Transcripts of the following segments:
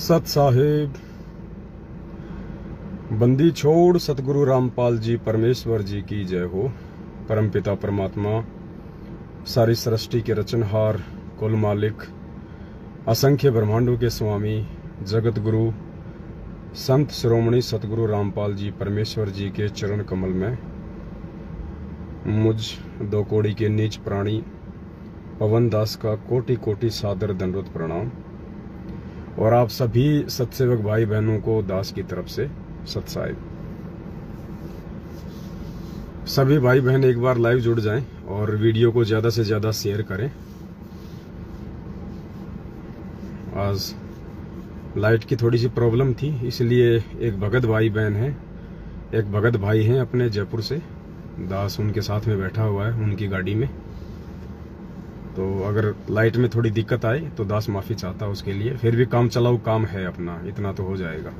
सत साहिब बंदी छोड़ सतगुरु रामपाल जी परमेश्वर जी की जय हो। परमपिता परमात्मा सारी सृष्टि के रचनहार, कुल मालिक, असंख्य ब्रह्मांडों के स्वामी, जगत गुरु संत शिरोमणि सतगुरु रामपाल जी परमेश्वर जी के चरण कमल में मुझ दो कोड़ी के नीच प्राणी पवन दास का कोटि कोटि सादर दंडवत प्रणाम। और आप सभी सत्सेवक भाई बहनों को दास की तरफ से सत साहिब। सभी भाई बहन एक बार लाइव जुड़ जाएं और वीडियो को ज्यादा से ज्यादा शेयर करें। आज लाइट की थोड़ी सी प्रॉब्लम थी, इसलिए एक भगत भाई बहन है, एक भगत भाई हैं अपने जयपुर से, दास उनके साथ में बैठा हुआ है उनकी गाड़ी में। तो अगर लाइट में थोड़ी दिक्कत आए तो दास माफी चाहता उसके लिए। फिर भी काम चलाऊ काम है अपना, इतना तो हो जाएगा।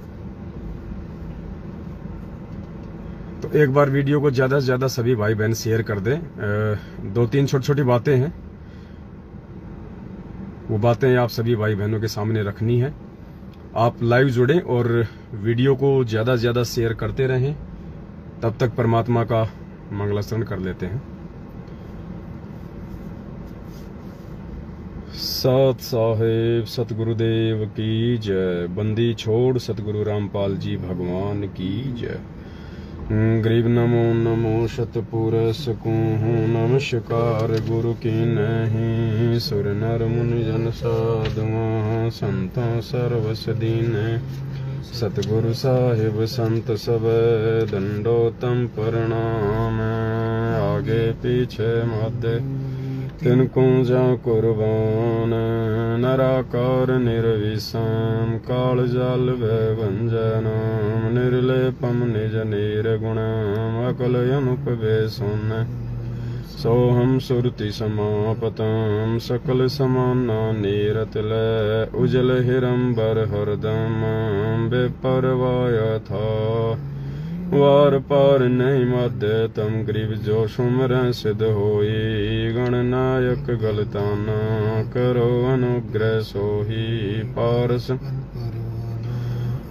तो एक बार वीडियो को ज्यादा से ज्यादा सभी भाई बहन शेयर कर दें। दो तीन छोटी छोटी बातें हैं, वो बातें आप सभी भाई बहनों के सामने रखनी है। आप लाइव जुड़ें और वीडियो को ज्यादा से ज्यादा शेयर करते रहें, तब तक परमात्मा का मंगलाचरण कर लेते हैं। सत साहिब सतगुरुदेव की जय। बंदी छोड़ सतगुरु रामपाल जी भगवान की जय। गरीब नमो नमो शतपुरस कहूँ नमस्कार गुरु की नहीं। सुर नर मुनि जन साधुआ संतों सर्वस दीन। सतगुरु साहिब संत सब दंडोतम प्रणाम। आगे पीछे मध्य तिनको जा कुर्बान। नराकार निर्विषम काल जल भंजनम। निर्लेपम निज निर्गुणम अकल अनुपवेशुन। सोहम सुरति समापतम सकल समाना नीरतिल। उजल हिरंबर हरदम बेपरवाय था। वार पार नहीं मध्य तम गरीब जो सुमर सिद्ध होई। गणनायक गलताना करो अनुग्रह सोही। पारस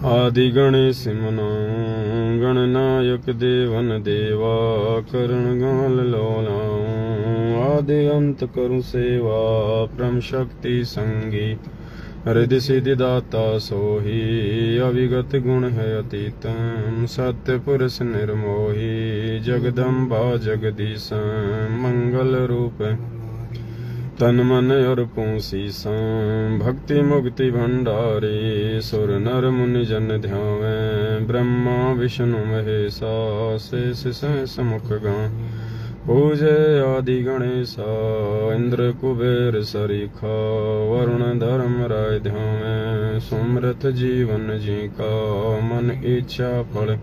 आदि गणेश मनाऊं। गणनायक देवन देवा करण गाल लोलाऊं। आदि अंत करूं सेवा परम शक्ति संगी। हृदय सिद्धि दाता सोही। अविगत गुण है अतीतम सत्य पुरुष निर्मोही। जगदम्बा जगदीश मंगल रूप तन मन अर्पूं शीशं। भक्ति मुक्ति भंडारी सुर नर मुनि जन ध्यावें। ब्रह्मा विष्णु महेशा शेष सहस मुख गां। पूजे आदि गणेशा इंद्र कुबेर सरीखा। वरुण धर्म राय ध्यावें। सुमृत जीवन जी का मन इच्छा फल।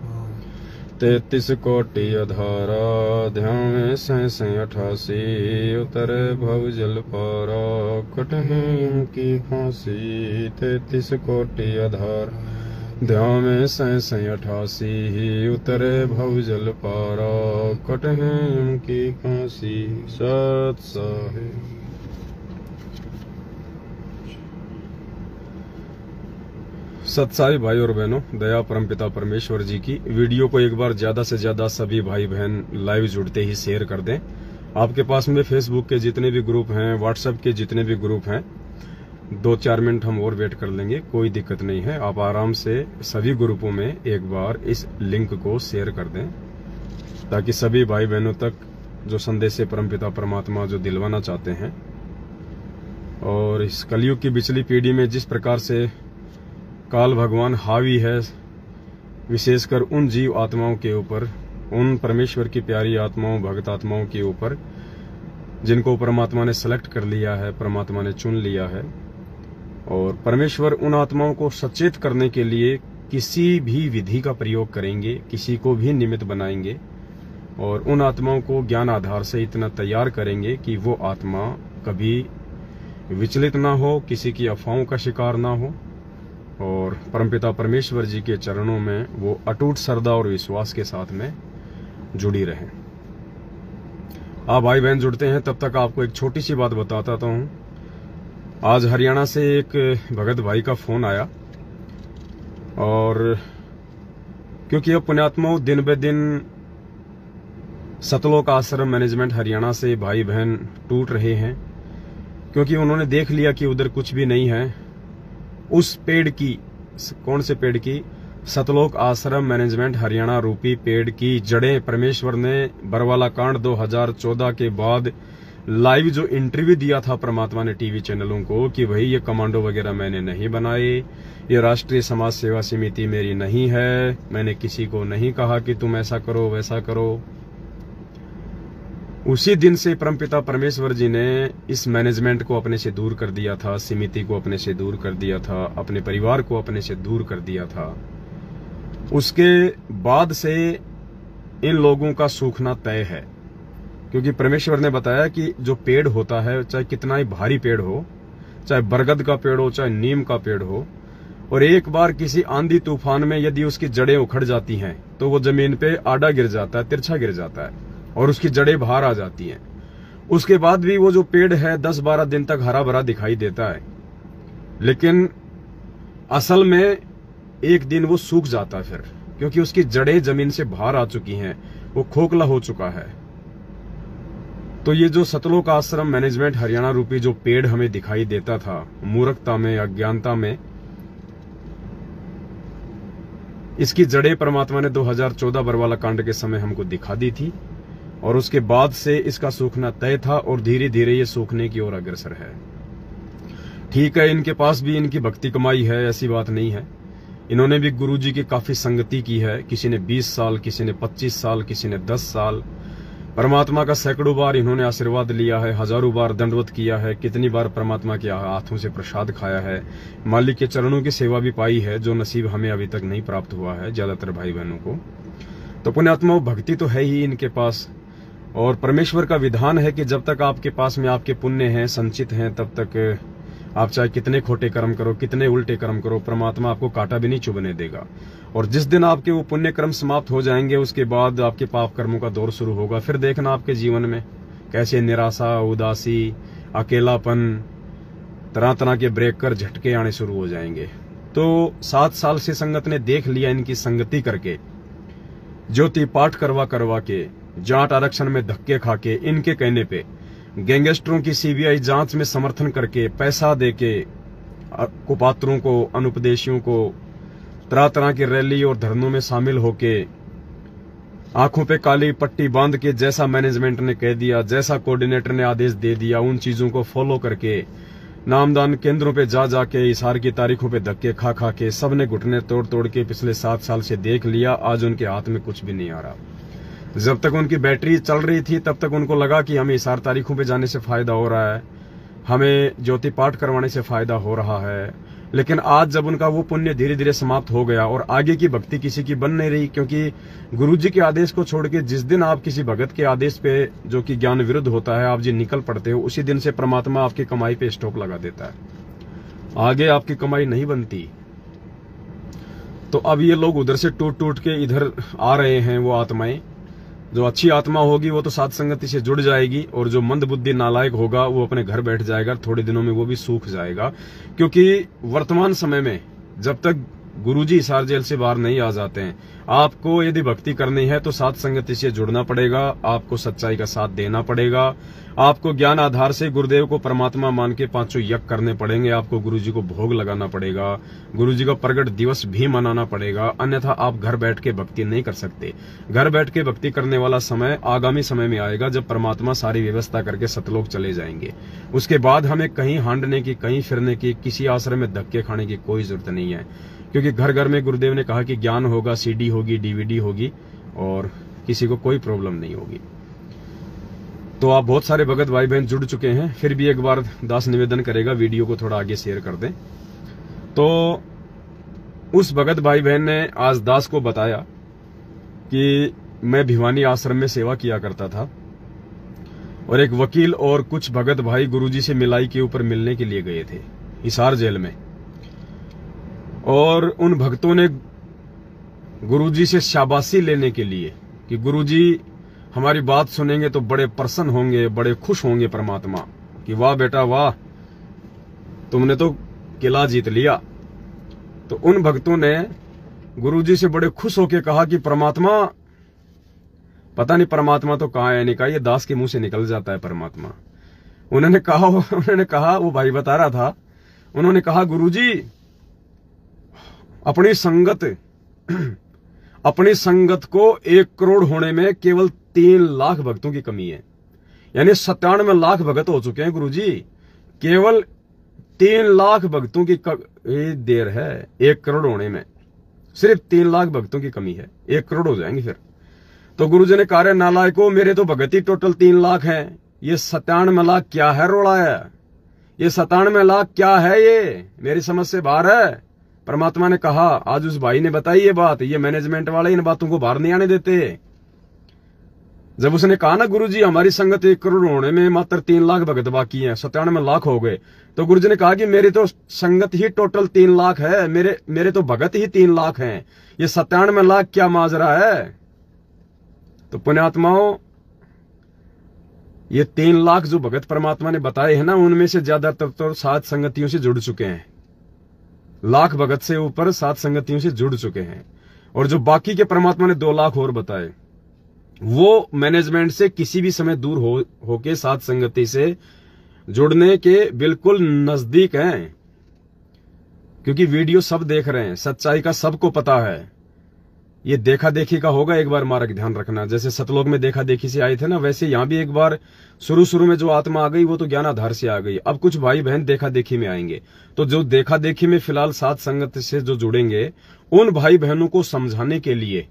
33 कोटि अधारा ध्यावें सहस 88। उतरे भव जल पारा कटहें की फांसी। 33 कोटि आधार ध्यावें सहस 88। उतरे भव जल पारा कटहें की फांसी। सत साहिब। सत साहिब भाई और बहनों, दया परमपिता परमेश्वर जी की। वीडियो को एक बार ज्यादा से ज्यादा सभी भाई बहन लाइव जुड़ते ही शेयर कर दें। आपके पास में फेसबुक के जितने भी ग्रुप हैं, व्हाट्सएप के जितने भी ग्रुप हैं, 2-4 मिनट हम और वेट कर लेंगे, कोई दिक्कत नहीं है। आप आराम से सभी ग्रुपों में एक बार इस लिंक को शेयर कर दें, ताकि सभी भाई बहनों तक जो संदेश है परमपिता परमात्मा जो दिलवाना चाहते हैं। और इस कलयुग की पिछली पीढ़ी में जिस प्रकार से काल भगवान हावी है, विशेषकर उन जीव आत्माओं के ऊपर, उन परमेश्वर की प्यारी आत्माओं, भक्त आत्माओं के ऊपर, जिनको परमात्मा ने सेलेक्ट कर लिया है, परमात्मा ने चुन लिया है। और परमेश्वर उन आत्माओं को सचेत करने के लिए किसी भी विधि का प्रयोग करेंगे, किसी को भी निमित्त बनाएंगे और उन आत्माओं को ज्ञान आधार से इतना तैयार करेंगे कि वो आत्मा कभी विचलित ना हो, किसी की अफवाहों का शिकार ना हो और परमपिता परमेश्वर जी के चरणों में वो अटूट श्रद्धा और विश्वास के साथ में जुड़ी रहें। आप भाई बहन जुड़ते हैं, तब तक आपको एक छोटी सी बात बताता हूं। आज हरियाणा से एक भगत भाई का फोन आया और क्योंकि अब पुण्यात्माओं दिन ब दिन सतलोक आश्रम मैनेजमेंट हरियाणा से भाई बहन टूट रहे हैं, क्योंकि उन्होंने देख लिया कि उधर कुछ भी नहीं है। उस पेड़ की, कौन से पेड़ की? सतलोक आश्रम मैनेजमेंट हरियाणा रूपी पेड़ की जड़ें परमेश्वर ने बरवाला कांड 2014 के बाद लाइव जो इंटरव्यू दिया था परमात्मा ने टीवी चैनलों को कि भाई ये कमांडो वगैरह मैंने नहीं बनाए, ये राष्ट्रीय समाज सेवा समिति मेरी नहीं है, मैंने किसी को नहीं कहा कि तुम ऐसा करो वैसा करो। उसी दिन से परमपिता परमेश्वर जी ने इस मैनेजमेंट को अपने से दूर कर दिया था, समिति को अपने से दूर कर दिया था, अपने परिवार को अपने से दूर कर दिया था। उसके बाद से इन लोगों का सूखना तय है, क्योंकि परमेश्वर ने बताया कि जो पेड़ होता है, चाहे कितना ही भारी पेड़ हो, चाहे बरगद का पेड़ हो, चाहे नीम का पेड़ हो, और एक बार किसी आंधी तूफान में यदि उसकी जड़ें उखड़ जाती हैं तो वो जमीन पे आड़ा गिर जाता है, तिरछा गिर जाता है और उसकी जड़ें बाहर आ जाती हैं। उसके बाद भी वो जो पेड़ है 10-12 दिन तक हरा भरा दिखाई देता है, लेकिन असल में एक दिन वो सूख जाता है फिर, क्योंकि उसकी जड़ें जमीन से बाहर आ चुकी हैं, वो खोखला हो चुका है। तो ये जो सतलोक आश्रम मैनेजमेंट हरियाणा रूपी जो पेड़ हमें दिखाई देता था मूर्खता में, अज्ञानता में, इसकी जड़ें परमात्मा ने 2014 बरवाला कांड के समय हमको दिखा दी थी, और उसके बाद से इसका सूखना तय था और धीरे धीरे ये सूखने की ओर अग्रसर है। ठीक है, इनके पास भी इनकी भक्ति कमाई है, ऐसी बात नहीं है। इन्होंने भी गुरुजी की काफी संगति की है, किसी ने 20 साल, किसी ने 25 साल, किसी ने 10 साल। परमात्मा का सैकड़ों बार इन्होंने आशीर्वाद लिया है, हजारों बार दंडवत किया है, कितनी बार परमात्मा के हाथों से प्रसाद खाया है, मालिक के चरणों की सेवा भी पाई है, जो नसीब हमें अभी तक नहीं प्राप्त हुआ है ज्यादातर भाई बहनों को। तो पुण्यात्मा भक्ति तो है ही इनके पास, और परमेश्वर का विधान है कि जब तक आपके पास में आपके पुण्य हैं, संचित हैं, तब तक आप चाहे कितने खोटे कर्म करो, कितने उल्टे कर्म करो, परमात्मा आपको कांटा भी नहीं चुभने देगा। और जिस दिन आपके वो पुण्य कर्म समाप्त हो जाएंगे, उसके बाद आपके पाप कर्मों का दौर शुरू होगा। फिर देखना आपके जीवन में कैसे निराशा, उदासी, अकेलापन, तरह तरह के ब्रेक कर झटके आने शुरू हो जाएंगे। तो 7 साल से संगत ने देख लिया, इनकी संगति करके, ज्योति पाठ करवा करवा के, जाट आरक्षण में धक्के खा के, इनके कहने पे गैंगस्टरों की सीबीआई जांच में समर्थन करके, पैसा देके, कुपात्रों को, अनुपदेशियों को, तरह तरह की रैली और धरनों में शामिल होके, आंखों पे काली पट्टी बांध के, जैसा मैनेजमेंट ने कह दिया, जैसा कोऑर्डिनेटर ने आदेश दे दिया, उन चीजों को फॉलो करके, नामदान केंद्रों पे जा जाके, इशार की तारीखों पे धक्के खा खा के, सबने घुटने तोड़ तोड़ के पिछले 7 साल से देख लिया। आज उनके हाथ में कुछ भी नहीं आ रहा। जब तक उनकी बैटरी चल रही थी तब तक उनको लगा कि हमें इशार तारीखों पे जाने से फायदा हो रहा है, हमें ज्योति पाठ करवाने से फायदा हो रहा है। लेकिन आज जब उनका वो पुण्य धीरे धीरे समाप्त हो गया और आगे की भक्ति किसी की बन नहीं रही, क्योंकि गुरुजी के आदेश को छोड़ के जिस दिन आप किसी भगत के आदेश पे, जो कि ज्ञान विरुद्ध होता है, आप जी निकल पड़ते हो, उसी दिन से परमात्मा आपकी कमाई पे स्टॉप लगा देता है। आगे आपकी कमाई नहीं बनती। तो अब ये लोग उधर से टूट टूट के इधर आ रहे हैं। वो आत्माएं, जो अच्छी आत्मा होगी वो तो साध संगति से जुड़ जाएगी, और जो मंद बुद्धि नालायक होगा वो अपने घर बैठ जाएगा, थोड़े दिनों में वो भी सूख जाएगा। क्योंकि वर्तमान समय में जब तक गुरुजी हिसार जेल से बाहर नहीं आ जाते हैं, आपको यदि भक्ति करनी है तो साध संगति से जुड़ना पड़ेगा, आपको सच्चाई का साथ देना पड़ेगा, आपको ज्ञान आधार से गुरुदेव को परमात्मा मान के 5 यज्ञ करने पड़ेंगे, आपको गुरुजी को भोग लगाना पड़ेगा, गुरुजी का प्रगट दिवस भी मनाना पड़ेगा, अन्यथा आप घर बैठ के भक्ति नहीं कर सकते। घर बैठ के भक्ति करने वाला समय आगामी समय में आएगा, जब परमात्मा सारी व्यवस्था करके सतलोक चले जाएंगे। उसके बाद हमें कहीं हांडने की, कहीं फिरने की, किसी आश्रम में धक्के खाने की कोई जरूरत नहीं है, क्योंकि घर घर में गुरुदेव ने कहा कि ज्ञान होगा, सीडी होगी, डीवीडी होगी, और किसी को कोई प्रॉब्लम नहीं होगी। तो आप बहुत सारे भगत भाई बहन जुड़ चुके हैं, फिर भी एक बार दास निवेदन करेगा वीडियो को थोड़ा आगे शेयर कर दें। तो उस भगत भाई बहन ने आज दास को बताया कि मैं भिवानी आश्रम में सेवा किया करता था, और एक वकील और कुछ भगत भाई गुरुजी से मिलाई के ऊपर मिलने के लिए गए थे हिसार जेल में, और उन भक्तों ने गुरुजी से शाबाशी लेने के लिए कि गुरुजी हमारी बात सुनेंगे तो बड़े प्रसन्न होंगे, बड़े खुश होंगे परमात्मा, कि वाह बेटा वाह, तुमने तो किला जीत लिया। तो उन भक्तों ने गुरुजी से बड़े खुश होके कहा कि परमात्मा, पता नहीं परमात्मा तो कहाँ है, नहीं कहा, ये दास के मुंह से निकल जाता है परमात्मा। उन्होंने कहा वो भाई बता रहा था, उन्होंने कहा गुरुजी अपनी संगत को 1 करोड़ होने में केवल 3 लाख भक्तों की कमी है। यानी 97 लाख भगत हो चुके हैं गुरुजी, केवल 3 लाख भक्तों की देर है 1 करोड़ होने में, सिर्फ 3 लाख भक्तों की कमी है, 1 करोड़ हो जाएंगे फिर। तो गुरुजी ने कहा, नालायको, मेरे तो भगत ही टोटल 3 लाख हैं, ये 97 लाख क्या है रोड़ा है, ये 97 लाख क्या है, ये मेरी समझ से बाहर है। परमात्मा ने कहा, आज उस भाई ने बताई ये बात, ये मैनेजमेंट वाले इन बातों को बाहर नहीं आने देते। जब उसने कहा ना गुरुजी हमारी संगत 1 करोड़ होने में मात्र 3 लाख भगत बाकी हैं, 97 लाख हो गए, तो गुरुजी ने कहा कि मेरी तो संगत ही टोटल 3 लाख है, मेरे तो भगत ही 3 लाख हैं, ये 97 लाख क्या माजरा है। तो पुण्यात्माओं, ये 3 लाख जो भगत परमात्मा ने बताए हैं ना, उनमें से ज्यादातर तो 7 संगतियों से जुड़ चुके हैं, लाख भगत से ऊपर 7 संगतियों से जुड़ चुके हैं। और जो बाकी के परमात्मा ने 2 लाख और बताए, वो मैनेजमेंट से किसी भी समय दूर होके 7 संगति से जुड़ने के बिल्कुल नजदीक हैं, क्योंकि वीडियो सब देख रहे हैं, सच्चाई का सबको पता है। ये देखा देखी का होगा एक बार मार्ग, ध्यान रखना। जैसे सतलोक में देखा देखी से आए थे ना, वैसे यहां भी एक बार शुरू में जो आत्मा आ गई वो तो ज्ञान आधार से आ गई। अब कुछ भाई बहन देखा देखी में आएंगे, तो जो देखा देखी में फिलहाल 7 संगत से जो जुड़ेंगे, उन भाई बहनों को समझाने के लिए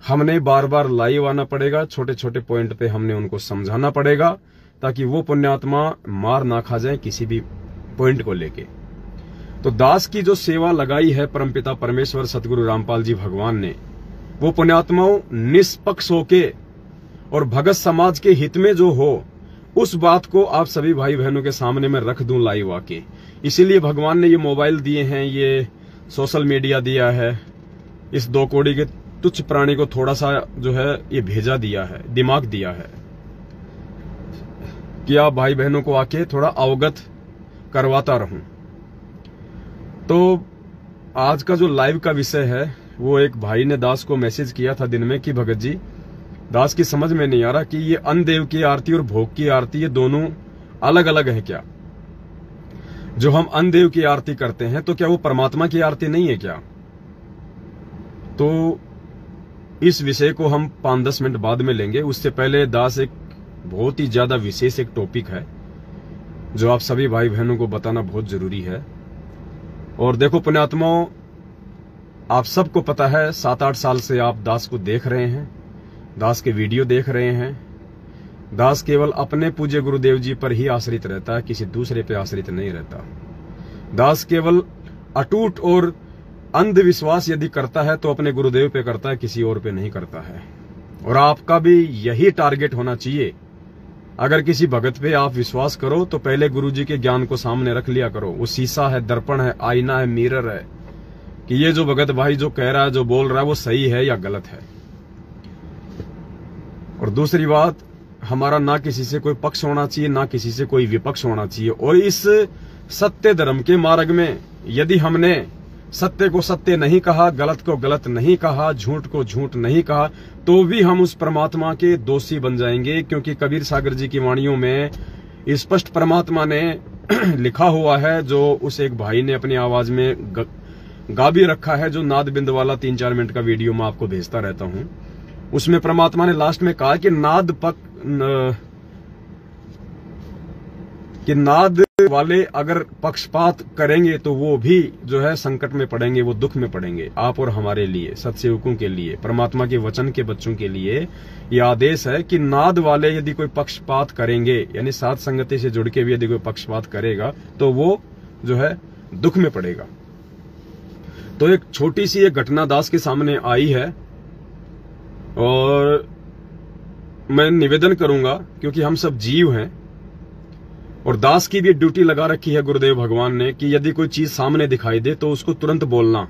हमने बार बार लाइव आना पड़ेगा, छोटे छोटे पॉइंट पे हमने उनको समझाना पड़ेगा, ताकि वो पुण्यात्मा मार ना खा जाए किसी भी पॉइंट को लेके। तो दास की जो सेवा लगाई है परमपिता परमेश्वर सतगुरु रामपाल जी भगवान ने, वो पुण्यात्माओं निष्पक्ष होके और भगत समाज के हित में जो हो, उस बात को आप सभी भाई बहनों के सामने मैं रख दूं लाइव आके। इसीलिए भगवान ने ये मोबाइल दिए हैं, ये सोशल मीडिया दिया है, इस 2 कौड़ी के तुच्छ प्राणी को थोड़ा सा जो है ये भेजा दिया है, दिमाग दिया है कि आप भाई बहनों को आके थोड़ा अवगत करवाता रहूं। तो आज का जो लाइव का विषय है, वो एक भाई ने दास को मैसेज किया था दिन में कि भगत जी, दास की समझ में नहीं आ रहा कि ये अन्न देव की आरती और भोग की आरती, ये दोनों अलग अलग है क्या? जो हम अन्न देव की आरती करते हैं, तो क्या वो परमात्मा की आरती नहीं है क्या? तो इस विषय को हम 5-10 मिनट बाद में लेंगे। उससे पहले दास एक बहुत ही ज्यादा विशेष एक टॉपिक है जो आप सभी भाई बहनों को बताना बहुत जरूरी है। और देखो पुण्यात्माओं, आप सबको पता है 7-8 साल से आप दास को देख रहे हैं, दास के वीडियो देख रहे हैं। दास केवल अपने पूज्य गुरुदेव जी पर ही आश्रित रहता है, किसी दूसरे पे आश्रित नहीं रहता। दास केवल अटूट और अंधविश्वास यदि करता है तो अपने गुरुदेव पे करता है, किसी और पे नहीं करता है। और आपका भी यही टारगेट होना चाहिए। अगर किसी भगत पे आप विश्वास करो तो पहले गुरुजी के ज्ञान को सामने रख लिया करो। वो शीशा है, दर्पण है, आईना है, मिरर है, कि ये जो भगत भाई जो कह रहा है, जो बोल रहा है, वो सही है या गलत है। और दूसरी बात, हमारा ना किसी से कोई पक्ष होना चाहिए, ना किसी से कोई विपक्ष होना चाहिए। और इस सत्य धर्म के मार्ग में यदि हमने सत्य को सत्य नहीं कहा, गलत को गलत नहीं कहा, झूठ को झूठ नहीं कहा, तो भी हम उस परमात्मा के दोषी बन जाएंगे। क्योंकि कबीर सागर जी की वाणियों में स्पष्ट परमात्मा ने लिखा हुआ है, जो उस एक भाई ने अपनी आवाज में गा भी रखा है, जो नाद बिंद वाला 3-4 मिनट का वीडियो मैं आपको भेजता रहता हूं। उसमें परमात्मा ने लास्ट में कहा कि नाद वाले अगर पक्षपात करेंगे तो वो भी जो है संकट में पड़ेंगे, वो दुख में पड़ेंगे। आप और हमारे लिए, सत्सेवकों के लिए, परमात्मा के वचन के बच्चों के लिए ये आदेश है कि नाद वाले यदि कोई पक्षपात करेंगे, यानी साथ संगति से जुड़ के भी यदि कोई पक्षपात करेगा, तो वो जो है दुख में पड़ेगा। तो एक छोटी सी एक घटना दास के सामने आई है और मैं निवेदन करूंगा, क्योंकि हम सब जीव हैं और दास की भी ड्यूटी लगा रखी है गुरुदेव भगवान ने कि यदि कोई चीज सामने दिखाई दे तो उसको तुरंत बोलना,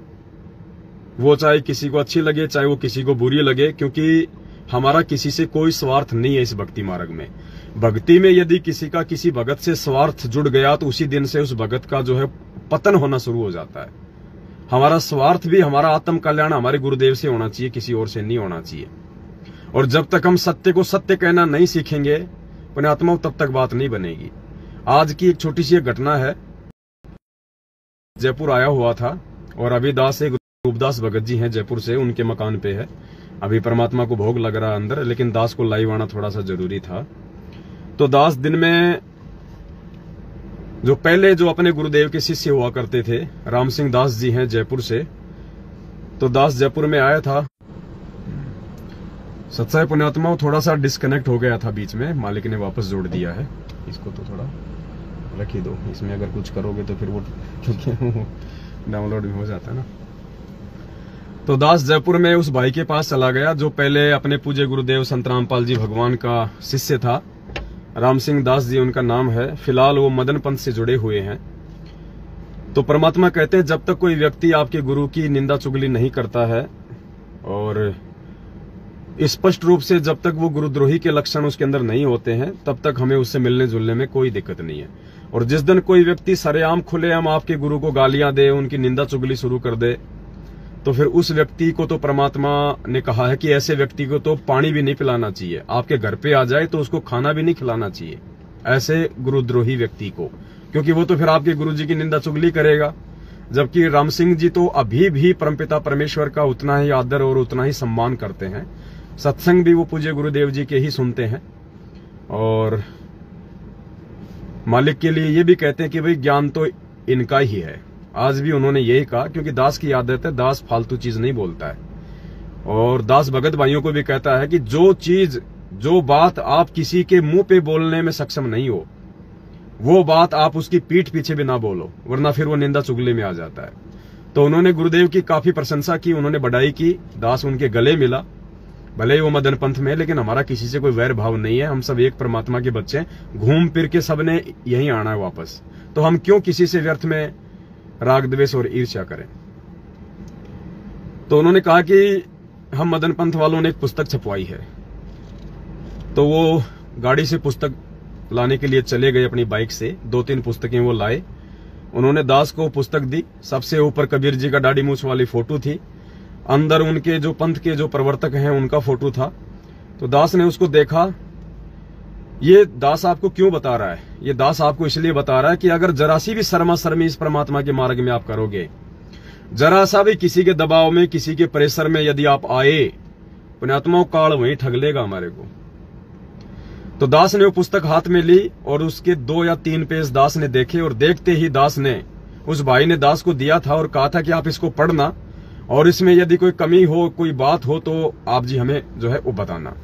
वो चाहे किसी को अच्छी लगे, चाहे वो किसी को बुरी लगे। क्योंकि हमारा किसी से कोई स्वार्थ नहीं है इस भक्ति मार्ग में। भक्ति में यदि किसी का किसी भगत से स्वार्थ जुड़ गया तो उसी दिन से उस भगत का जो है पतन होना शुरू हो जाता है। हमारा स्वार्थ भी, हमारा आत्म कल्याण हमारे गुरुदेव से होना चाहिए, किसी और से नहीं होना चाहिए। और जब तक हम सत्य को सत्य कहना नहीं सीखेंगे पुण्यात्माओं, तब तक बात नहीं बनेगी। आज की एक छोटी सी घटना है। जयपुर आया हुआ था और अभी दास एक रूपदास भगत जी हैं जयपुर से, उनके मकान पे है। अभी परमात्मा को भोग लग रहा अंदर, लेकिन दास को लाइव आना थोड़ा सा जरूरी था। तो दास दिन में जो पहले जो अपने गुरुदेव के शिष्य हुआ करते थे, राम सिंह दास जी हैं जयपुर से, तो दास जयपुर में आया था। सत्साई पुण्यात्माओं, थोड़ा सा डिस्कनेक्ट हो गया था बीच में, मालिक ने वापस जोड़ दिया है। इसको तो थोड़ा रख ही दो, इसमें अगर कुछ करोगे तो फिर वो क्योंकि डाउनलोड भी हो जाता है ना। तो दास जयपुर में उस भाई के पास चला गया जो पहले अपने पूज्य गुरुदेव संत रामपाल जी भगवान का शिष्य था। राम सिंह दास जी उनका नाम है। फिलहाल वो मदन पंथ से जुड़े हुए हैं। तो परमात्मा कहते हैं जब तक कोई व्यक्ति आपके गुरु की निंदा चुगली नहीं करता है और स्पष्ट रूप से जब तक वो गुरुद्रोही के लक्षण उसके अंदर नहीं होते हैं, तब तक हमें उससे मिलने जुलने में कोई दिक्कत नहीं है। और जिस दिन कोई व्यक्ति सरेआम खुलेआम आपके गुरु को गालियां दे, उनकी निंदा चुगली शुरू कर दे, तो फिर उस व्यक्ति को तो परमात्मा ने कहा है कि ऐसे व्यक्ति को तो पानी भी नहीं पिलाना चाहिए। आपके घर पे आ जाए तो उसको खाना भी नहीं खिलाना चाहिए, ऐसे गुरुद्रोही व्यक्ति को, क्योंकि वो तो फिर आपके गुरु जी की निंदा चुगली करेगा। जबकि राम सिंह जी तो अभी भी परमपिता परमेश्वर का उतना ही आदर और उतना ही सम्मान करते हैं। सत्संग भी वो पूज्य गुरुदेव जी के ही सुनते हैं और मालिक के लिए ये भी कहते हैं कि भाई ज्ञान तो इनका ही है। आज भी उन्होंने यही कहा, क्योंकि दास की आदत है, दास फालतू चीज नहीं बोलता है। और दास भगत भाइयों को भी कहता है कि जो चीज, जो बात आप किसी के मुंह पे बोलने में सक्षम नहीं हो, वो बात आप उसकी पीठ पीछे भी ना बोलो, वरना फिर वो निंदा चुगली में आ जाता है। तो उन्होंने गुरुदेव की काफी प्रशंसा की, उन्होंने बढ़ाई की। दास उनके गले मिला, भले ही वो मदन पंथ में, लेकिन हमारा किसी से कोई वैर भाव नहीं है। हम सब एक परमात्मा के बच्चे हैं, घूम फिर के सबने यहीं आना है वापस। तो हम क्यों किसी से व्यर्थ में राग द्वेष और ईर्ष्या करें। तो उन्होंने कहा कि हम मदन पंथ वालों ने एक पुस्तक छपवाई है। तो वो गाड़ी से पुस्तक लाने के लिए चले गए अपनी बाइक से, 2-3 पुस्तकें वो लाए। उन्होंने दास को पुस्तक दी। सबसे ऊपर कबीर जी का दाढ़ी मूछ वाली फोटो थी, अंदर उनके जो पंथ के जो प्रवर्तक हैं उनका फोटो था। तो दास ने उसको देखा। ये दास आपको क्यों बता रहा है? ये दास आपको इसलिए बता रहा है कि अगर जरा सी भी शर्मा शर्मी इस परमात्मा के मार्ग में आप करोगे, जरा सा भी किसी के दबाव में, किसी के प्रेशर में यदि आप आए, पुण्यात्माओं काल वहीं ठग लेगा हमारे को। तो दास ने वो पुस्तक हाथ में ली और उसके 2 या 3 पेज दास ने देखे और देखते ही दास ने, उस भाई ने दास को दिया था और कहा था कि आप इसको पढ़ना और इसमें यदि कोई कमी हो, कोई बात हो तो आप जी हमें जो है वो बताना।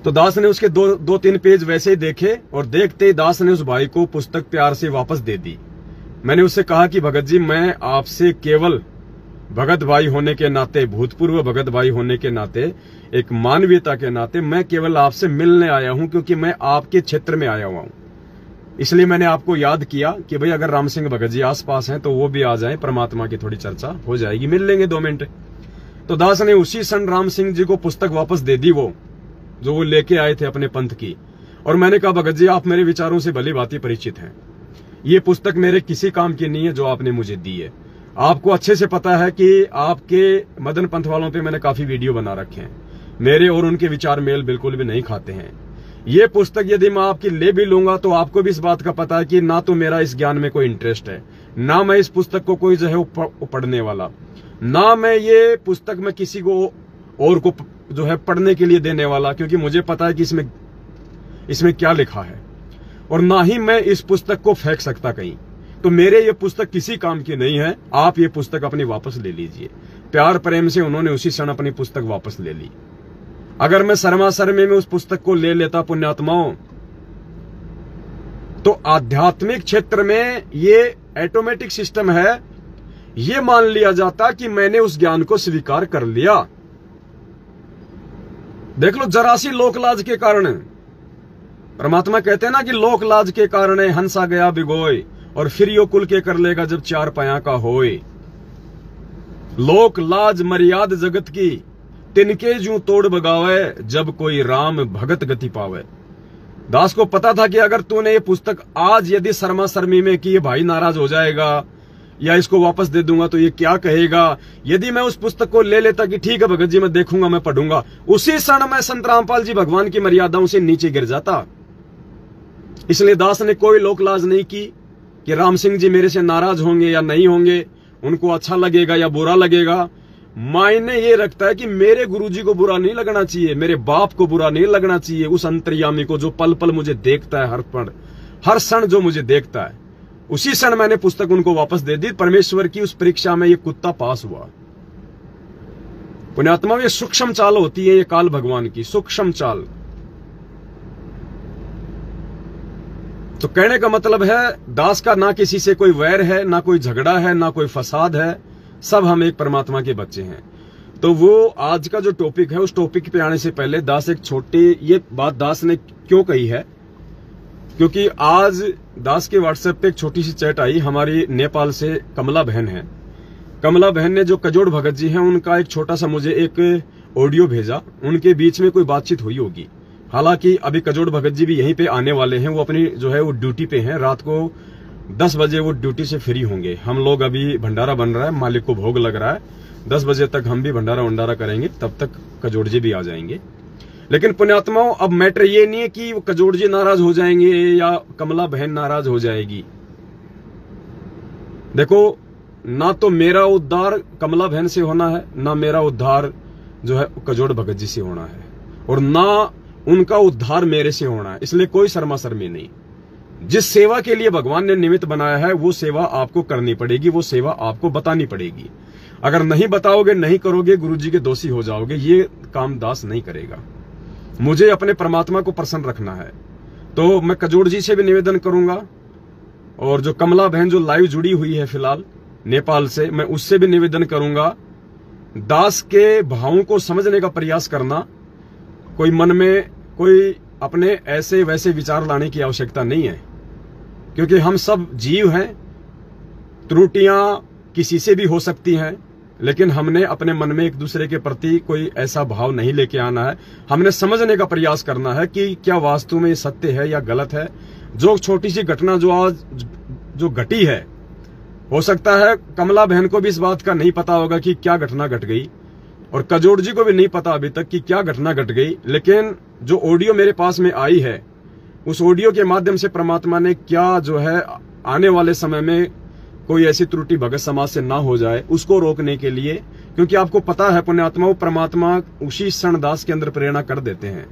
तो दास ने उसके 2-3 पेज वैसे ही देखे और देखते ही दास ने उस भाई को पुस्तक प्यार से वापस दे दी। मैंने उससे कहा कि भगत जी, मैं आपसे केवल भगत भाई होने के नाते, भूतपूर्व भगत भाई होने के नाते, एक मानवीयता के नाते मैं केवल आपसे मिलने आया हूं, क्योंकि मैं आपके क्षेत्र में आया हुआ हूं। इसलिए मैंने आपको याद किया कि भाई अगर राम सिंह भगत जी आसपास हैं तो वो भी आ जाएं, परमात्मा की थोड़ी चर्चा हो जाएगी, मिल लेंगे 2 मिनट। तो दास ने उसी क्षण राम सिंह जी को पुस्तक वापस दे दी, वो लेके आए थे अपने पंथ की। और मैंने कहा भगत जी, आप मेरे विचारों से भली भांति परिचित हैं, ये पुस्तक मेरे किसी काम की नहीं है जो आपने मुझे दी है। आपको अच्छे से पता है कि आपके मदन पंथ वालों पे मैंने काफी वीडियो बना रखे हैं, मेरे और उनके विचार मेल बिल्कुल भी नहीं खाते हैं। ये पुस्तक यदि मैं आपकी ले भी लूंगा तो आपको भी इस बात का पता है कि ना तो मेरा इस ज्ञान में कोई इंटरेस्ट है, ना मैं इस पुस्तक को कोई जो है पढ़ने वाला, ना मैं ये पुस्तक में किसी को और को जो है पढ़ने के लिए देने वाला, क्योंकि मुझे पता है कि इसमें क्या लिखा है, और ना ही मैं इस पुस्तक को फेंक सकता कहीं। तो मेरे ये पुस्तक किसी काम की नहीं है, आप ये पुस्तक अपनी वापस ले लीजिए। प्यार प्रेम से उन्होंने उसी क्षण अपनी पुस्तक वापस ले ली। अगर मैं शर्मा शर्मी में उस पुस्तक को ले लेता पुण्यात्माओं, तो आध्यात्मिक क्षेत्र में ये ऑटोमेटिक सिस्टम है, ये मान लिया जाता कि मैंने उस ज्ञान को स्वीकार कर लिया। देख लो, जरा सी लोकलाज के कारण, परमात्मा कहते हैं ना कि लोकलाज के कारण हंसा गया बिगोय, और फिर यो कुल के कर लेगा जब 4 पाया का होए। लोक लाज मर्याद जगत की, तिनके जू तोड़ बगावे, जब कोई राम भगत गति पावे। दास को पता था कि अगर तूने ये पुस्तक आज यदि शर्मा शर्मी में कि ये भाई नाराज हो जाएगा, या इसको वापस दे दूंगा तो ये क्या कहेगा। यदि मैं उस पुस्तक को ले लेता कि ठीक है भगत जी मैं देखूंगा, मैं पढ़ूंगा, उसी क्षण मैं संत रामपाल जी भगवान की मर्यादाओं से नीचे गिर जाता। इसलिए दास ने कोई लोक लाज नहीं की कि राम सिंह जी मेरे से नाराज होंगे या नहीं होंगे, उनको अच्छा लगेगा या बुरा लगेगा। मायने ये रखता है कि मेरे गुरुजी को बुरा नहीं लगना चाहिए, मेरे बाप को बुरा नहीं लगना चाहिए, उस अंतर्यामी को जो पल पल मुझे देखता है, हर क्षण जो मुझे देखता है। उसी क्षण मैंने पुस्तक उनको वापस दे दी। परमेश्वर की उस परीक्षा में ये कुत्ता पास हुआ। पुण्यात्मा, ये सूक्ष्म चाल होती है, ये काल भगवान की सूक्ष्म चाल। तो कहने का मतलब है दास का ना किसी से कोई वैर है, ना कोई झगड़ा है, ना कोई फसाद है, सब हम एक परमात्मा के बच्चे हैं। तो वो आज का जो टॉपिक है, उस टॉपिक पे आने से पहले दास एक छोटी ये बात दास ने क्यों कही है, क्योंकि आज दास के व्हाट्सएप पे एक छोटी सी चैट आई। हमारी नेपाल से कमला बहन है। कमला बहन ने जो कजोड़ भगत जी हैं उनका एक छोटा सा मुझे एक ऑडियो भेजा। उनके बीच में कोई बातचीत हुई होगी। हालांकि अभी कजोड़ भगत जी भी यहीं पे आने वाले हैं। वो अपनी जो है वो ड्यूटी पे हैं। रात को 10 बजे वो ड्यूटी से फ्री होंगे। हम लोग अभी भंडारा बन रहा है, मालिक को भोग लग रहा है, 10 बजे तक हम भी भंडारा करेंगे, तब तक कजोड़ जी भी आ जाएंगे। लेकिन पुण्यात्माओं, अब मैटर ये नहीं है कि वो कजोड़ जी नाराज हो जाएंगे या कमला बहन नाराज हो जाएगी। देखो, ना तो मेरा उद्धार कमला बहन से होना है, ना मेरा उद्धार जो है कजोड़ भगत जी से होना है, और ना उनका उद्धार मेरे से होना है। इसलिए कोई शर्मा शर्मी नहीं। जिस सेवा के लिए भगवान ने निमित्त बनाया है वो सेवा आपको करनी पड़ेगी, वो सेवा आपको बतानी पड़ेगी। अगर नहीं बताओगे, नहीं करोगे, गुरुजी के दोषी हो जाओगे। ये काम दास नहीं करेगा। मुझे अपने परमात्मा को प्रसन्न रखना है। तो मैं कजोड़ जी से भी निवेदन करूंगा, और जो कमला बहन जो लाइव जुड़ी हुई है फिलहाल नेपाल से, मैं उससे भी निवेदन करूंगा, दास के भावों को समझने का प्रयास करना। कोई मन में कोई अपने ऐसे वैसे विचार लाने की आवश्यकता नहीं है, क्योंकि हम सब जीव हैं। त्रुटियां किसी से भी हो सकती हैं, लेकिन हमने अपने मन में एक दूसरे के प्रति कोई ऐसा भाव नहीं लेके आना है। हमने समझने का प्रयास करना है कि क्या वास्तव में ये सत्य है या गलत है। जो छोटी सी घटना जो आज जो घटी है, हो सकता है कमला बहन को भी इस बात का नहीं पता होगा कि क्या घटना घट गई, और कजोड़ जी को भी नहीं पता अभी तक कि क्या घटना घट गई। लेकिन जो ऑडियो मेरे पास में आई है, उस ऑडियो के माध्यम से परमात्मा ने क्या जो है आने वाले समय में कोई ऐसी त्रुटि भगत समाज से ना हो जाए, उसको रोकने के लिए, क्योंकि आपको पता है पुण्यात्मा, वो परमात्मा उसी क्षण दास के अंदर प्रेरणा कर देते हैं,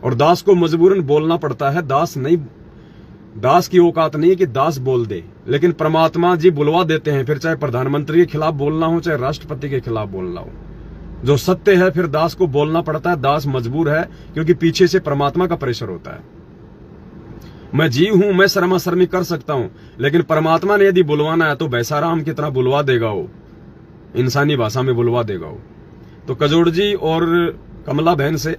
और दास को मजबूरन बोलना पड़ता है। दास की औकात नहीं है कि दास बोल दे, लेकिन परमात्मा जी बुलवा देते हैं। फिर चाहे प्रधानमंत्री के खिलाफ बोलना हो, चाहे राष्ट्रपति के खिलाफ बोलना हो, जो सत्य है फिर दास को बोलना पड़ता है। दास मजबूर है, क्योंकि पीछे से परमात्मा का प्रेशर होता है। मैं जीव हूं, मैं शर्मा शर्मी कर सकता हूं, लेकिन परमात्मा ने यदि बुलवाना है तो बैसाराम की तरह बुलवा देगा, वो इंसानी भाषा में बुलवा देगा वो। तो कजोड़ जी और कमला बहन से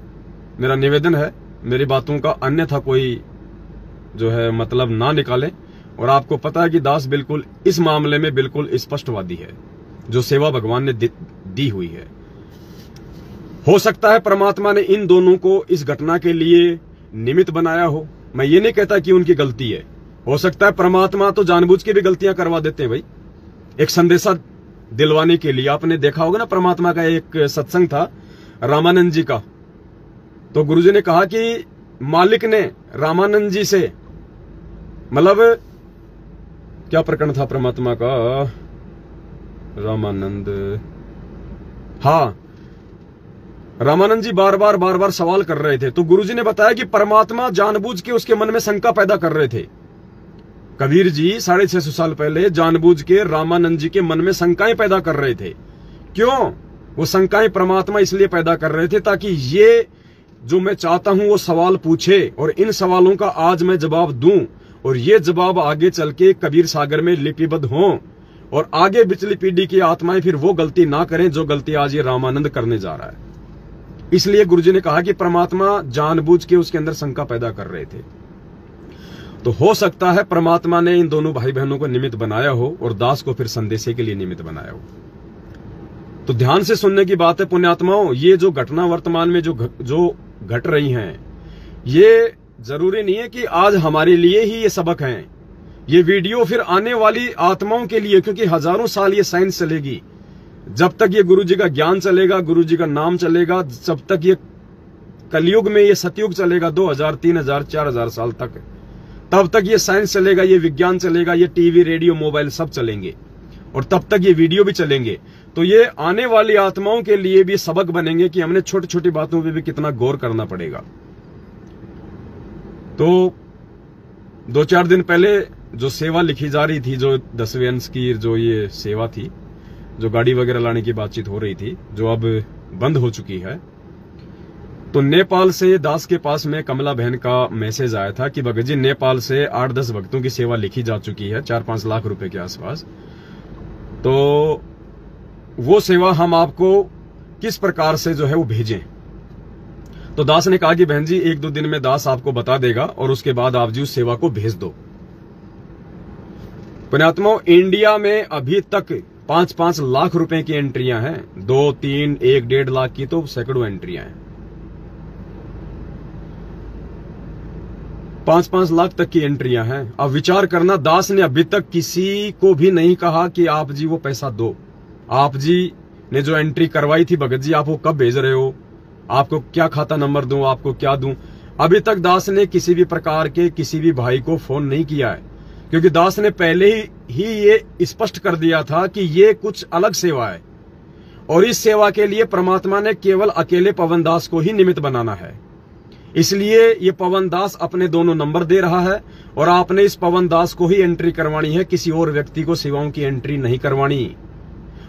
मेरा निवेदन है, मेरी बातों का अन्यथा कोई जो है मतलब ना निकालें। और आपको पता है कि दास बिल्कुल इस मामले में बिल्कुल स्पष्टवादी है। जो सेवा भगवान ने दी हुई है, हो सकता है परमात्मा ने इन दोनों को इस घटना के लिए निमित्त बनाया हो। मैं ये नहीं कहता कि उनकी गलती है, हो सकता है परमात्मा तो जानबूझ के भी गलतियां करवा देते हैं भाई, एक संदेशा दिलवाने के लिए। आपने देखा होगा ना, परमात्मा का एक सत्संग था रामानंद जी का, तो गुरुजी ने कहा कि मालिक ने रामानंद जी से, मतलब क्या प्रकरण था परमात्मा का, रामानंद, हाँ, रामानंद जी बार बार सवाल कर रहे थे। तो गुरुजी ने बताया कि परमात्मा जानबूझ के उसके मन में शंका पैदा कर रहे थे। कबीर जी 650 साल पहले जानबूझ के रामानंद जी के मन में शंकाएं पैदा कर रहे थे। क्यों? वो शंकाएं परमात्मा इसलिए पैदा कर रहे थे ताकि ये जो मैं चाहता हूं वो सवाल पूछे, और इन सवालों का आज मैं जवाब दूं, और ये जवाब आगे चल के कबीर सागर में लिपिबद्ध हों, और आगे पिछली पीढ़ी की आत्माएं फिर वो गलती ना करें जो गलती आज ये रामानंद करने जा रहा है। इसलिए गुरुजी ने कहा कि परमात्मा जानबूझ के उसके अंदर शंका पैदा कर रहे थे। तो हो सकता है परमात्मा ने इन दोनों भाई बहनों को निमित्त बनाया हो, और दास को फिर संदेशे के लिए निमित्त बनाया हो। तो ध्यान से सुनने की बात है पुण्यात्माओं। ये जो घटना वर्तमान में जो घट रही हैं, ये जरूरी नहीं है कि आज हमारे लिए ही ये सबक हैं। ये वीडियो फिर आने वाली आत्माओं के लिए, क्योंकि हजारों साल ये साइंस चलेगी, जब तक ये गुरु जी का ज्ञान चलेगा, गुरु जी का नाम चलेगा, जब तक ये कलयुग में ये सतयुग चलेगा 2000, 3000, 4000 साल तक, तब तक ये साइंस चलेगा, ये विज्ञान चलेगा, ये टीवी, रेडियो, मोबाइल सब चलेंगे, और तब तक ये वीडियो भी चलेंगे। तो ये आने वाली आत्माओं के लिए भी सबक बनेंगे कि हमने छोटी छोटी बातों पे भी कितना गौर करना पड़ेगा। तो 2-4 दिन पहले जो सेवा लिखी जा रही थी, जो 10वें अंश की जो ये सेवा थी, जो गाड़ी वगैरह लाने की बातचीत हो रही थी, जो अब बंद हो चुकी है, तो नेपाल से दास के पास में कमला बहन का मैसेज आया था कि भगत जी नेपाल से 8-10 भक्तों की सेवा लिखी जा चुकी है 4-5 लाख रुपए के आसपास, तो वो सेवा हम आपको किस प्रकार से जो है वो भेजें। तो दास ने कहा कि बहन जी 1-2 दिन में दास आपको बता देगा और उसके बाद आप जी उस सेवा को भेज दो। पुण्यात्माओं, इंडिया में अभी तक 5-5 लाख रुपए की एंट्रियां हैं, 2, 3, 1-1.5 लाख की तो सैकड़ों एंट्रियां हैं, 5-5 लाख तक की एंट्रियां हैं। अब विचार करना, दास ने अभी तक किसी को भी नहीं कहा कि आप जी वो पैसा दो। आप जी ने जो एंट्री करवाई थी, भगत जी आप वो कब भेज रहे हो, आपको क्या खाता नंबर दूं, आपको क्या दूं, अभी तक दास ने किसी भी प्रकार के किसी भी भाई को फोन नहीं किया है, क्योंकि दास ने पहले ही ये स्पष्ट कर दिया था कि ये कुछ अलग सेवा है और इस सेवा के लिए परमात्मा ने केवल अकेले पवन दास को ही निमित्त बनाना है। इसलिए ये पवन दास अपने दोनों नंबर दे रहा है और आपने इस पवन दास को ही एंट्री करवानी है, किसी और व्यक्ति को सेवाओं की एंट्री नहीं करवानी।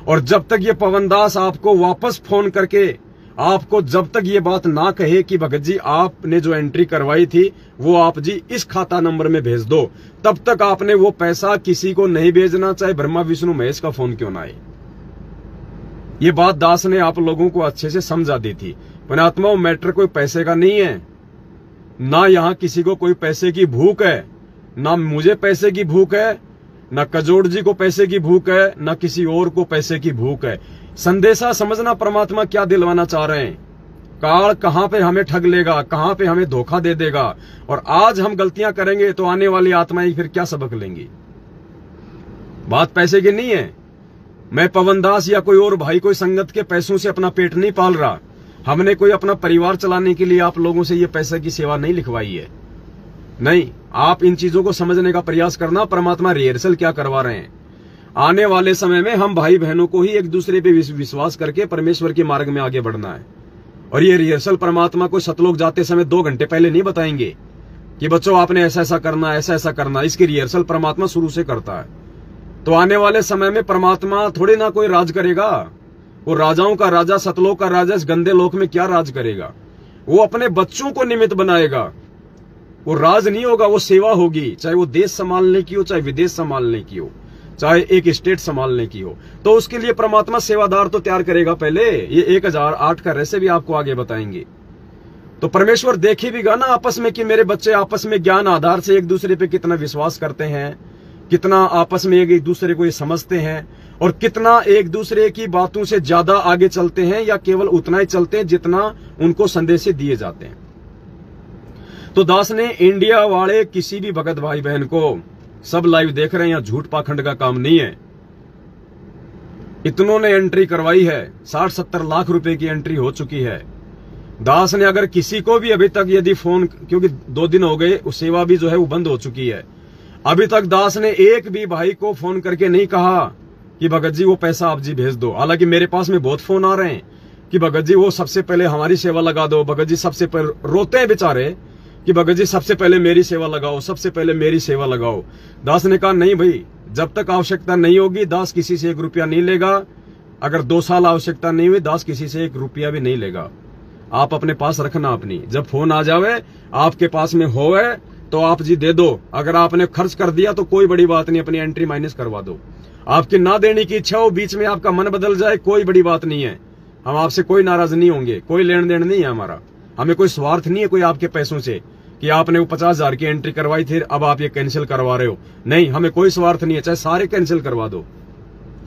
और जब तक ये पवन दास आपको वापस फोन करके आपको जब तक ये बात ना कहे कि भगत जी आपने जो एंट्री करवाई थी वो आप जी इस खाता नंबर में भेज दो, तब तक आपने वो पैसा किसी को नहीं भेजना, चाहे ब्रह्मा विष्णु महेश का फोन क्यों ना आए। ये बात दास ने आप लोगों को अच्छे से समझा दी थी। पुण्यात्माओं, मैटर कोई पैसे का नहीं है, ना यहां किसी को कोई पैसे की भूख है, ना मुझे पैसे की भूख है, ना कजोड़ जी को पैसे की भूख है, ना किसी और को पैसे की भूख है। संदेशा समझना, परमात्मा क्या दिलवाना चाह रहे हैं, काल कहां पे हमें ठग लेगा, कहां पे हमें धोखा दे देगा, और आज हम गलतियां करेंगे तो आने वाली आत्माएं फिर क्या सबक लेंगी। बात पैसे की नहीं है। मैं पवन दास या कोई और भाई कोई संगत के पैसों से अपना पेट नहीं पाल रहा। हमने कोई अपना परिवार चलाने के लिए आप लोगों से ये पैसे की सेवा नहीं लिखवाई है। नहीं, आप इन चीजों को समझने का प्रयास करना, परमात्मा रिहर्सल क्या करवा रहे हैं। आने वाले समय में हम भाई बहनों को ही एक दूसरे पे विश्वास करके परमेश्वर के मार्ग में आगे बढ़ना है। और ये रिहर्सल परमात्मा को सतलोक जाते समय 2 घंटे पहले नहीं बताएंगे कि बच्चों आपने ऐसा ऐसा करना, ऐसा ऐसा करना। इसकी रिहर्सल परमात्मा शुरू से करता है। तो आने वाले समय में परमात्मा थोड़े ना कोई राज करेगा। वो राजाओं का राजा, सतलोक का राजा इस गंदे लोक में क्या राज करेगा। वो अपने बच्चों को निमित्त बनाएगा। वो राज नहीं होगा, वो सेवा होगी, चाहे वो देश संभालने की हो, चाहे विदेश संभालने की हो, चाहे एक स्टेट संभालने की हो। तो उसके लिए परमात्मा सेवादार तो तैयार करेगा पहले। ये 1008 का रहस्य भी आपको आगे बताएंगे। तो परमेश्वर देखेगा ना आपस में कि मेरे बच्चे आपस में ज्ञान आधार से एक दूसरे पे कितना विश्वास करते हैं, कितना आपस में एक दूसरे को ये समझते हैं, और कितना एक दूसरे की बातों से ज्यादा आगे चलते हैं, या केवल उतना ही चलते हैं जितना उनको संदेश दिए जाते हैं। तो दास ने इंडिया वाले किसी भी भगत भाई बहन को, सब लाइव देख रहे हैं, यहाँ झूठ पाखंड का काम नहीं है। इतनों ने एंट्री करवाई है, 60-70 लाख रुपए की एंट्री हो चुकी है। दास ने अगर किसी को भी अभी तक यदि फोन, क्योंकि 2 दिन हो गए, उस सेवा भी जो है वो बंद हो चुकी है, अभी तक दास ने एक भी भाई को फोन करके नहीं कहा कि भगत जी वो पैसा आप जी भेज दो। हालांकि मेरे पास में बहुत फोन आ रहे हैं कि भगत जी वो सबसे पहले हमारी सेवा लगा दो, भगत जी सबसे पहले, रोते हैं बेचारे कि भगत जी सबसे पहले मेरी सेवा लगाओ, सबसे पहले मेरी सेवा लगाओ। दास ने कहा नहीं भाई, जब तक आवश्यकता नहीं होगी दास किसी से 1 रुपया नहीं लेगा। अगर 2 साल आवश्यकता नहीं हुई, दास किसी से 1 रुपया भी नहीं लेगा। आप अपने पास रखना अपनी, जब फोन आ जावे आपके पास में होवे तो आप जी दे दो। अगर आपने खर्च कर दिया तो कोई बड़ी बात नहीं, अपनी एंट्री माइनस करवा दो। आपकी ना देने की इच्छा हो, बीच में आपका मन बदल जाए, कोई बड़ी बात नहीं है। हम आपसे कोई नाराज नहीं होंगे, कोई लेन देन नहीं है हमारा। हमें कोई स्वार्थ नहीं है कोई आपके पैसों से कि आपने वो 50,000 की एंट्री करवाई थी, अब आप ये कैंसिल करवा रहे हो। नहीं, हमें कोई स्वार्थ नहीं है, चाहे सारे कैंसिल करवा दो।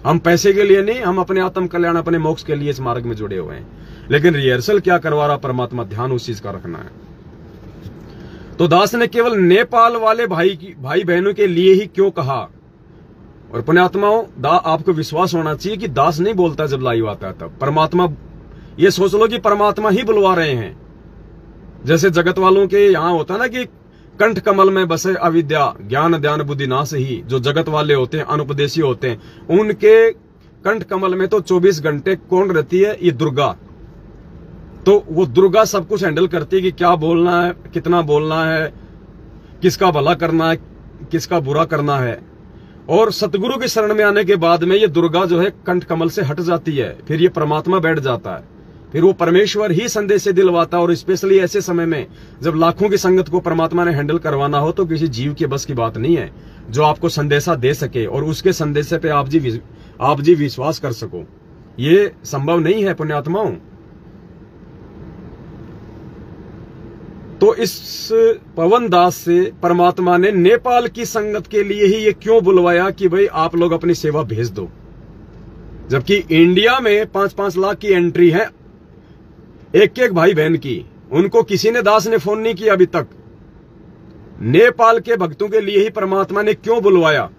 हम पैसे के लिए नहीं, हम अपने आत्म कल्याण, अपने मोक्ष के लिए इस मार्ग में जुड़े हुए हैं। लेकिन रिहर्सल क्या करवा रहा परमात्मा, ध्यान उस चीज का रखना है। तो दास ने केवल नेपाल वाले भाई बहनों के लिए ही क्यों कहा? और पुण्यात्माओं, आपको विश्वास होना चाहिए कि दास नहीं बोलता जब लाइव आता है तब। परमात्मा, ये सोच लो कि परमात्मा ही बुलवा रहे हैं। जैसे जगत वालों के यहां होता है ना कि कंठ कमल में बसे अविद्या ज्ञान ध्यान बुद्धि नाश ही, जो जगत वाले होते हैं, अनुपदेशी होते हैं, उनके कंठ कमल में तो 24 घंटे कौन रहती है? ये दुर्गा। तो वो दुर्गा सब कुछ हैंडल करती है कि क्या बोलना है, कितना बोलना है, किसका भला करना है, किसका बुरा करना है। और सतगुरु की शरण में आने के बाद में ये दुर्गा जो है कंठ कमल से हट जाती है, फिर ये परमात्मा बैठ जाता है, फिर वो परमेश्वर ही संदेश से दिलवाता है। और स्पेशली ऐसे समय में जब लाखों की संगत को परमात्मा ने हैंडल करवाना हो तो किसी जीव के बस की बात नहीं है जो आपको संदेशा दे सके और उसके संदेश पे आप जी विश्वास कर सको। ये संभव नहीं है पुण्यात्माओं। तो इस पवन दास से परमात्मा ने नेपाल की संगत के लिए ही ये क्यों बुलवाया कि भाई आप लोग अपनी सेवा भेज दो, जबकि इंडिया में 5-5 लाख की एंट्री है एक भाई बहन की। उनको किसी ने दास ने फोन नहीं किया अभी तक। नेपाल के भक्तों के लिए ही परमात्मा ने क्यों बुलवाया?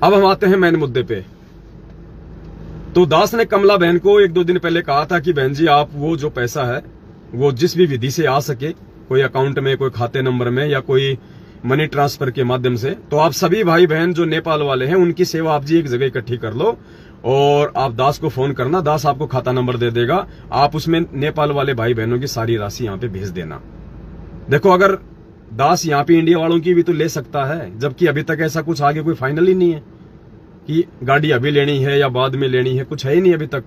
अब हम आते हैं मेन मुद्दे पे। तो दास ने कमला बहन को 1-2 दिन पहले कहा था कि बहन जी आप वो जो पैसा है वो जिस भी विधि से आ सके, कोई अकाउंट में, कोई खाते नंबर में या कोई मनी ट्रांसफर के माध्यम से, तो आप सभी भाई बहन जो नेपाल वाले हैं उनकी सेवा आप जी एक जगह इकट्ठी कर लो और आप दास को फोन करना, दास आपको खाता नंबर दे देगा, आप उसमें नेपाल वाले भाई बहनों की सारी राशि यहाँ पे भेज देना। देखो, अगर दास यहाँ पे इंडिया वालों की भी तो ले सकता है, जबकि अभी तक ऐसा कुछ आगे कोई फाइनल ही नहीं है कि गाड़ी अभी लेनी है या बाद में लेनी है, कुछ है ही नहीं अभी तक।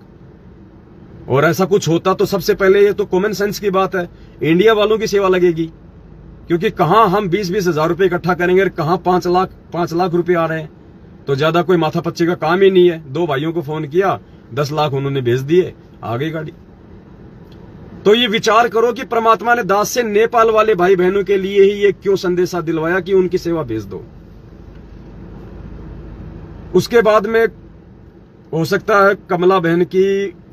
और ऐसा कुछ होता तो सबसे पहले ये तो कॉमन सेंस की बात है, इंडिया वालों की सेवा लगेगी, क्योंकि कहां हम 20-20 हजार रुपए इकट्ठा करेंगे और कहां 5 लाख रुपए आ रहे हैं। तो ज्यादा कोई माथा पच्ची का काम ही नहीं है। 2 भाइयों को फोन किया, 10 लाख उन्होंने भेज दिए, आ गई गाड़ी। तो ये विचार करो कि परमात्मा ने दास से नेपाल वाले भाई बहनों के लिए ही ये क्यों संदेशा दिलवाया कि उनकी सेवा भेज दो। उसके बाद में हो सकता है कमला बहन की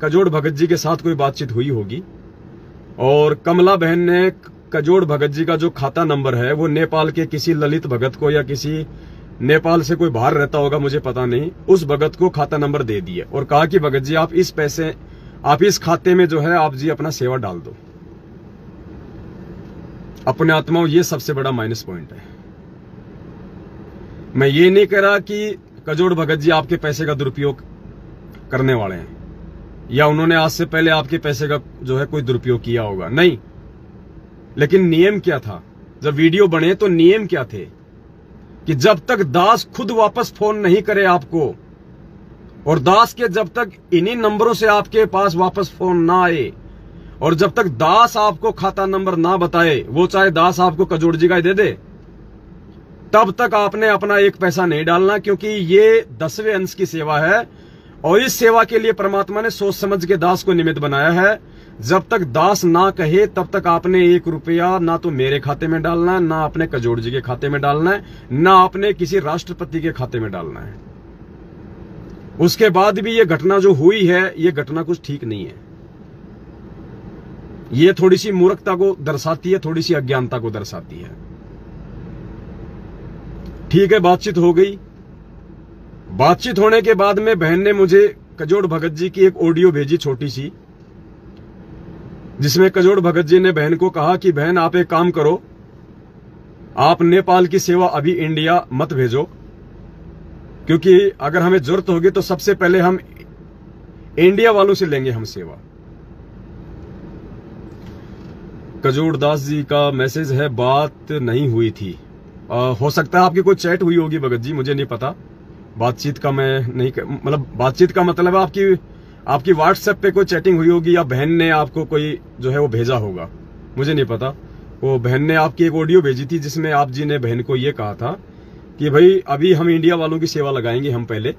कजोड़ भगत जी के साथ कोई बातचीत हुई होगी और कमला बहन ने कजोड़ भगत जी का जो खाता नंबर है वो नेपाल के किसी ललित भगत को या किसी नेपाल से कोई बाहर रहता होगा, मुझे पता नहीं, उस भगत को खाता नंबर दे दिए और कहा कि भगत जी आप इस खाते में जो है आप जी अपना सेवा डाल दो। अपने आत्माओं, ये सबसे बड़ा माइनस पॉइंट है। मैं ये नहीं कह रहा कि कजोड़ भगत जी आपके पैसे का दुरुपयोग करने वाले हैं या उन्होंने आज से पहले आपके पैसे का जो है कोई दुरुपयोग किया होगा, नहीं। लेकिन नियम क्या था? जब वीडियो बने तो नियम क्या थे कि जब तक दास खुद वापस फोन नहीं करे आपको और दास के जब तक इन्हीं नंबरों से आपके पास वापस फोन ना आए और जब तक दास आपको खाता नंबर ना बताए, वो चाहे दास आपको कजोड़ जी का दे दे, तब तक आपने अपना 1 पैसा नहीं डालना, क्योंकि ये 10वें अंश की सेवा है और इस सेवा के लिए परमात्मा ने सोच समझ के दास को निमित्त बनाया है। जब तक दास ना कहे तब तक आपने 1 रुपया ना तो मेरे खाते में डालना है, ना अपने कजोड़ जी के खाते में डालना है, ना अपने किसी राष्ट्रपति के खाते में डालना है। उसके बाद भी ये घटना जो हुई है, ये घटना कुछ ठीक नहीं है। ये थोड़ी सी मूर्खता को दर्शाती है, थोड़ी सी अज्ञानता को दर्शाती है। ठीक है, बातचीत हो गई। बातचीत होने के बाद में बहन ने मुझे कजोड़ भगत जी की एक ऑडियो भेजी छोटी सी, जिसमें कजोड़ भगत जी ने बहन को कहा कि बहन आप एक काम करो, आप नेपाल की सेवा अभी इंडिया मत भेजो, क्योंकि अगर हमें जरूरत होगी तो सबसे पहले हम इंडिया वालों से लेंगे हम सेवा। कजोड़ दास जी का मैसेज है, बात नहीं हुई थी। हो सकता है आपकी कोई चैट हुई होगी भगत जी, मुझे नहीं पता। बातचीत का मैं नहीं, मतलब बातचीत का मतलब आपकी व्हाट्सएप पे कोई चैटिंग हुई होगी या बहन ने आपको कोई जो है वो भेजा होगा, मुझे नहीं पता। वो बहन ने आपकी एक ऑडियो भेजी थी जिसमें आप जी ने बहन को ये कहा था कि भाई अभी हम इंडिया वालों की सेवा लगाएंगे हम पहले,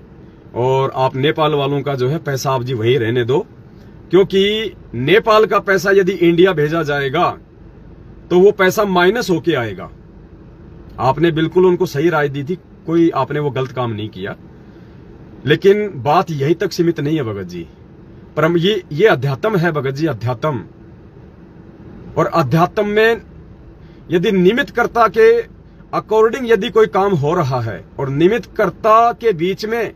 और आप नेपाल वालों का जो है पैसा आप जी वही रहने दो, क्योंकि नेपाल का पैसा यदि इंडिया भेजा जाएगा तो वो पैसा माइनस होके आएगा। आपने बिल्कुल उनको सही राय दी थी, कोई आपने वो गलत काम नहीं किया। लेकिन बात यहीं तक सीमित नहीं है भगत जी, पर ये अध्यात्म है भगत जी, अध्यात्म। और अध्यात्म में यदि निमित्तकर्ता के अकॉर्डिंग यदि कोई काम हो रहा है और निमित्तकर्ता के बीच में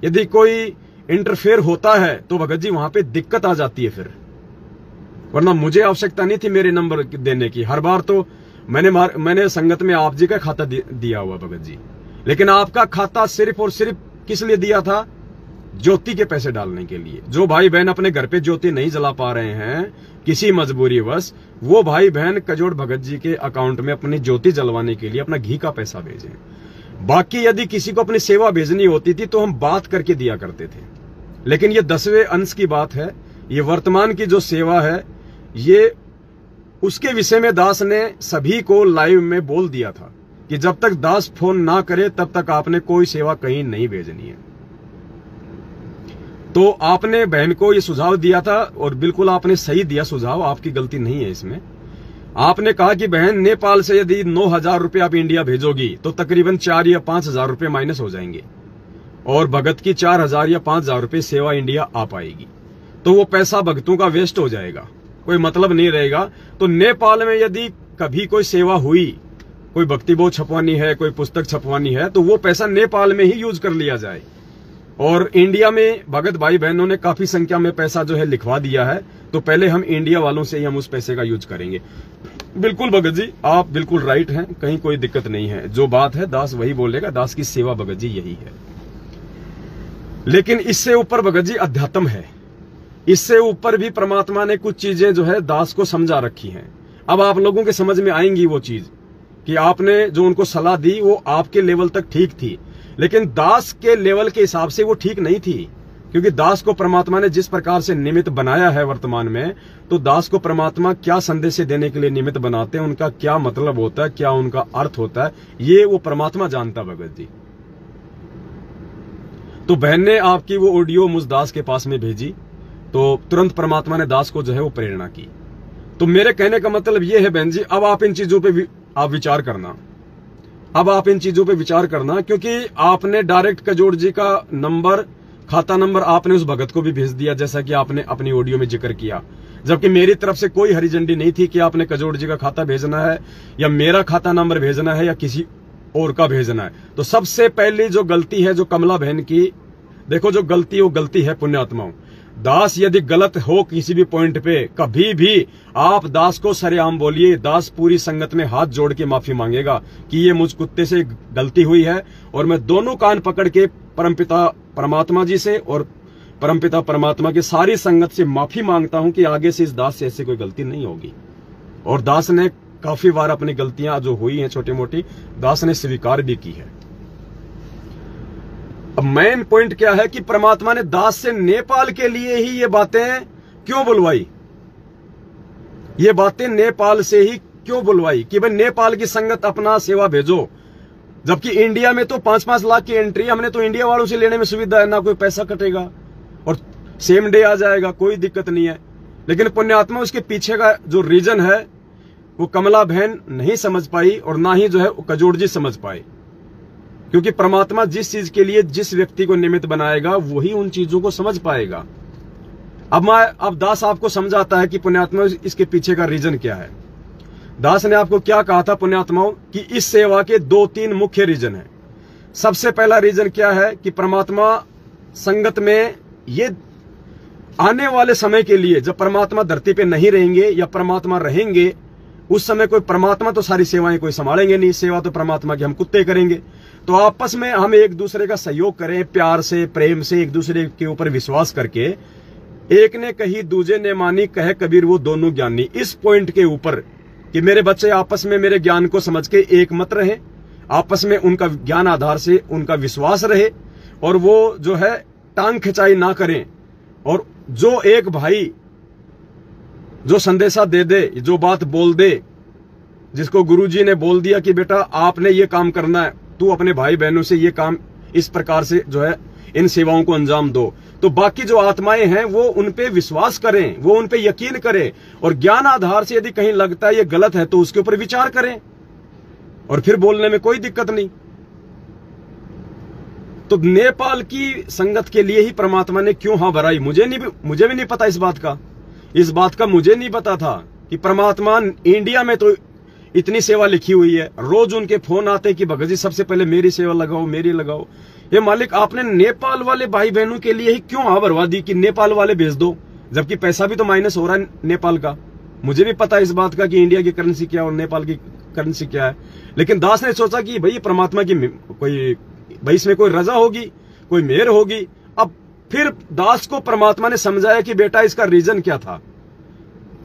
यदि कोई इंटरफेयर होता है तो भगत जी वहां पे दिक्कत आ जाती है फिर। वरना मुझे आवश्यकता नहीं थी मेरे नंबर देने की। हर बार तो मैंने संगत में आप जी का खाता दिया हुआ भगत जी, लेकिन आपका खाता सिर्फ और सिर्फ किस लिए दिया था? ज्योति के पैसे डालने के लिए। जो भाई बहन अपने घर पे ज्योति नहीं जला पा रहे हैं किसी मजबूरीवश, वो भाई बहन कजोड़ भगत जी के अकाउंट में अपनी ज्योति जलवाने के लिए अपना घी का पैसा भेजें। बाकी यदि किसी को अपनी सेवा भेजनी होती थी तो हम बात करके दिया करते थे, लेकिन ये 10वें अंश की बात है। ये वर्तमान की जो सेवा है, ये उसके विषय में दास ने सभी को लाइव में बोल दिया था कि जब तक दास फोन ना करे तब तक आपने कोई सेवा कहीं नहीं भेजनी है। तो आपने बहन को ये सुझाव दिया था और बिल्कुल आपने सही दिया सुझाव, आपकी गलती नहीं है इसमें। आपने कहा कि बहन नेपाल से यदि 9,000 रुपये आप इंडिया भेजोगी तो तकरीबन 4 या 5,000 रुपये माइनस हो जाएंगे और भगत की 4,000 या 5,000 रुपये सेवा इंडिया आ पाएगी। तो वो पैसा भक्तों का वेस्ट हो जाएगा, कोई मतलब नहीं रहेगा। तो नेपाल में यदि कभी कोई सेवा हुई, कोई भक्ति बोध छपवानी है, कोई पुस्तक छपवानी है, तो वो पैसा नेपाल में ही यूज कर लिया जाए। और इंडिया में भगत भाई बहनों ने काफी संख्या में पैसा जो है लिखवा दिया है, तो पहले हम इंडिया वालों से ही हम उस पैसे का यूज करेंगे। बिल्कुल भगत जी, आप बिल्कुल राइट हैं, कहीं कोई दिक्कत नहीं है। जो बात है दास वही बोलेगा, दास की सेवा भगत जी यही है। लेकिन इससे ऊपर भगत जी अध्यात्म है, इससे ऊपर भी परमात्मा ने कुछ चीजें जो है दास को समझा रखी हैं। अब आप लोगों के समझ में आएंगी वो चीज कि आपने जो उनको सलाह दी वो आपके लेवल तक ठीक थी, लेकिन दास के लेवल के हिसाब से वो ठीक नहीं थी। क्योंकि दास को परमात्मा ने जिस प्रकार से निमित्त बनाया है वर्तमान में, तो दास को परमात्मा क्या संदेश देने के लिए निमित्त बनाते हैं, उनका क्या मतलब होता है, क्या उनका अर्थ होता है, ये वो परमात्मा जानता भगत जी। तो बहन ने आपकी वो ऑडियो मुझ दास के पास में भेजी, तो तुरंत परमात्मा ने दास को जो है वो प्रेरणा की। तो मेरे कहने का मतलब ये है बहन जी, अब आप इन चीजों पे आप विचार करना, अब आप इन चीजों पे विचार करना, क्योंकि आपने डायरेक्ट कजोड़ जी का नंबर, खाता नंबर आपने उस भगत को भी भेज दिया, जैसा कि आपने अपनी ऑडियो में जिक्र किया। जबकि मेरी तरफ से कोई हरी झंडी नहीं थी कि आपने कजोड़ जी का खाता भेजना है या मेरा खाता नंबर भेजना है या किसी और का भेजना है। तो सबसे पहली जो गलती है जो कमला बहन की, देखो जो गलती वो गलती है पुण्यात्माओं। दास यदि गलत हो किसी भी पॉइंट पे, कभी भी आप दास को सरेआम बोलिए, दास पूरी संगत में हाथ जोड़ के माफी मांगेगा कि ये मुझ कुत्ते से गलती हुई है, और मैं दोनों कान पकड़ के परमपिता परमात्मा जी से और परमपिता परमात्मा की सारी संगत से माफी मांगता हूं कि आगे से इस दास से ऐसी कोई गलती नहीं होगी। और दास ने काफी बार अपनी गलतियां जो हुई हैं छोटी मोटी, दास ने स्वीकार भी की है। अब मेन पॉइंट क्या है कि परमात्मा ने दास से नेपाल के लिए ही ये बातें क्यों बुलवाई, ये बातें नेपाल से ही क्यों बुलवाई कि भाई नेपाल की संगत अपना सेवा भेजो, जबकि इंडिया में तो 5-5 लाख की एंट्री हमने तो इंडिया वालों से लेने में सुविधा है, ना कोई पैसा कटेगा और सेम डे आ जाएगा, कोई दिक्कत नहीं है। लेकिन पुण्यात्मा उसके पीछे का जो रीजन है वो कमला बहन नहीं समझ पाई और ना ही जो है कजोड़ जी समझ पाए, क्योंकि परमात्मा जिस चीज के लिए जिस व्यक्ति को निमित्त बनाएगा वही उन चीजों को समझ पाएगा। अब दास आपको समझाता है कि पुण्यात्मा इसके पीछे का रीजन क्या है। दास ने आपको क्या कहा था पुण्यात्माओं कि इस सेवा के 2-3 मुख्य रीजन है। सबसे पहला रीजन क्या है कि परमात्मा संगत में ये आने वाले समय के लिए, जब परमात्मा धरती पे नहीं रहेंगे या परमात्मा रहेंगे, उस समय कोई परमात्मा तो सारी सेवाएं कोई संभालेंगे नहीं, सेवा तो परमात्मा की हम कुत्ते करेंगे। तो आपस में हम एक दूसरे का सहयोग करें, प्यार से प्रेम से एक दूसरे के ऊपर विश्वास करके, एक ने कही दूजे ने मानी, कहे कबीर वो दोनों ज्ञानी। इस पॉइंट के ऊपर कि मेरे बच्चे आपस में मेरे ज्ञान को समझ के एक मत रहे, आपस में उनका ज्ञान आधार से उनका विश्वास रहे, और वो जो है टांग खिंचाई ना करें, और जो एक भाई जो संदेशा दे दे, जो बात बोल दे, जिसको गुरुजी ने बोल दिया कि बेटा आपने ये काम करना है, तू अपने भाई बहनों से ये काम इस प्रकार से जो है इन सेवाओं को अंजाम दो, तो बाकी जो आत्माएं हैं वो उन पे विश्वास करें, वो उन पे यकीन करें, और ज्ञान आधार से यदि कहीं लगता है ये गलत है तो उसके ऊपर विचार करें, और फिर बोलने में कोई दिक्कत नहीं। तो नेपाल की संगत के लिए ही परमात्मा ने क्यों हाँ भराई, मुझे भी नहीं पता इस बात का मुझे नहीं पता था कि परमात्मा इंडिया में तो इतनी सेवा लिखी हुई है, रोज उनके फोन आते कि भगत जी सबसे पहले मेरी सेवा लगाओ, मेरी लगाओ। ये मालिक आपने नेपाल वाले भाई बहनों के लिए ही क्यों हाँ भरवा दी कि नेपाल वाले भेज दो, जबकि पैसा भी तो माइनस हो रहा है नेपाल का। मुझे भी पता है इस बात का कि इंडिया की करेंसी क्या और नेपाल की करेंसी क्या है, लेकिन दास ने सोचा कि भाई परमात्मा की कोई भाई इसमें कोई रजा होगी, कोई मेहर होगी। अब फिर दास को परमात्मा ने समझाया कि बेटा इसका रीजन क्या था।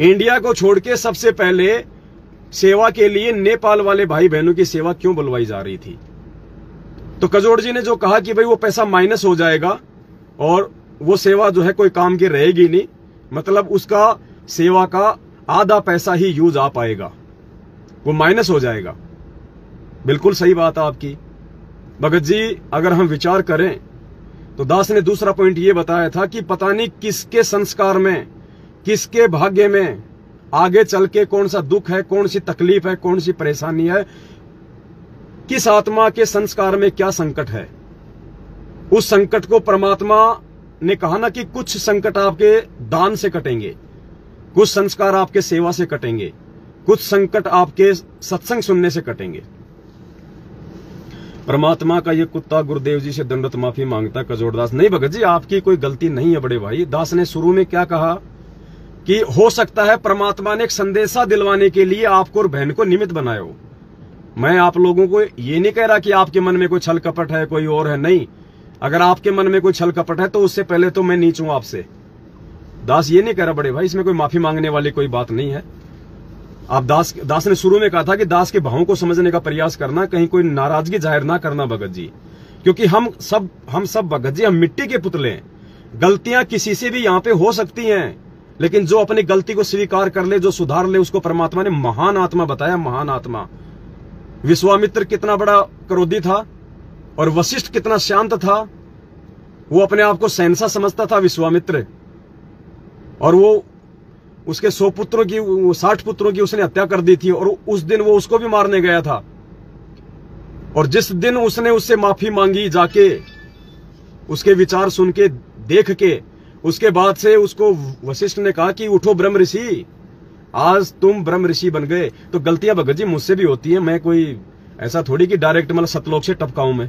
इंडिया को छोड़ के सबसे पहले सेवा के लिए नेपाल वाले भाई बहनों की सेवा क्यों बुलवाई जा रही थी। तो कजोड़ जी ने जो कहा कि भाई वो पैसा माइनस हो जाएगा और वो सेवा जो है कोई काम की रहेगी नहीं, मतलब उसका सेवा का आधा पैसा ही यूज आ पाएगा, वो माइनस हो जाएगा। बिल्कुल सही बात है आपकी भगत जी। अगर हम विचार करें तो दास ने दूसरा पॉइंट ये बताया था कि पता नहीं किसके संस्कार में, किसके भाग्य में आगे चल के कौन सा दुख है, कौन सी तकलीफ है, कौन सी परेशानी है, किस आत्मा के संस्कार में क्या संकट है। उस संकट को परमात्मा ने कहा ना कि कुछ संकट आपके दान से कटेंगे, कुछ संस्कार आपके सेवा से कटेंगे, कुछ संकट आपके सत्संग सुनने से कटेंगे। परमात्मा का ये कुत्ता गुरुदेव जी से दंडवत माफी मांगता कजोड़दास। नहीं भगत जी आपकी कोई गलती नहीं है बड़े भाई। दास ने शुरू में क्या कहा कि हो सकता है परमात्मा ने एक संदेशा दिलवाने के लिए आपको और बहन को निमित्त बनाया हो। मैं आप लोगों को ये नहीं कह रहा कि आपके मन में कोई छल कपट है, कोई और है, नहीं। अगर आपके मन में कोई छल कपट है तो उससे पहले तो मैं नीच हूं आपसे। दास ये नहीं कह रहा बड़े भाई, इसमें कोई माफी मांगने वाली कोई बात नहीं है। आप दास ने शुरू में कहा था कि दास के भावों को समझने का प्रयास करना, कहीं कोई नाराजगी जाहिर ना करना भगत जी, क्योंकि हम सब भगत जी हम मिट्टी के पुतले हैं। गलतियां किसी से भी यहाँ पे हो सकती हैं, लेकिन जो अपनी गलती को स्वीकार कर ले, जो सुधार ले, उसको परमात्मा ने महान आत्मा बताया, महान आत्मा। विश्वामित्र कितना बड़ा क्रोधी था और वशिष्ठ कितना शांत था। वो अपने आप को शहंशाह समझता था विश्वामित्र, और वो उसके 100 पुत्रों की 60 पुत्रों की उसने हत्या कर दी थी, और उस दिन वो उसको भी मारने गया था। और जिस दिन उसने उससे माफी मांगी जाके, उसके विचार सुन के, देख के, उसके बाद से उसको वशिष्ठ ने कहा कि उठो ब्रह्म ऋषि, आज तुम ब्रह्म ऋषि बन गए। तो गलतियां भगत जी मुझसे भी होती हैं, मैं कोई ऐसा थोड़ी कि डायरेक्ट मतलब सतलोक से टपकाऊं। मैं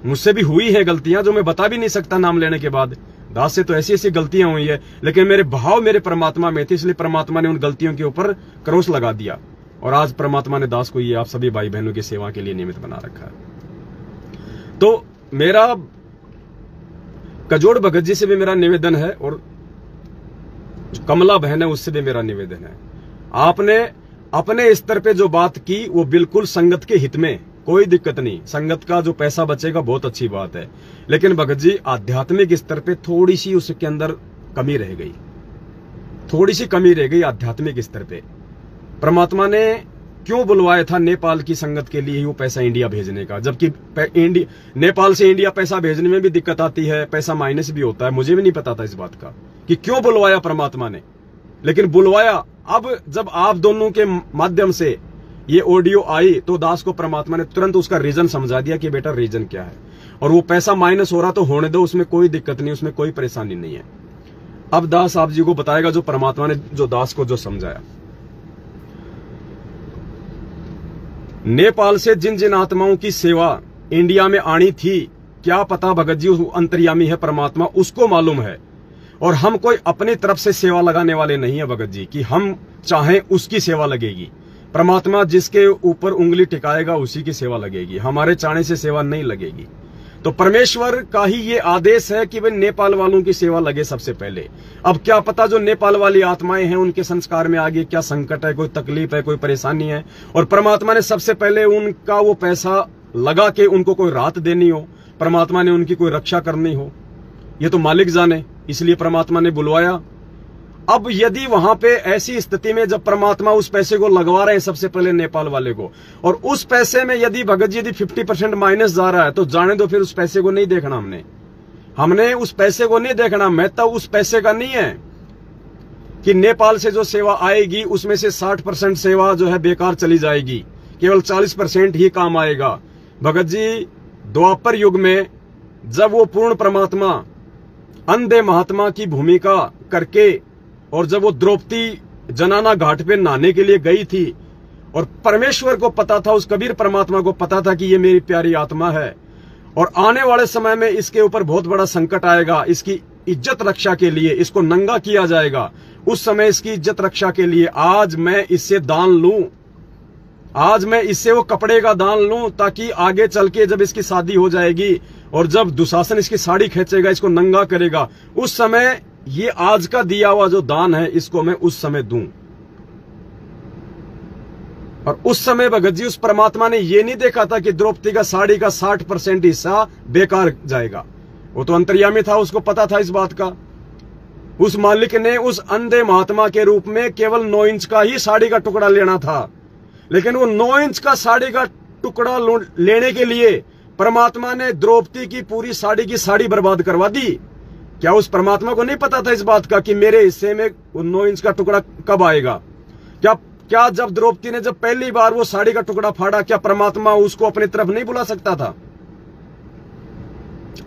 मुझसे भी हुई है गलतियां जो मैं बता भी नहीं सकता नाम लेने के बाद। दास से तो ऐसी ऐसी गलतियां हुई है, लेकिन मेरे भाव मेरे परमात्मा में थे, इसलिए परमात्मा ने उन गलतियों के ऊपर क्रॉस लगा दिया, और आज परमात्मा ने दास को ये आप सभी भाई बहनों की सेवा के लिए निमित्त बना रखा है। तो मेरा कजोड़ भगत जी से भी मेरा निवेदन है, और कमला बहन है उससे भी मेरा निवेदन है। आपने अपने स्तर पे जो बात की वो बिल्कुल संगत के हित में, कोई दिक्कत नहीं। संगत का जो पैसा बचेगा बहुत अच्छी बात है, लेकिन भगत जी आध्यात्मिक स्तर पे थोड़ी सी उसके अंदर कमी रह गई, थोड़ी सी कमी रह गई आध्यात्मिक स्तर पे। परमात्मा ने क्यों बुलवाया था नेपाल की संगत के लिए वो पैसा इंडिया भेजने का, जबकि नेपाल से इंडिया पैसा भेजने में भी दिक्कत आती है, पैसा माइनस भी होता है। मुझे भी नहीं पता था इस बात का कि क्यों बुलवाया परमात्मा ने, लेकिन बुलवाया। अब जब आप दोनों के माध्यम से ये ऑडियो आई तो दास को परमात्मा ने तुरंत उसका रीजन समझा दिया कि बेटा रीजन क्या है, और वो पैसा माइनस हो रहा तो होने दो, उसमें कोई दिक्कत नहीं, उसमें कोई परेशानी नहीं है। अब दास आप जी को बताएगा जो परमात्मा ने जो दास को जो समझाया। नेपाल से जिन जिन आत्माओं की सेवा इंडिया में आनी थी, क्या पता भगत जी उस अंतर्यामी है परमात्मा, उसको मालूम है। और हम कोई अपनी तरफ से सेवा लगाने वाले नहीं है भगत जी कि हम चाहें उसकी सेवा लगेगी। परमात्मा जिसके ऊपर उंगली टिकाएगा उसी की सेवा लगेगी, हमारे चाहने से सेवा नहीं लगेगी। तो परमेश्वर का ही ये आदेश है कि भाई नेपाल वालों की सेवा लगे सबसे पहले। अब क्या पता जो नेपाल वाली आत्माएं हैं उनके संस्कार में आगे क्या संकट है, कोई तकलीफ है, कोई परेशानी है, और परमात्मा ने सबसे पहले उनका वो पैसा लगा के उनको कोई राहत देनी हो, परमात्मा ने उनकी कोई रक्षा करनी हो, ये तो मालिक जाने, इसलिए परमात्मा ने बुलवाया। अब यदि वहां पे ऐसी स्थिति में जब परमात्मा उस पैसे को लगवा रहे हैं सबसे पहले नेपाल वाले को, और उस पैसे में यदि भगत जी यदि 50% माइनस जा रहा है तो जाने दो, फिर उस पैसे को नहीं देखना। हमने उस पैसे को नहीं देखना। महत्व उस पैसे का नहीं है कि नेपाल से जो सेवा आएगी उसमें से 60% सेवा जो है बेकार चली जाएगी, केवल 40% ही काम आएगा। भगत जी द्वापर युग में जब वो पूर्ण परमात्मा अंधे महात्मा की भूमिका करके, और जब वो द्रौपदी जनाना घाट पे नहाने के लिए गई थी, और परमेश्वर को पता था, उस कबीर परमात्मा को पता था कि ये मेरी प्यारी आत्मा है और आने वाले समय में इसके ऊपर बहुत बड़ा संकट आएगा, इसकी इज्जत रक्षा के लिए इसको नंगा किया जाएगा। उस समय इसकी इज्जत रक्षा के लिए आज मैं इससे दान लूं, आज मैं इससे वो कपड़े का दान लूं, ताकि आगे चल के जब इसकी शादी हो जाएगी और जब दुशासन इसकी साड़ी खींचेगा, इसको नंगा करेगा, उस समय ये आज का दिया हुआ जो दान है इसको मैं उस समय दूं। और उस समय भगत जी उस परमात्मा ने ये नहीं देखा था कि द्रौपदी का साड़ी का 60% हिस्सा बेकार जाएगा। वो तो अंतर्यामी था, उसको पता था इस बात का। उस मालिक ने उस अंधे महात्मा के रूप में केवल 9 इंच का ही साड़ी का टुकड़ा लेना था, लेकिन वो 9 इंच का साड़ी का टुकड़ा लेने के लिए परमात्मा ने द्रौपदी की पूरी साड़ी की साड़ी बर्बाद करवा दी। क्या उस परमात्मा को नहीं पता था इस बात का कि मेरे हिस्से में वो 9 इंच का टुकड़ा कब आएगा? क्या जब द्रौपदी ने जब पहली बार वो साड़ी का टुकड़ा फाड़ा, क्या परमात्मा उसको अपनी तरफ नहीं बुला सकता था?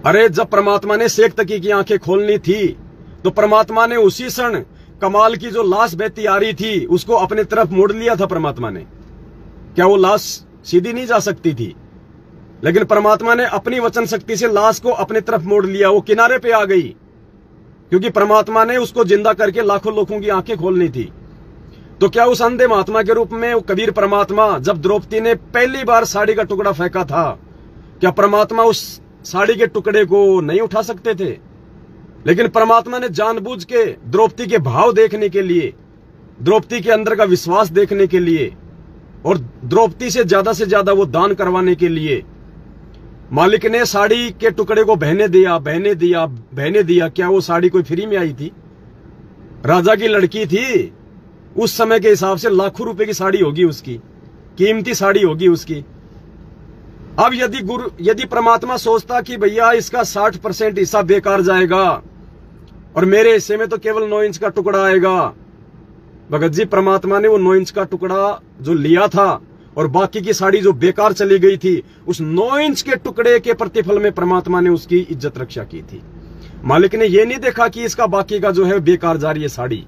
अरे जब परमात्मा ने शेख तकी की आंखें खोलनी थी तो परमात्मा ने उसी क्षण कमाल की जो लाश बहती आ रही थी उसको अपनी तरफ मोड़ लिया था परमात्मा ने। क्या वो लाश सीधी नहीं जा सकती थी? लेकिन परमात्मा ने अपनी वचन शक्ति से लाश को अपनी तरफ मोड़ लिया, वो किनारे पे आ गई, क्योंकि परमात्मा ने उसको जिंदा करके लाखों लोगों की आंखें खोलनी थी। तो क्या उस अंधे महात्मा के रूप में वो कबीर परमात्मा जब द्रौपदी ने पहली बार साड़ी का टुकड़ा फेंका था, क्या परमात्मा उस साड़ी के टुकड़े को नहीं उठा सकते थे? लेकिन परमात्मा ने जानबूझ के द्रौपदी के भाव देखने के लिए, द्रौपदी के अंदर का विश्वास देखने के लिए और द्रौपदी से ज्यादा वो दान करवाने के लिए मालिक ने साड़ी के टुकड़े को बहने दिया। क्या वो साड़ी कोई फ्री में आई थी? राजा की लड़की थी, उस समय के हिसाब से लाखों रुपए की साड़ी होगी, उसकी कीमती साड़ी होगी उसकी। अब यदि परमात्मा सोचता कि भैया इसका 60% हिस्सा बेकार जाएगा और मेरे हिस्से में तो केवल 9 इंच का टुकड़ा आएगा, भगत जी परमात्मा ने वो 9 इंच का टुकड़ा जो लिया था और बाकी की साड़ी जो बेकार चली गई थी, उस 9 इंच के टुकड़े के प्रतिफल में परमात्मा ने उसकी इज्जत रक्षा की थी। मालिक ने ये नहीं देखा कि इसका बाकी का जो है बेकार जा रही है साड़ी।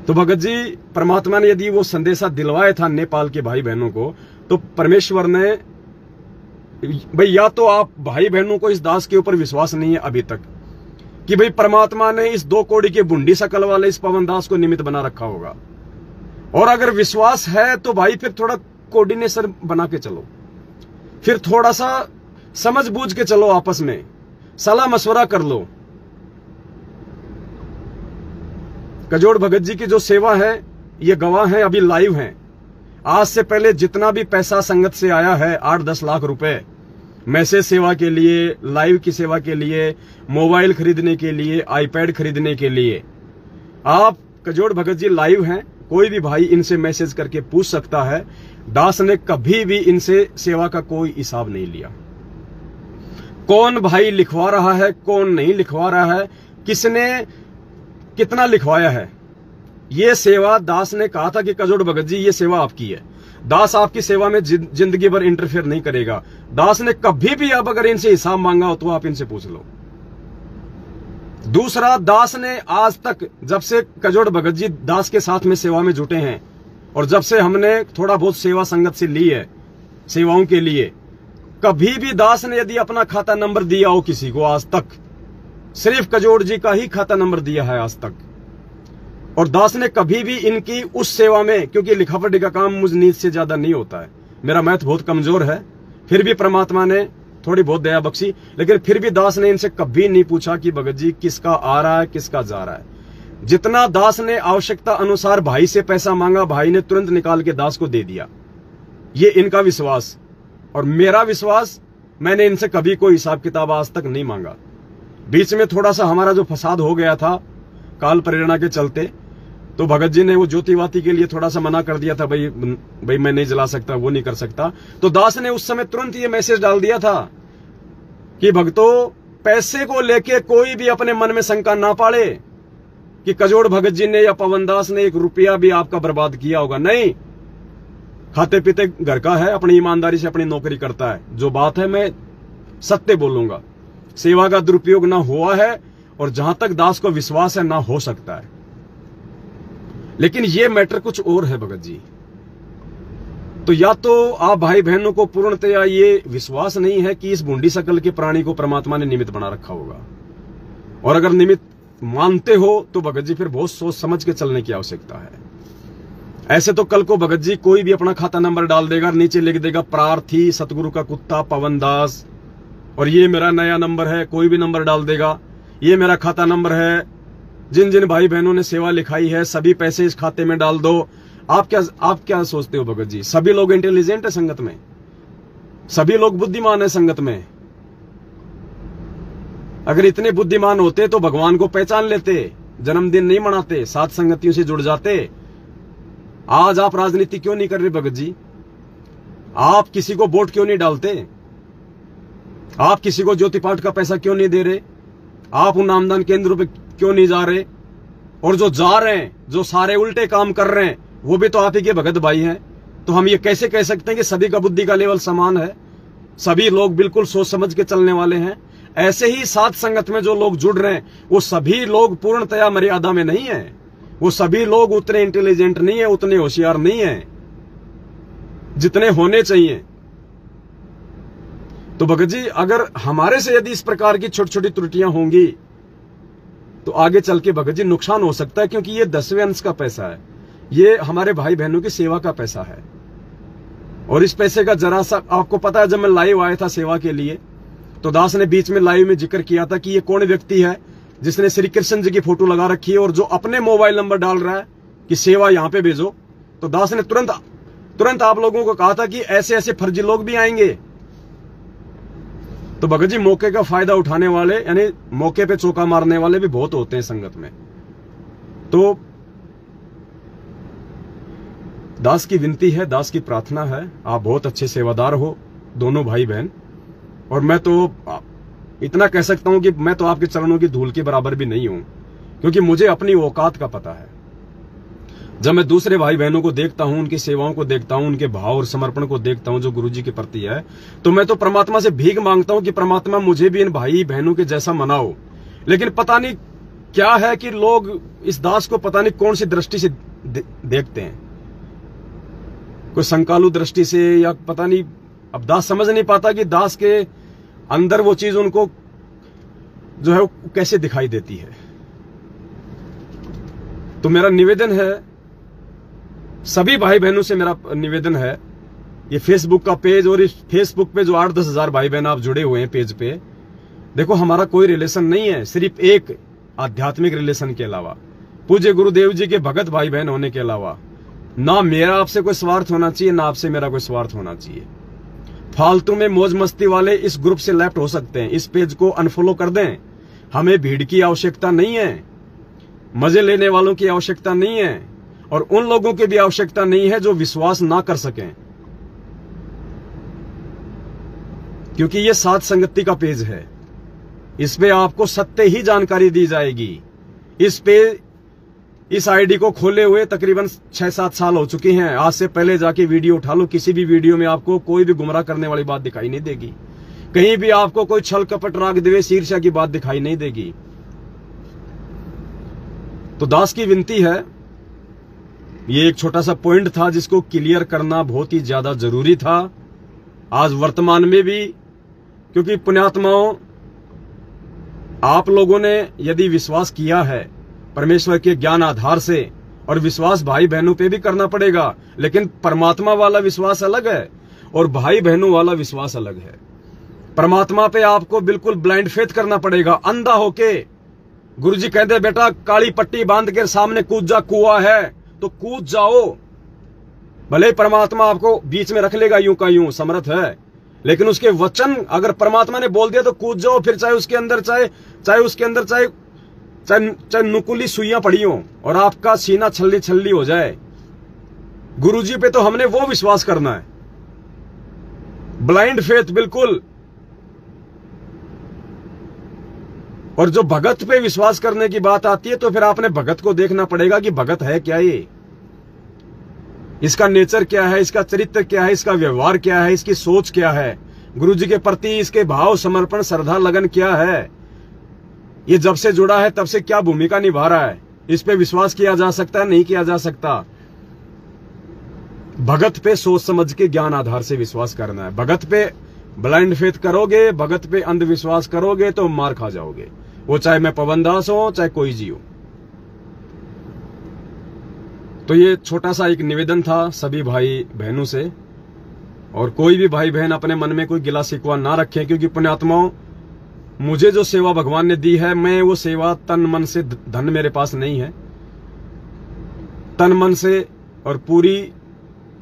तो भगत जी परमात्मा ने यदि वो संदेशा दिलवाया था नेपाल के भाई बहनों को, तो परमेश्वर ने, भाई या तो आप भाई बहनों को इस दास के ऊपर विश्वास नहीं है अभी तक कि भाई परमात्मा ने इस 2 कौड़ी के बुंडी शकल वाले इस पवन दास को निमित्त बना रखा होगा, और अगर विश्वास है तो भाई फिर थोड़ा कोऑर्डिनेशन बना के चलो, फिर थोड़ा सा समझ बूझ के चलो, आपस में सलाह मशवरा कर लो। कजोड़ भगत जी की जो सेवा है ये गवाह है, अभी लाइव हैं। आज से पहले जितना भी पैसा संगत से आया है 8-10 लाख रुपए मैसेज सेवा के लिए, लाइव की सेवा के लिए, मोबाइल खरीदने के लिए, आईपैड खरीदने के लिए, आप कजोड़ भगत जी लाइव हैं। कोई भी भाई इनसे मैसेज करके पूछ सकता है। दास ने कभी भी इनसे सेवा का कोई हिसाब नहीं लिया। कौन भाई लिखवा रहा है, कौन नहीं लिखवा रहा है, किसने कितना लिखवाया है, ये सेवा दास ने कहा था कि कजोड़ भगत जी ये सेवा आपकी है। दास आपकी सेवा में जिंदगी भर इंटरफेयर नहीं करेगा। दास ने कभी भी अब अगर इनसे हिसाब मांगा हो तो आप इनसे पूछ लो। दूसरा, दास ने आज तक जब से कजोड़ भगत जी दास के साथ में सेवा में जुटे हैं और जब से हमने थोड़ा बहुत सेवा संगत से ली है सेवाओं के लिए, कभी भी दास ने यदि अपना खाता नंबर दिया हो किसी को आज तक, सिर्फ कजोड़ जी का ही खाता नंबर दिया है आज तक। और दास ने कभी भी इनकी उस सेवा में, क्योंकि लिखा पढ़ी का काम मुझ नीच से ज्यादा नहीं होता है, मेरा मैथ बहुत कमजोर है, फिर भी परमात्मा ने थोड़ी बहुत दया बख्शी, लेकिन फिर भी दास ने इनसे कभी नहीं पूछा कि भगत जी किसका आ रहा है किसका जा रहा है। जितना दास ने आवश्यकता अनुसार भाई से पैसा मांगा, भाई ने तुरंत निकाल के दास को दे दिया। ये इनका विश्वास और मेरा विश्वास, मैंने इनसे कभी कोई हिसाब किताब आज तक नहीं मांगा। बीच में थोड़ा सा हमारा जो फसाद हो गया था काल प्रेरणा के चलते, तो भगत जी ने वो ज्योतिवाती के लिए थोड़ा सा मना कर दिया था, भाई मैं नहीं जला सकता, वो नहीं कर सकता। तो दास ने उस समय तुरंत ये मैसेज डाल दिया था कि भक्तों, पैसे को लेके कोई भी अपने मन में शंका ना पाड़े कि कजोड़ भगत जी ने या पवन दास ने 1 रुपया भी आपका बर्बाद किया होगा। नहीं, खाते पीते घर का है, अपनी ईमानदारी से अपनी नौकरी करता है। जो बात है मैं सत्य बोलूंगा, सेवा का दुरुपयोग ना हुआ है और जहां तक दास को विश्वास है ना हो सकता है। लेकिन ये मैटर कुछ और है भगत जी, तो या तो आप भाई बहनों को पूर्णतया ये विश्वास नहीं है कि इस बूंदी शकल के प्राणी को परमात्मा ने निमित्त बना रखा होगा, और अगर निमित्त मानते हो तो भगत जी फिर बहुत सोच समझ के चलने की आवश्यकता है। ऐसे तो कल को भगत जी कोई भी अपना खाता नंबर डाल देगा, नीचे लिख देगा प्रार्थी सतगुरु का कुत्ता पवन दास, और ये मेरा नया नंबर है, कोई भी नंबर डाल देगा, ये मेरा खाता नंबर है, जिन जिन भाई बहनों ने सेवा लिखाई है सभी पैसे इस खाते में डाल दो। आप क्या सोचते हो भगत जी? सभी लोग इंटेलिजेंट है संगत में, सभी लोग बुद्धिमान है संगत में। अगर इतने बुद्धिमान होते तो भगवान को पहचान लेते, जन्मदिन नहीं मनाते, साथ संगतियों से जुड़ जाते। आज आप राजनीति क्यों नहीं कर रहे भगत जी? आप किसी को वोट क्यों नहीं डालते? आप किसी को ज्योति पाठ का पैसा क्यों नहीं दे रहे? आप उन नामदान केंद्रों पे क्यों नहीं जा रहे? और जो जा रहे हैं, जो सारे उल्टे काम कर रहे हैं, वो भी तो आप ही के भगत भाई हैं। तो हम ये कैसे कह सकते हैं कि सभी का बुद्धि का लेवल समान है? सभी लोग बिल्कुल सोच समझ के चलने वाले हैं। ऐसे ही साथ संगत में जो लोग जुड़ रहे हैं वो सभी लोग पूर्णतया मर्यादा में नहीं है, वो सभी लोग उतने इंटेलिजेंट नहीं है, उतने होशियार नहीं है जितने होने चाहिए। तो भगत जी अगर हमारे से यदि इस प्रकार की छोटी छोटी त्रुटियां होंगी तो आगे चल के भगत जी नुकसान हो सकता है, क्योंकि ये 10वें अंश का पैसा है, ये हमारे भाई बहनों की सेवा का पैसा है। और इस पैसे का जरा सा आपको पता है, जब मैं लाइव आया था सेवा के लिए तो दास ने बीच में लाइव में जिक्र किया था कि ये कौन व्यक्ति है जिसने श्री कृष्ण जी की फोटो लगा रखी है और जो अपने मोबाइल नंबर डाल रहा है कि सेवा यहां पे भेजो। तो दास ने तुरंत आप लोगों को कहा था कि ऐसे ऐसे फर्जी लोग भी आएंगे। तो भगत जी मौके का फायदा उठाने वाले, यानी मौके पे चौका मारने वाले भी बहुत होते हैं संगत में। तो दास की विनती है, दास की प्रार्थना है, आप बहुत अच्छे सेवादार हो दोनों भाई बहन, और मैं तो इतना कह सकता हूं कि मैं तो आपके चरणों की धूल के बराबर भी नहीं हूं, क्योंकि मुझे अपनी औकात का पता है। जब मैं दूसरे भाई बहनों को देखता हूं, उनकी सेवाओं को देखता हूं, उनके भाव और समर्पण को देखता हूं जो गुरुजी के प्रति है, तो मैं तो परमात्मा से भीख मांगता हूं कि परमात्मा मुझे भी इन भाई बहनों के जैसा मनाओ। लेकिन पता नहीं क्या है कि लोग इस दास को पता नहीं कौन सी दृष्टि से देखते हैं, कोई संकालु दृष्टि से, या पता नहीं। अब दास समझ नहीं पाता कि दास के अंदर वो चीज उनको जो है वो कैसे दिखाई देती है। तो मेरा निवेदन है, सभी भाई बहनों से मेरा निवेदन है, ये फेसबुक का पेज और इस फेसबुक पे जो 8-10 हजार भाई बहन आप जुड़े हुए हैं पेज पे, देखो हमारा कोई रिलेशन नहीं है, सिर्फ एक आध्यात्मिक रिलेशन के अलावा, पूज्य गुरुदेव जी के भगत भाई बहन होने के अलावा। ना मेरा आपसे कोई स्वार्थ होना चाहिए, ना आपसे मेरा कोई स्वार्थ होना चाहिए। फालतू में मौज मस्ती वाले इस ग्रुप से लेफ्ट हो सकते हैं, इस पेज को अनफॉलो कर दें। हमें भीड़ की आवश्यकता नहीं है, मजे लेने वालों की आवश्यकता नहीं है, और उन लोगों की भी आवश्यकता नहीं है जो विश्वास ना कर सकें, क्योंकि ये साथ संगति का पेज है। इस पे आपको सत्य ही जानकारी दी जाएगी। इस आईडी को खोले हुए तकरीबन 6-7 साल हो चुके हैं। आज से पहले जाके वीडियो उठा लो, किसी भी वीडियो में आपको कोई भी गुमराह करने वाली बात दिखाई नहीं देगी, कहीं भी आपको कोई छल कपट राग द्वेष ईर्ष्या की बात दिखाई नहीं देगी। तो दास की विनती है, ये एक छोटा सा पॉइंट था जिसको क्लियर करना बहुत ही ज्यादा जरूरी था आज वर्तमान में भी, क्योंकि पुण्यात्माओं आप लोगों ने यदि विश्वास किया है परमेश्वर के ज्ञान आधार से, और विश्वास भाई बहनों पे भी करना पड़ेगा, लेकिन परमात्मा वाला विश्वास अलग है और भाई बहनों वाला विश्वास अलग है। परमात्मा पे आपको बिल्कुल ब्लाइंड फेथ करना पड़ेगा, अंधा होके। गुरुजी कहते बेटा काली पट्टी बांध के सामने कूद जा, कुआं है तो कूद जाओ। भले ही परमात्मा आपको बीच में रख लेगा, यूं का यूं समर्थ है, लेकिन उसके वचन अगर परमात्मा ने बोल दिया तो कूद जाओ, फिर चाहे उसके अंदर चाहे नुकुली सुइयां पड़ी हो और आपका सीना छल्ली छल्ली हो जाए। गुरुजी पे तो हमने वो विश्वास करना है, ब्लाइंड फेथ बिल्कुल। और जो भगत पे विश्वास करने की बात आती है तो फिर आपने भगत को देखना पड़ेगा कि भगत है क्या, ये इसका नेचर क्या है, इसका चरित्र क्या है, इसका व्यवहार क्या है, इसकी सोच क्या है, गुरुजी के प्रति इसके भाव समर्पण श्रद्धा लगन क्या है, ये जब से जुड़ा है तब से क्या भूमिका निभा रहा है। इस पे विश्वास किया जा सकता है, नहीं किया जा सकता। भगत पे सोच समझ के ज्ञान आधार से विश्वास करना है। भगत पे ब्लाइंड फेथ करोगे, भगत पे अंधविश्वास करोगे तो मार खा जाओगे, वो चाहे मैं पवन दास हो चाहे कोई जी हो। तो ये छोटा सा एक निवेदन था सभी भाई बहनों से, और कोई भी भाई बहन अपने मन में कोई गिला शिकवा ना रखें, क्योंकि पुण्यात्माओं, मुझे जो सेवा भगवान ने दी है, मैं वो सेवा तन मन से, धन मेरे पास नहीं है, तन मन से और पूरी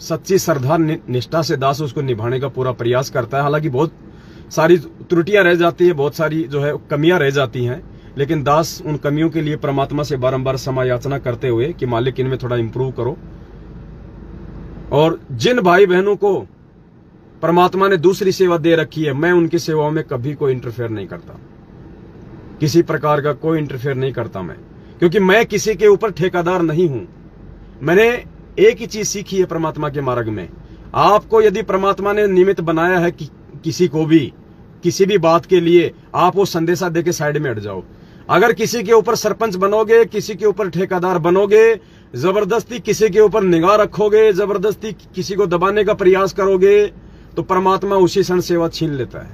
सच्ची श्रद्धा निष्ठा से दास उसको निभाने का पूरा प्रयास करता है। हालांकि बहुत सारी त्रुटियां रह जाती है, बहुत सारी जो है कमियां रह जाती हैं, लेकिन दास उन कमियों के लिए परमात्मा से बारंबार क्षमा याचना करते हुए कि मालिक इनमें थोड़ा इंप्रूव करो। और जिन भाई बहनों को परमात्मा ने दूसरी सेवा दे रखी है, मैं उनकी सेवाओं में कभी कोई इंटरफेयर नहीं करता, किसी प्रकार का कोई इंटरफेयर नहीं करता मैं, क्योंकि मैं किसी के ऊपर ठेकेदार नहीं हूं। मैंने एक ही चीज सीखी है परमात्मा के मार्ग में, आपको यदि परमात्मा ने निमित्त बनाया है कि किसी को भी किसी भी बात के लिए, आप वो संदेशा देके साइड में हट जाओ। अगर किसी के ऊपर सरपंच बनोगे, किसी के ऊपर ठेकेदार बनोगे, जबरदस्ती किसी के ऊपर निगाह रखोगे, जबरदस्ती किसी को दबाने का प्रयास करोगे, तो परमात्मा उसी क्षण सेवा छीन लेता है।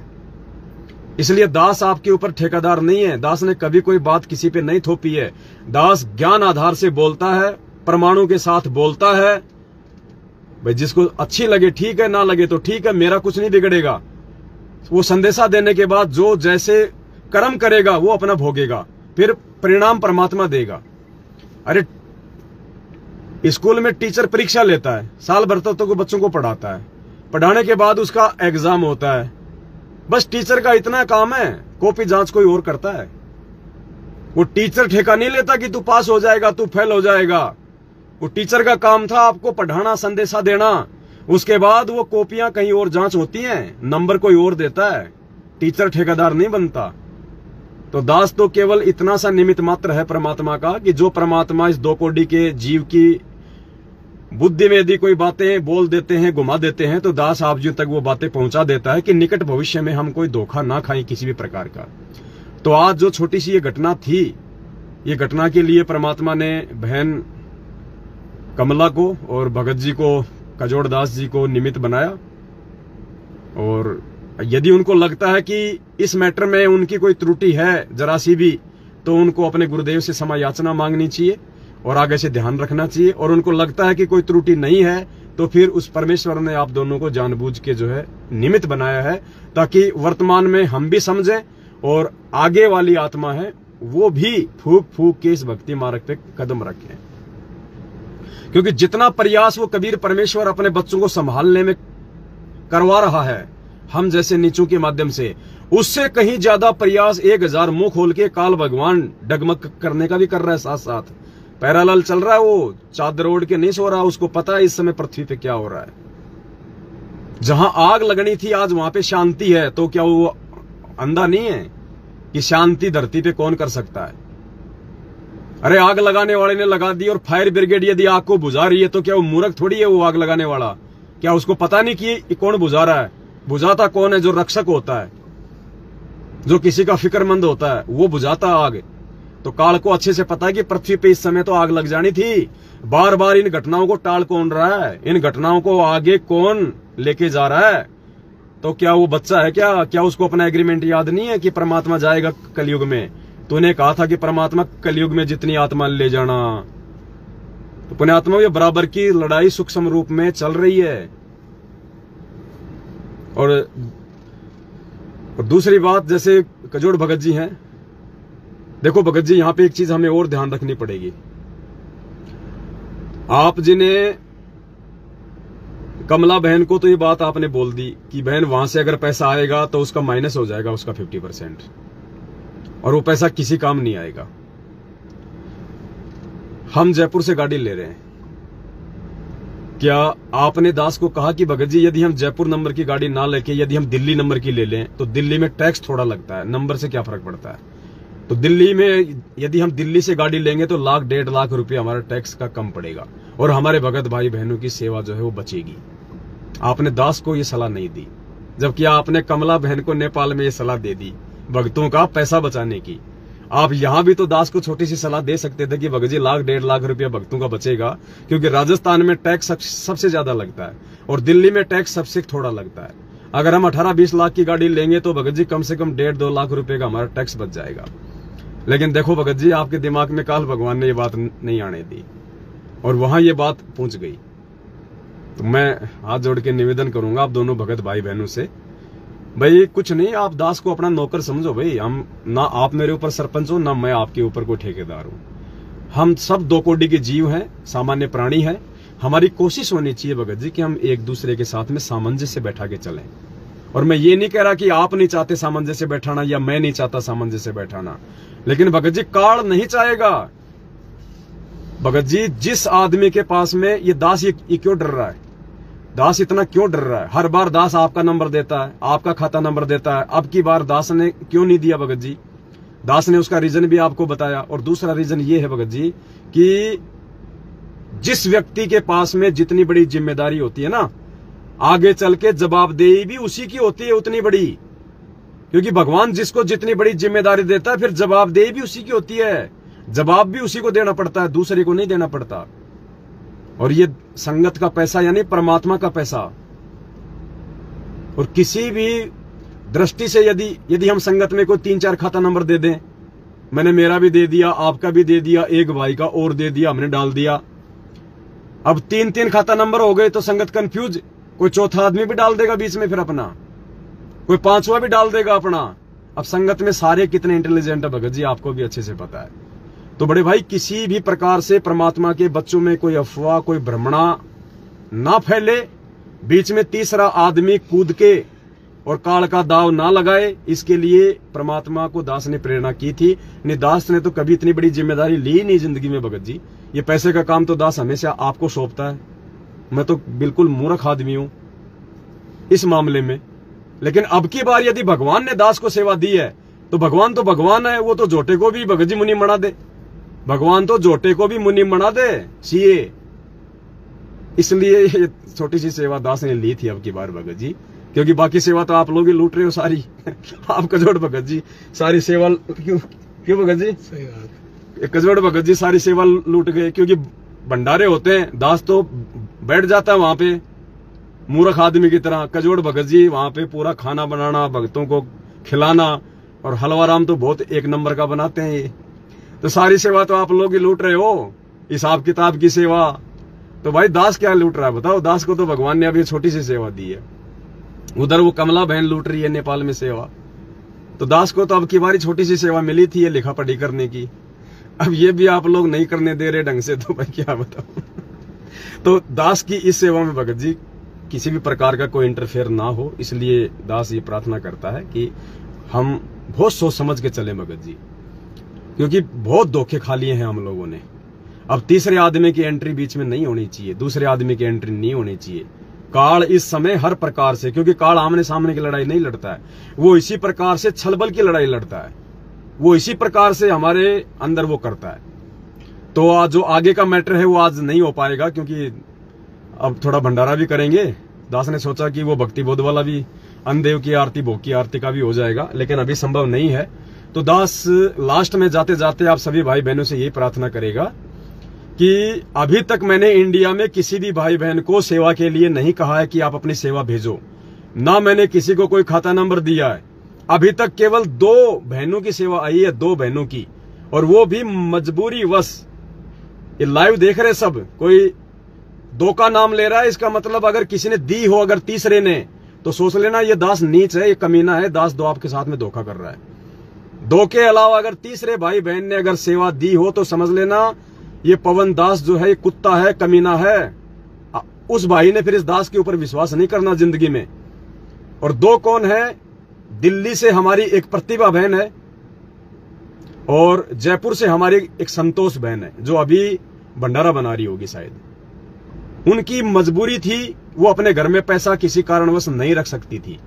इसलिए दास आपके ऊपर ठेकेदार नहीं है, दास ने कभी कोई बात किसी पे नहीं थोपी है। दास ज्ञान आधार से बोलता है, प्रमाणों के साथ बोलता है। भाई जिसको अच्छी लगे ठीक है, ना लगे तो ठीक है, मेरा कुछ नहीं बिगड़ेगा। वो संदेशा देने के बाद जो जैसे कर्म करेगा वो अपना भोगेगा, फिर परिणाम परमात्मा देगा। अरे स्कूल में टीचर परीक्षा लेता है, साल भर तक तो बच्चों को पढ़ाता है, पढ़ाने के बाद उसका एग्जाम होता है, बस टीचर का इतना काम है, कॉपी जांच कोई और करता है। वो टीचर ठेका नहीं लेता कि तू पास हो जाएगा, तू फेल हो जाएगा। वो टीचर का काम था आपको पढ़ाना, संदेशा देना, उसके बाद वो कॉपियां कहीं और जांच होती हैं, नंबर कोई और देता है, टीचर ठेकेदार नहीं बनता। तो दास तो केवल इतना सा निमित्त मात्र है परमात्मा का, कि जो परमात्मा इस 2 कोटि के जीव की बुद्धि में यदि कोई बातें बोल देते हैं, घुमा देते हैं, तो दास आप जी तक वो बातें पहुंचा देता है कि निकट भविष्य में हम कोई धोखा ना खाएं किसी भी प्रकार का। तो आज जो छोटी सी ये घटना थी, ये घटना के लिए परमात्मा ने बहन कमला को और भगत जी को, कजोड़ दास जी को निमित्त बनाया। और यदि उनको लगता है कि इस मैटर में उनकी कोई त्रुटि है जरा सी भी, तो उनको अपने गुरुदेव से क्षमा याचना मांगनी चाहिए और आगे से ध्यान रखना चाहिए। और उनको लगता है कि कोई त्रुटि नहीं है, तो फिर उस परमेश्वर ने आप दोनों को जानबूझ के जो है निमित्त बनाया है, ताकि वर्तमान में हम भी समझें और आगे वाली आत्मा है वो भी फूक फूक के इस भक्ति मार्ग पे कदम रखें। क्योंकि जितना प्रयास वो कबीर परमेश्वर अपने बच्चों को संभालने में करवा रहा है हम जैसे नीचों के माध्यम से, उससे कहीं ज्यादा प्रयास 1000 मुंह खोल के काल भगवान डगमग करने का भी कर रहा है। साथ साथ पैरालल चल रहा है, वो चादर ओढ़ के नहीं सो रहा, उसको पता है इस समय पृथ्वी पे क्या हो रहा है। जहां आग लगनी थी आज वहां पे शांति है, तो क्या वो अंधा नहीं है कि शांति धरती पे कौन कर सकता है? अरे आग लगाने वाले ने लगा दी, और फायर ब्रिगेड यदि आग को बुझा रही है, तो क्या वो मूर्ख थोड़ी है वो आग लगाने वाला? क्या उसको पता नहीं कि कौन बुझा रहा है? बुझाता कौन है? जो रक्षक होता है, जो किसी का फिक्रमंद होता है, वो बुझाता आग। तो काल को अच्छे से पता है कि पृथ्वी पे इस समय तो आग लग जानी थी। बार बार इन घटनाओं को टाल कौन रहा है? इन घटनाओं को आगे कौन लेके जा रहा है? तो क्या वो बच्चा है क्या उसको अपना एग्रीमेंट याद नहीं है कि परमात्मा जाएगा कलयुग में? तूने कहा था कि परमात्मा कलयुग में जितनी आत्मा ले जाना। तो पुण्यात्मा, ये बराबर की लड़ाई सूक्ष्म रूप में चल रही है। और दूसरी बात, जैसे कजोड़ भगत जी हैं, देखो भगत जी, यहां पे एक चीज हमें और ध्यान रखनी पड़ेगी। आप जिन्हें कमला बहन को तो ये बात आपने बोल दी कि बहन वहां से अगर पैसा आएगा तो उसका माइनस हो जाएगा, उसका 50%, और वो पैसा किसी काम नहीं आएगा। हम जयपुर से गाड़ी ले रहे हैं, क्या आपने दास को कहा कि भगत जी यदि हम जयपुर नंबर की गाड़ी ना लेके यदि हम दिल्ली नंबर की ले लें तो दिल्ली में टैक्स थोड़ा लगता है, नंबर से क्या फर्क पड़ता है? तो दिल्ली में यदि हम दिल्ली से गाड़ी लेंगे तो 1 लाख 1.5 लाख रुपया हमारा टैक्स का कम पड़ेगा और हमारे भगत भाई बहनों की सेवा जो है वो बचेगी। आपने दास को ये सलाह नहीं दी, जबकि आपने कमला बहन को नेपाल में ये सलाह दे दी भक्तों का पैसा बचाने की। आप यहां भी तो दास को छोटी सी सलाह दे सकते थे कि भगत जी 1 लाख 1.5 लाख रुपया भक्तों का बचेगा, क्योंकि राजस्थान में टैक्स सबसे ज्यादा लगता है और दिल्ली में टैक्स सबसे थोड़ा लगता है। अगर हम 18-20 लाख की गाड़ी लेंगे तो भगत जी कम से कम 1.5-2 लाख रुपए का हमारा टैक्स बच जाएगा। लेकिन देखो भगत जी, आपके दिमाग में काल भगवान ने ये बात नहीं आने दी और वहां ये बात पहुंच गई। तो मैं हाथ जोड़ के निवेदन करूंगा आप दोनों भगत भाई बहनों से, भाई कुछ नहीं, आप दास को अपना नौकर समझो। भाई हम ना आप मेरे ऊपर सरपंच हो, ना मैं आपके ऊपर कोई ठेकेदार हूं। हम सब 2 कोटि के जीव हैं, सामान्य प्राणी हैं। हमारी कोशिश होनी चाहिए भगत जी कि हम एक दूसरे के साथ में सामंजस्य बैठा के चलें। और मैं ये नहीं कह रहा कि आप नहीं चाहते सामंजस्य बैठाना या मैं नहीं चाहता सामंजस्य बैठाना, लेकिन भगत जी काल नहीं चाहेगा। भगत जी, जिस आदमी के पास में ये दास ये क्यों डर रहा है, दास इतना क्यों डर रहा है? हर बार दास आपका नंबर देता है, आपका खाता नंबर देता है। अब की बार दास ने क्यों नहीं दिया भगत जी? दास ने उसका रीजन भी आपको बताया। और दूसरा रीजन ये है भगत जी कि जिस व्यक्ति के पास में जितनी बड़ी जिम्मेदारी होती है ना, आगे चल के जवाबदेही भी उसी की होती है उतनी बड़ी, क्योंकि भगवान जिसको जितनी बड़ी जिम्मेदारी देता है फिर जवाबदेही भी उसी की होती है। जवाब भी उसी को देना पड़ता है, दूसरे को नहीं देना पड़ता। और ये संगत का पैसा यानी परमात्मा का पैसा। और किसी भी दृष्टि से यदि हम संगत में कोई 3-4 खाता नंबर दे दें, मैंने मेरा भी दे दिया, आपका भी दे दिया, एक भाई का और दे दिया, हमने डाल दिया, अब 3-3 खाता नंबर हो गए तो संगत कंफ्यूज, कोई चौथा आदमी भी डाल देगा बीच में, फिर अपना कोई 5वां भी डाल देगा अपना। अब संगत में सारे कितने इंटेलिजेंट है भगत जी, आपको भी अच्छे से पता है। तो बड़े भाई, किसी भी प्रकार से परमात्मा के बच्चों में कोई अफवाह, कोई भ्रमणा ना फैले, बीच में तीसरा आदमी कूद के और काल का दाव ना लगाए, इसके लिए परमात्मा को दास ने प्रेरणा की थी। नहीं, दास ने तो कभी इतनी बड़ी जिम्मेदारी ली नहीं जिंदगी में भगत जी। ये पैसे का काम तो दास हमेशा आपको सौंपता है। मैं तो बिल्कुल मूर्ख आदमी हूं इस मामले में। लेकिन अब की बार यदि भगवान ने दास को सेवा दी है तो भगवान है, वो तो जोटे को भी भगत जी मुनि बना दे। भगवान तो जोटे को भी मुनि बना दे सीए। इसलिए ये छोटी सी सेवा दास ने ली थी अब की बार भगत जी, क्योंकि बाकी सेवा तो आप लोग ही लूट रहे हो सारी। आप कजोड़ भगत जी सारी सेवा क्यों भगत जी? सही बात। कजोड़ भगत जी सारी सेवा लूट गए, क्योंकि भंडारे होते हैं, दास तो बैठ जाता है वहां पे मूर्ख आदमी की तरह। कजोड़ भगत जी वहां पे पूरा खाना बनाना, भक्तों को खिलाना, और हलवा राम तो बहुत एक नंबर का बनाते हैं ये। तो सारी सेवा तो आप लोग ही लूट रहे हो, हिसाब किताब की सेवा। तो भाई दास क्या लूट रहा है बताओ? दास को तो भगवान ने अभी छोटी सी सेवा दी है। उधर वो कमला बहन लूट रही है नेपाल में सेवा, तो दास को तो अब की बारी छोटी सी सेवा मिली थी ये लिखा पढ़ी करने की। अब ये भी आप लोग नहीं करने दे रहे ढंग से, तो भाई क्या बताओ। तो दास की इस सेवा में भगत जी किसी भी प्रकार का कोई इंटरफेयर ना हो, इसलिए दास ये प्रार्थना करता है कि हम बहुत सोच समझ के चले भगत जी, क्योंकि बहुत धोखे खा लिए हैं हम लोगों ने। अब तीसरे आदमी की एंट्री बीच में नहीं होनी चाहिए, दूसरे आदमी की एंट्री नहीं होनी चाहिए। काल इस समय हर प्रकार से, क्योंकि काल आमने सामने की लड़ाई नहीं लड़ता है, वो इसी प्रकार से छलबल की लड़ाई लड़ता है, वो इसी प्रकार से हमारे अंदर वो करता है। तो आज जो आगे का मैटर है वो आज नहीं हो पाएगा, क्योंकि अब थोड़ा भंडारा भी करेंगे। दास ने सोचा कि वो भक्ति बोध वाला भी, अन्नदेव की आरती, भोग की आरती का भी हो जाएगा, लेकिन अभी संभव नहीं है। तो दास लास्ट में जाते जाते आप सभी भाई बहनों से यही प्रार्थना करेगा कि अभी तक मैंने इंडिया में किसी भी भाई बहन को सेवा के लिए नहीं कहा है कि आप अपनी सेवा भेजो, ना मैंने किसी को कोई खाता नंबर दिया है। अभी तक केवल 2 बहनों की सेवा आई है, 2 बहनों की, और वो भी मजबूरी वश। ये लाइव देख रहे सब, कोई 2 का नाम ले रहा है, इसका मतलब अगर किसी ने दी हो, अगर तीसरे ने, तो सोच लेना ये दास नीच है, ये कमीना है, दास दो आपके साथ में धोखा कर रहा है। 2 के अलावा अगर तीसरे भाई बहन ने अगर सेवा दी हो तो समझ लेना ये पवन दास जो है ये कुत्ता है, कमीना है। उस भाई ने फिर इस दास के ऊपर विश्वास नहीं करना जिंदगी में। और 2 कौन है? दिल्ली से हमारी एक प्रतिभा बहन है, और जयपुर से हमारी एक संतोष बहन है, जो अभी भंडारा बना रही होगी शायद। उनकी मजबूरी थी, वो अपने घर में पैसा किसी कारणवश नहीं रख सकती थी,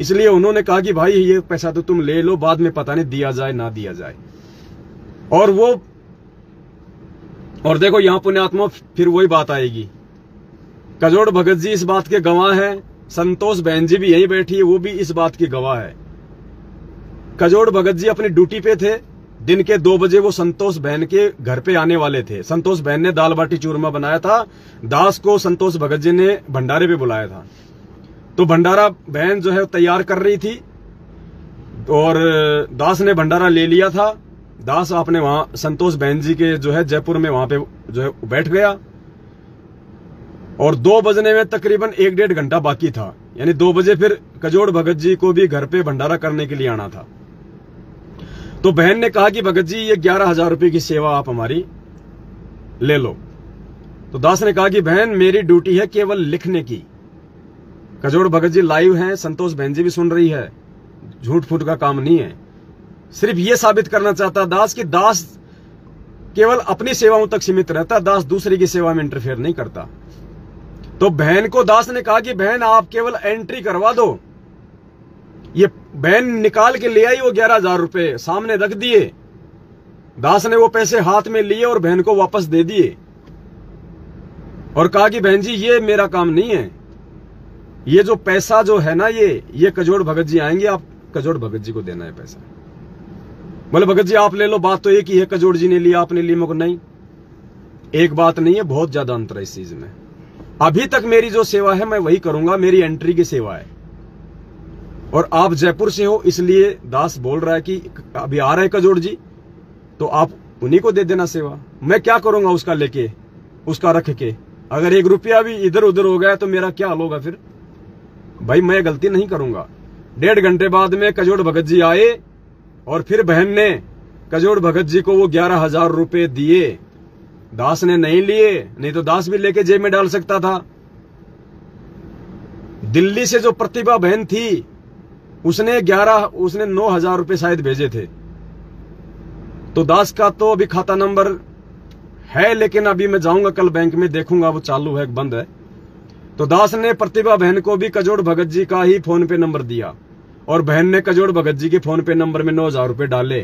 इसलिए उन्होंने कहा कि भाई ये पैसा तो तुम ले लो, बाद में पता नहीं दिया जाए ना दिया जाए। और देखो यहां पुण्यात्मा फिर वही बात आएगी। कजोड़ भगत जी इस बात के गवाह हैं, संतोष बहन जी भी यहीं बैठी है, वो भी इस बात की गवाह है। कजोड़ भगत जी अपनी ड्यूटी पे थे, दिन के 2 बजे वो संतोष बहन के घर पे आने वाले थे। संतोष बहन ने दाल बाटी चूरमा बनाया था। दास को संतोष भगत जी ने भंडारे पे बुलाया था। तो भंडारा बहन जो है तैयार कर रही थी और दास ने भंडारा ले लिया था। दास आपने वहां संतोष बहन जी के जो है जयपुर में वहां पे जो है बैठ गया और 2 बजने में तकरीबन 1-1.5 घंटा बाकी था, यानी 2 बजे फिर कजोड़ भगत जी को भी घर पे भंडारा करने के लिए आना था। तो बहन ने कहा कि भगत जी ये 11,000 रुपए की सेवा आप हमारी ले लो। तो दास ने कहा कि बहन मेरी ड्यूटी है केवल लिखने की। कजोड़ भगत जी लाइव हैं, संतोष बहन जी भी सुन रही है, झूठ फूट का काम नहीं है। सिर्फ ये साबित करना चाहता दास कि दास केवल अपनी सेवाओं तक सीमित रहता, दास दूसरे की सेवा में इंटरफेयर नहीं करता। तो बहन को दास ने कहा कि बहन आप केवल एंट्री करवा दो। ये बहन निकाल के ले आई वो 11,000 रुपए, सामने रख दिए। दास ने वो पैसे हाथ में लिए और बहन को वापस दे दिए और कहा कि बहन जी ये मेरा काम नहीं है, ये जो पैसा जो है ना ये कजोड़ भगत जी आएंगे, आप कजोड़ भगत जी को देना है पैसा। बोले भगत जी आप ले लो, बात तो एक ही है, कजोड़ जी ने लिया आपने लिया मुझको नहीं। एक बात नहीं है, बहुत ज्यादा अंतर है इस चीज में। अभी तक मेरी जो सेवा है मैं वही करूंगा, मेरी एंट्री की सेवा है। और आप जयपुर से हो इसलिए दास बोल रहा है कि अभी आ रहे कजोड़ जी, तो आप उन्हीं को दे देना सेवा। मैं क्या करूंगा उसका लेके, उसका रख के? अगर 1 रुपया भी इधर उधर हो गया तो मेरा क्या हाल होगा फिर? भाई मैं गलती नहीं करूंगा। 1.5 घंटे बाद में कजोड़ भगत जी आए और फिर बहन ने कजोड़ भगत जी को वो 11,000 रुपए दिए। दास ने नहीं लिए, नहीं तो दास भी लेके जेब में डाल सकता था। दिल्ली से जो प्रतिभा बहन थी उसने 9,000 रुपए शायद भेजे थे। तो दास का तो अभी खाता नंबर है, लेकिन अभी मैं जाऊंगा कल बैंक में देखूंगा वो चालू है बंद है। तो दास ने प्रतिभा बहन को भी कजोड़ भगत जी का ही फोन पे नंबर दिया और बहन ने कजोड़ भगत जी के फोन पे नंबर में 9,000 रुपए डाले।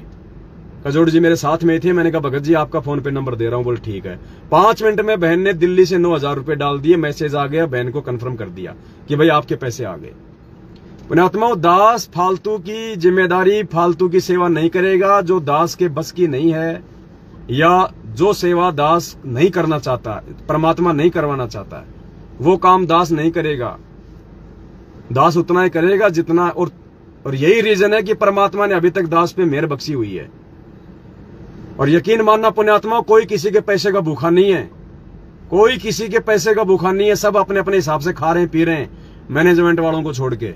कजोड़ जी मेरे साथ में थे, मैंने कहा भगत जी आपका फोन पे नंबर दे रहा हूं। बोल ठीक है। 5 मिनट में बहन ने दिल्ली से 9,000 रुपए डाल दिए। मैसेज आ गया, बहन को कंफर्म कर दिया कि भाई आपके पैसे आ गए। पुण्यात्माओं, दास फालतू की जिम्मेदारी, फालतू की सेवा नहीं करेगा जो दास के बस की नहीं है, या जो सेवा दास नहीं करना चाहता, परमात्मा नहीं करवाना चाहता है, वो काम दास नहीं करेगा। दास उतना ही करेगा जितना, और यही रीजन है कि परमात्मा ने अभी तक दास पे मेहर बख्शी हुई है। और यकीन मानना पुण्यात्मा, कोई किसी के पैसे का भूखा नहीं है, कोई किसी के पैसे का भूखा नहीं है। सब अपने अपने हिसाब से खा रहे हैं, पी रहे हैं, मैनेजमेंट वालों को छोड़ के।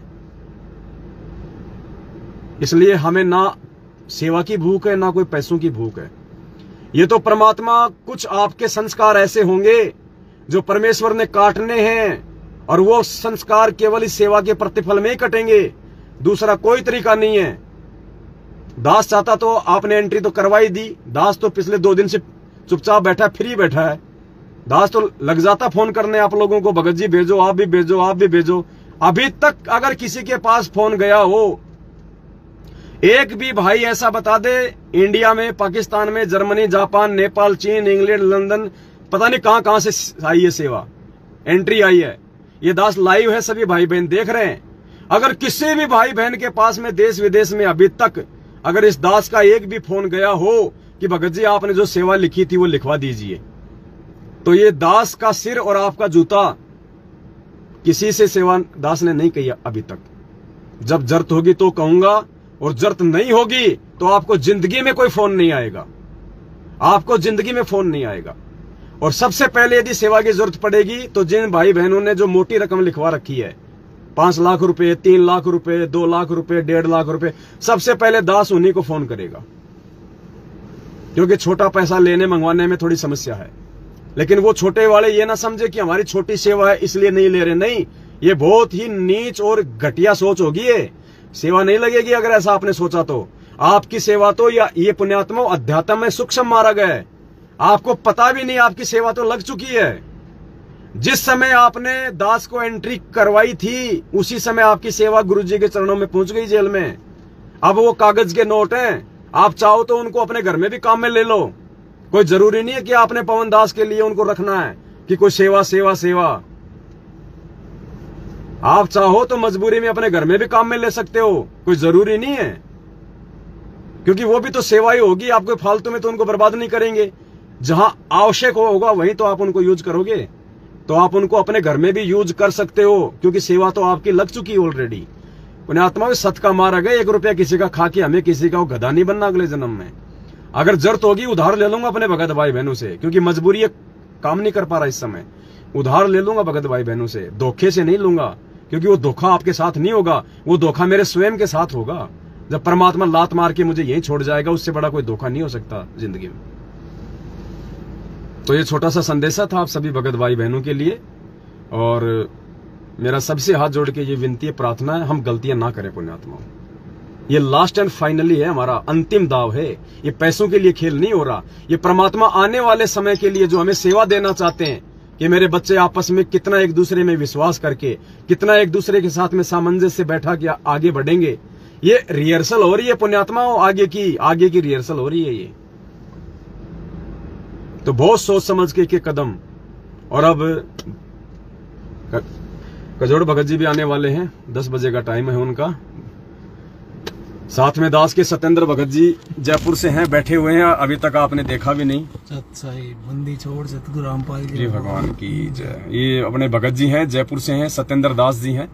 इसलिए हमें ना सेवा की भूख है ना कोई पैसों की भूख है। ये तो परमात्मा, कुछ आपके संस्कार ऐसे होंगे जो परमेश्वर ने काटने हैं और वो संस्कार केवल इस सेवा के प्रतिफल में ही कटेंगे, दूसरा कोई तरीका नहीं है। दास चाहता तो आपने एंट्री तो करवाई दी। दास तो पिछले 2 दिन से चुपचाप बैठा, फ्री बैठा है। दास तो लग जाता फोन करने आप लोगों को, भगत जी भेजो, आप भी भेजो, आप भी भेजो। अभी तक अगर किसी के पास फोन गया हो, एक भी भाई ऐसा बता दे, इंडिया में, पाकिस्तान में, जर्मनी, जापान, नेपाल, चीन, इंग्लैंड, लंदन, पता नहीं कहां से आई है सेवा, एंट्री आई है। ये दास लाइव है, सभी भाई बहन देख रहे हैं। अगर किसी भी भाई बहन के पास में देश विदेश में अभी तक अगर इस दास का एक भी फोन गया हो कि भगत जी आपने जो सेवा लिखी थी वो लिखवा दीजिए, तो ये दास का सिर और आपका जूता, किसी से सेवा दास ने नहीं कही अभी तक। जब जरूरत होगी तो कहूंगा, और जरूरत नहीं होगी तो आपको जिंदगी में कोई फोन नहीं आएगा, आपको जिंदगी में फोन नहीं आएगा। और सबसे पहले यदि सेवा की जरूरत पड़ेगी तो जिन भाई बहनों ने जो मोटी रकम लिखवा रखी है, 5 लाख रुपए, 3 लाख रुपए, 2 लाख रुपए, 1.5 लाख रुपए, सबसे पहले दास उन्हीं को फोन करेगा, क्योंकि छोटा पैसा लेने मंगवाने में थोड़ी समस्या है। लेकिन वो छोटे वाले ये ना समझे कि हमारी छोटी सेवा है इसलिए नहीं ले रहे, नहीं, ये बहुत ही नीच और घटिया सोच होगी। ये सेवा नहीं लगेगी अगर ऐसा आपने सोचा तो। आपकी सेवा तो, या ये पुण्यात्मा अध्यात्म में सूक्ष्म मारा गया है, आपको पता भी नहीं आपकी सेवा तो लग चुकी है। जिस समय आपने दास को एंट्री करवाई थी उसी समय आपकी सेवा गुरुजी के चरणों में पहुंच गई जेल में। अब वो कागज के नोट हैं, आप चाहो तो उनको अपने घर में भी काम में ले लो। कोई जरूरी नहीं है कि आपने पवन दास के लिए उनको रखना है कि कोई सेवा सेवा सेवा। आप चाहो तो मजबूरी में अपने घर में भी काम में ले सकते हो, कोई जरूरी नहीं है। क्योंकि वो भी तो सेवा ही होगी, आपको फालतू में तो उनको बर्बाद नहीं करेंगे। जहां आवश्यक होगा वहीं तो आप उनको यूज करोगे, तो आप उनको अपने घर में भी यूज कर सकते हो, क्योंकि सेवा तो आपकी लग चुकी है ऑलरेडी। पुण्यात्मा भी सत का मारा गए, 1 रुपया किसी का खा के हमें किसी का गधा नहीं बनना अगले जन्म में। अगर जरूरत होगी उधार ले लूंगा अपने भगत भाई बहनों से, क्योंकि मजबूरी काम नहीं कर पा रहा इस समय। उधार ले लूंगा भगत भाई बहनों से, धोखे से नहीं लूंगा, क्योंकि वो धोखा आपके साथ नहीं होगा, वो धोखा मेरे स्वयं के साथ होगा। जब परमात्मा लात मार के मुझे यहीं छोड़ जाएगा, उससे बड़ा कोई धोखा नहीं हो सकता जिंदगी में। तो ये छोटा सा संदेशा था आप सभी भगत भाई बहनों के लिए, और मेरा सबसे हाथ जोड़ के ये विनती है, प्रार्थना है, हम गलतियां ना करें पुण्यात्माओं। ये लास्ट एंड फाइनली है, हमारा अंतिम दाव है। ये पैसों के लिए खेल नहीं हो रहा, ये परमात्मा आने वाले समय के लिए जो हमें सेवा देना चाहते हैं कि मेरे बच्चे आपस में कितना एक दूसरे में विश्वास करके, कितना एक दूसरे के साथ में सामंजस्य से बैठा के आगे बढ़ेंगे। ये रिहर्सल हो रही है पुण्यात्माओं, आगे की रिहर्सल हो रही है ये। तो बहुत सोच समझ के कदम। और अब कजोड़ भगत जी भी आने वाले हैं, 10 बजे का टाइम है उनका। साथ में दास के सत्येंद्र भगत जी जयपुर से हैं, बैठे हुए हैं, अभी तक आपने देखा भी नहीं। बंदी छोड़ सतगुरु रामपाल जी भगवान की जय। ये अपने भगत जी हैं, जयपुर से हैं, सत्येंद्र दास जी हैं,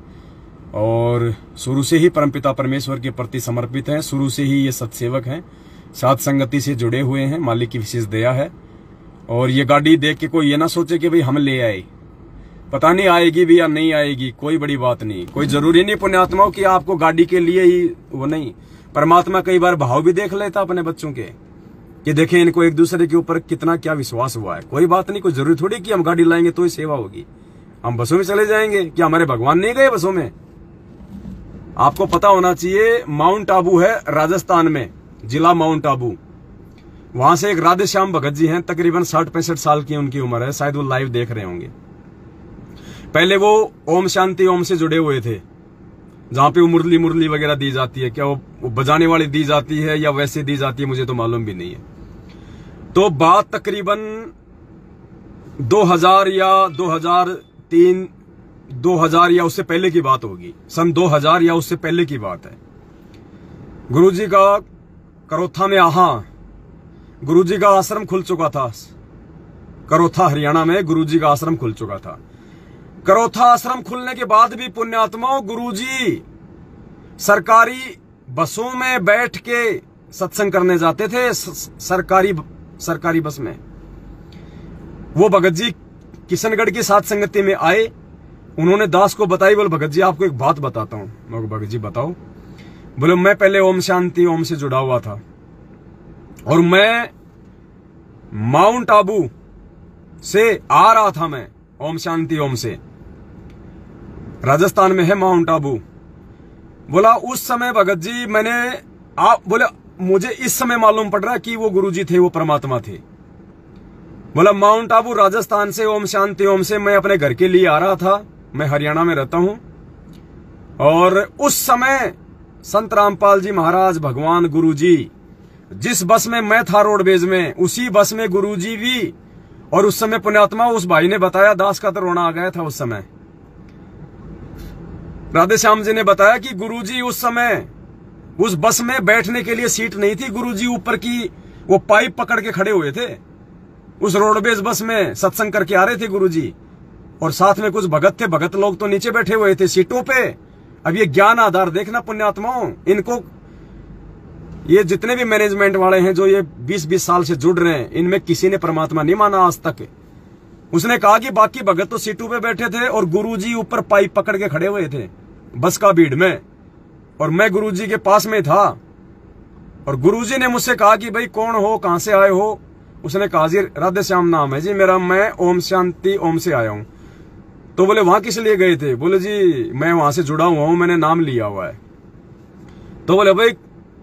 और शुरू से ही परमपिता परमेश्वर के प्रति समर्पित हैं। शुरू से ही ये सत्सेवक हैं, साथ संगति से जुड़े हुए हैं, मालिक की विशेष दया है। और ये गाड़ी देख के कोई ये ना सोचे कि भाई हम ले आए, पता नहीं आएगी भी या नहीं आएगी, कोई बड़ी बात नहीं। कोई जरूरी नहीं पुण्यात्माओं कि आपको गाड़ी के लिए ही वो नहीं। परमात्मा कई बार भाव भी देख लेता अपने बच्चों के, कि देखें इनको एक दूसरे के ऊपर कितना क्या विश्वास हुआ है। कोई बात नहीं, कोई जरूरी थोड़ी कि हम गाड़ी लाएंगे तो ही सेवा होगी, हम बसों में चले जाएंगे। क्या हमारे भगवान नहीं गए बसों में? आपको पता होना चाहिए, माउंट आबू है राजस्थान में, जिला माउंट आबू। वहां से एक राधे श्याम भगत जी हैं, तकरीबन 60-65 साल की उनकी उम्र है, शायद वो लाइव देख रहे होंगे। पहले वो ओम शांति ओम से जुड़े हुए थे, जहां पे वो मुरली वगैरह दी जाती है। क्या वो बजाने वाली दी जाती है या वैसे दी जाती है, मुझे तो मालूम भी नहीं है। तो बात तकरीबन 2000 या 2003, 2000 या उससे पहले की बात होगी, सन 2000 या उससे पहले की बात है। गुरुजी का करोथा में गुरुजी का आश्रम खुल चुका था। करोथा हरियाणा में गुरुजी का आश्रम खुल चुका था। करोथा आश्रम खुलने के बाद भी पुण्यात्माओं, गुरुजी सरकारी बसों में बैठ के सत्संग करने जाते थे, सरकारी बस में। वो भगत जी किशनगढ़ की साथ संगति में आए, उन्होंने दास को बताई, बोले भगत जी आपको एक बात बताता हूं। मैं भगत जी बताओ। बोले मैं पहले ओम शांति ओम से जुड़ा हुआ था, और मैं माउंट आबू से आ रहा था, मैं ओम शांति ओम से, राजस्थान में है माउंट आबू। बोला उस समय भगत जी बोले मुझे इस समय मालूम पड़ रहा कि वो गुरुजी थे, वो परमात्मा थे। बोला माउंट आबू राजस्थान से ओम शांति ओम से मैं अपने घर के लिए आ रहा था, मैं हरियाणा में रहता हूं। और उस समय संत रामपाल जी महाराज भगवान गुरुजी, जिस बस में मैं था रोडवेज में, उसी बस में गुरुजी भी। और उस समय पुण्यात्मा उस भाई ने बताया, दास का तो रोना आ गया था उस समय। राधे श्याम जी ने बताया कि गुरुजी उस समय उस बस में बैठने के लिए सीट नहीं थी, गुरुजी ऊपर की वो पाइप पकड़ के खड़े हुए थे। उस रोडवेज बस में सत्संग करके आ रहे थे गुरुजी, और साथ में कुछ भगत थे, भगत लोग तो नीचे बैठे हुए थे सीटों पे। अब ये ज्ञान आधार देखना पुण्यात्माओं, इनको ये जितने भी मैनेजमेंट वाले हैं जो ये 20-20 साल से जुड़ रहे हैं, इनमें किसी ने परमात्मा नहीं माना आज तक। उसने कहा कि बाकी भगत तो सीटों पे बैठे थे और गुरुजी ऊपर पाइप पकड़ के खड़े हुए थे बस का भीड़ में, और मैं गुरुजी के पास में था। और गुरुजी ने मुझसे कहा कि भाई कौन हो, कहां से आए हो? उसने कहा जी राधे श्याम नाम है जी मेरा, मैं ओम शांति ओम से आया हूं। तो बोले वहां किस लिए गए थे? बोले जी मैं वहां से जुड़ा हुआ हूं, मैंने नाम लिया हुआ है। तो बोले भाई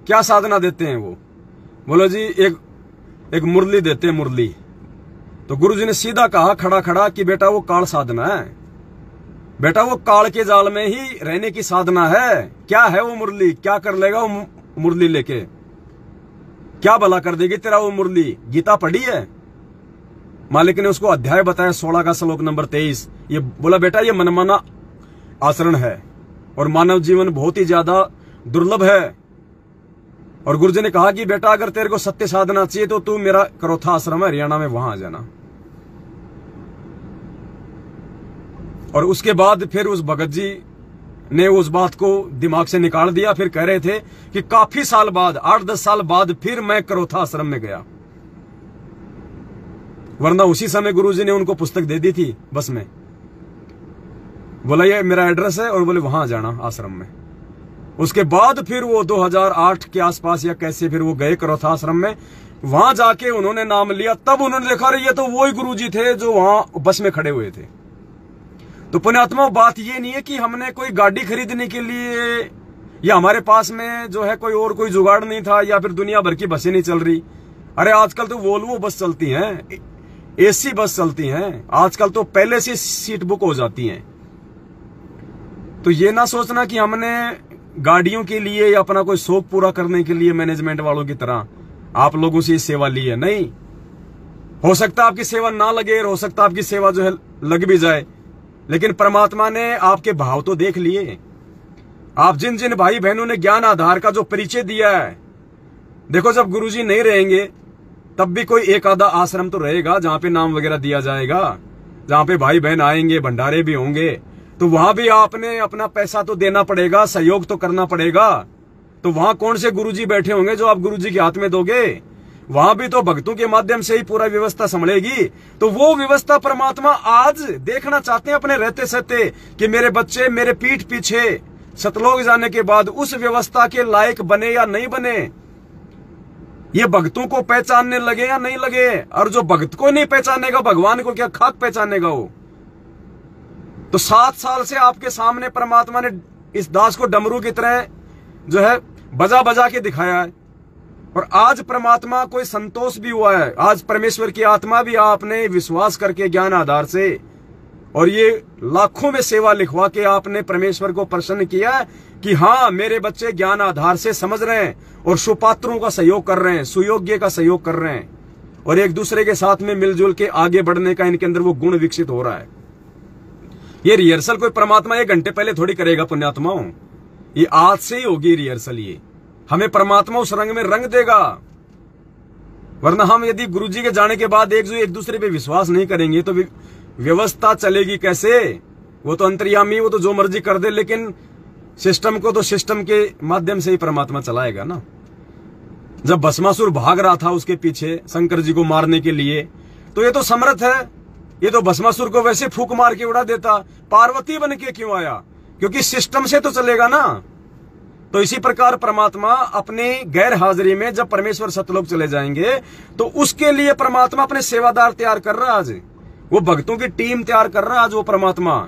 क्या साधना देते हैं वो? बोलो जी एक मुरली देते हैं, मुरली। तो गुरुजी ने सीधा कहा खड़ा खड़ा कि बेटा वो काल साधना है, बेटा वो काल के जाल में ही रहने की साधना है। क्या है वो मुरली? क्या कर लेगा वो मुरली लेके? क्या भला कर देगी तेरा वो मुरली? गीता पढ़ी है? मालिक ने उसको अध्याय बताया 16 का श्लोक नंबर 23। ये बोला बेटा ये मनमाना आचरण है और मानव जीवन बहुत ही ज्यादा दुर्लभ है, और गुरुजी ने कहा कि बेटा अगर तेरे को सत्य साधना चाहिए तो तू मेरा करोथा आश्रम है हरियाणा में, वहां आ जाना। और उसके बाद फिर उस भगत जी ने उस बात को दिमाग से निकाल दिया। फिर कह रहे थे कि काफी साल बाद, 8-10 साल बाद फिर मैं करोथा आश्रम में गया, वरना उसी समय गुरुजी ने उनको पुस्तक दे दी थी बस में, बोला ये मेरा एड्रेस है, और बोले वहां जाना आश्रम में। उसके बाद फिर वो 2008 के आसपास या कैसे फिर वो गए करोथा आश्रम में, वहां जाके उन्होंने नाम लिया। तब उन्होंने देखा रही ये तो वही गुरुजी थे जो वहां बस में खड़े हुए थे। तो पुण्यात्मा, बात ये नहीं है कि हमने कोई गाड़ी खरीदने के लिए या हमारे पास में जो है कोई जुगाड़ नहीं था या फिर दुनिया भर की बसें नहीं चल रही। अरे आजकल तो वोल्वो बस चलती हैं, एसी बस चलती हैं, आजकल तो पहले से सीट बुक हो जाती हैं। तो ये ना सोचना कि हमने गाड़ियों के लिए या अपना कोई शौक पूरा करने के लिए मैनेजमेंट वालों की तरह आप लोगों से सेवा ली है। नहीं, हो सकता है आपकी सेवा ना लगे, हो सकता है आपकी सेवा जो है लग भी जाए, लेकिन परमात्मा ने आपके भाव तो देख लिए। आप जिन जिन भाई बहनों ने ज्ञान आधार का जो परिचय दिया है, देखो जब गुरुजी नहीं रहेंगे तब भी कोई एक आधा आश्रम तो रहेगा जहां पे नाम वगैरह दिया जाएगा, जहां पे भाई बहन आएंगे, भंडारे भी होंगे, तो वहां भी आपने अपना पैसा तो देना पड़ेगा, सहयोग तो करना पड़ेगा। तो वहां कौन से गुरुजी बैठे होंगे जो आप गुरुजी के हाथ में दोगे? वहां भी तो भक्तों के माध्यम से ही पूरा व्यवस्था संभलेगी। तो वो व्यवस्था परमात्मा आज देखना चाहते हैं अपने रहते सहते कि मेरे बच्चे मेरे पीठ पीछे सतलोक जाने के बाद उस व्यवस्था के लायक बने या नहीं बने, ये भक्तों को पहचानने लगे या नहीं लगे। और जो भक्त को नहीं पहचानेगा भगवान को क्या खाक पहचानेगा वो। तो 7 साल से आपके सामने परमात्मा ने इस दास को डमरू की तरह जो है बजा बजा के दिखाया है, और आज परमात्मा कोई संतोष भी हुआ है। आज परमेश्वर की आत्मा भी आपने विश्वास करके ज्ञान आधार से और ये लाखों में सेवा लिखवा के आपने परमेश्वर को प्रसन्न किया कि हाँ मेरे बच्चे ज्ञान आधार से समझ रहे हैं और सुपात्रों का सहयोग कर रहे हैं, सुयोग्य का सहयोग कर रहे हैं, और एक दूसरे के साथ में मिलजुल के आगे बढ़ने का इनके अंदर वो गुण विकसित हो रहा है। ये रिहर्सल कोई परमात्मा 1 घंटे पहले थोड़ी करेगा पुण्यात्माओं, ये आज से ही होगी रिहर्सल। ये हमें परमात्मा उस रंग में रंग देगा, वरना हम यदि गुरुजी के जाने के बाद एक दूसरे पे विश्वास नहीं करेंगे तो व्यवस्था चलेगी कैसे? वो तो अंतर्यामी, वो तो जो मर्जी कर दे, लेकिन सिस्टम को तो सिस्टम के माध्यम से ही परमात्मा चलाएगा ना। जब भस्मासुर भाग रहा था उसके पीछे शंकर जी को मारने के लिए, तो ये तो समर्थ है, ये तो भस्मासुर को वैसे फूंक मार के उड़ा देता, पार्वती बन के क्यों आया? क्योंकि सिस्टम से तो चलेगा ना। तो इसी प्रकार परमात्मा अपनी गैर हाजिरी में जब परमेश्वर सतलोक चले जाएंगे तो उसके लिए परमात्मा अपने सेवादार तैयार कर रहा है। आज वो भक्तों की टीम तैयार कर रहा है। आज वो परमात्मा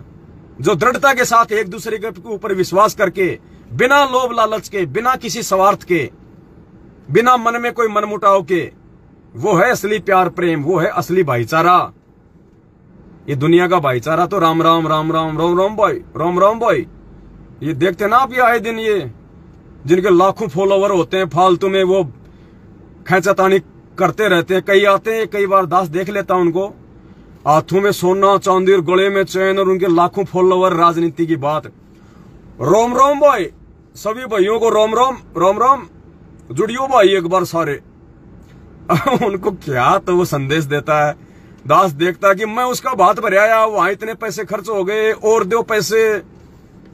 जो दृढ़ता के साथ एक दूसरे के ऊपर विश्वास करके, बिना लोभ लालच के, बिना किसी स्वार्थ के, बिना मन में कोई मनमुटाव के, वो है असली प्यार प्रेम, वो है असली भाईचारा। ये दुनिया का भाईचारा तो राम राम राम राम राम राम भाई, राम राम भाई, ये देखते ना आप ये आए दिन ये जिनके लाखों फॉलोवर होते हैं, फालतू में वो खैंचातानी करते रहते हैं। कई आते हैं, कई बार दास देख लेता उनको, हाथों में सोना चांदी और गले में चैन और उनके लाखों फॉलोवर। राजनीति की बात, रोम रोम भाई, सभी भाइयों को रोम रोम रोम रोम, जुड़ियो भाई एक बार सारे। उनको क्या तो वो संदेश देता है, दास देखता है कि मैं उसका बात भर आया, वहां इतने पैसे खर्च हो गए और दो पैसे,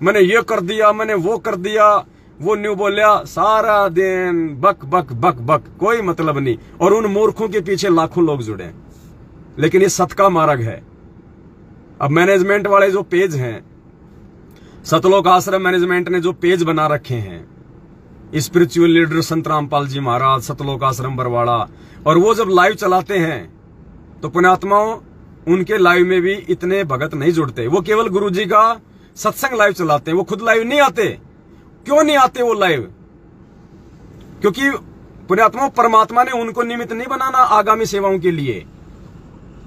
मैंने ये कर दिया, मैंने वो कर दिया, वो न्यू बोलिया, सारा दिन बक बक बक बक, कोई मतलब नहीं। और उन मूर्खों के पीछे लाखों लोग जुड़े, लेकिन ये सत का मार्ग है। अब मैनेजमेंट वाले जो पेज हैं, सतलोक आश्रम मैनेजमेंट ने जो पेज बना रखे हैं, स्पिरिचुअल लीडर संत रामपाल जी महाराज, सतलोक आश्रम बरवाड़ा, और वो जब लाइव चलाते हैं तो पुण्यात्माओं उनके लाइव में भी इतने भगत नहीं जुड़ते। वो केवल गुरुजी का सत्संग लाइव चलाते हैं, वो खुद लाइव नहीं आते। क्यों नहीं आते वो लाइव? क्योंकि पुण्यात्मा परमात्मा ने उनको निमित्त नहीं बनाना आगामी सेवाओं के लिए।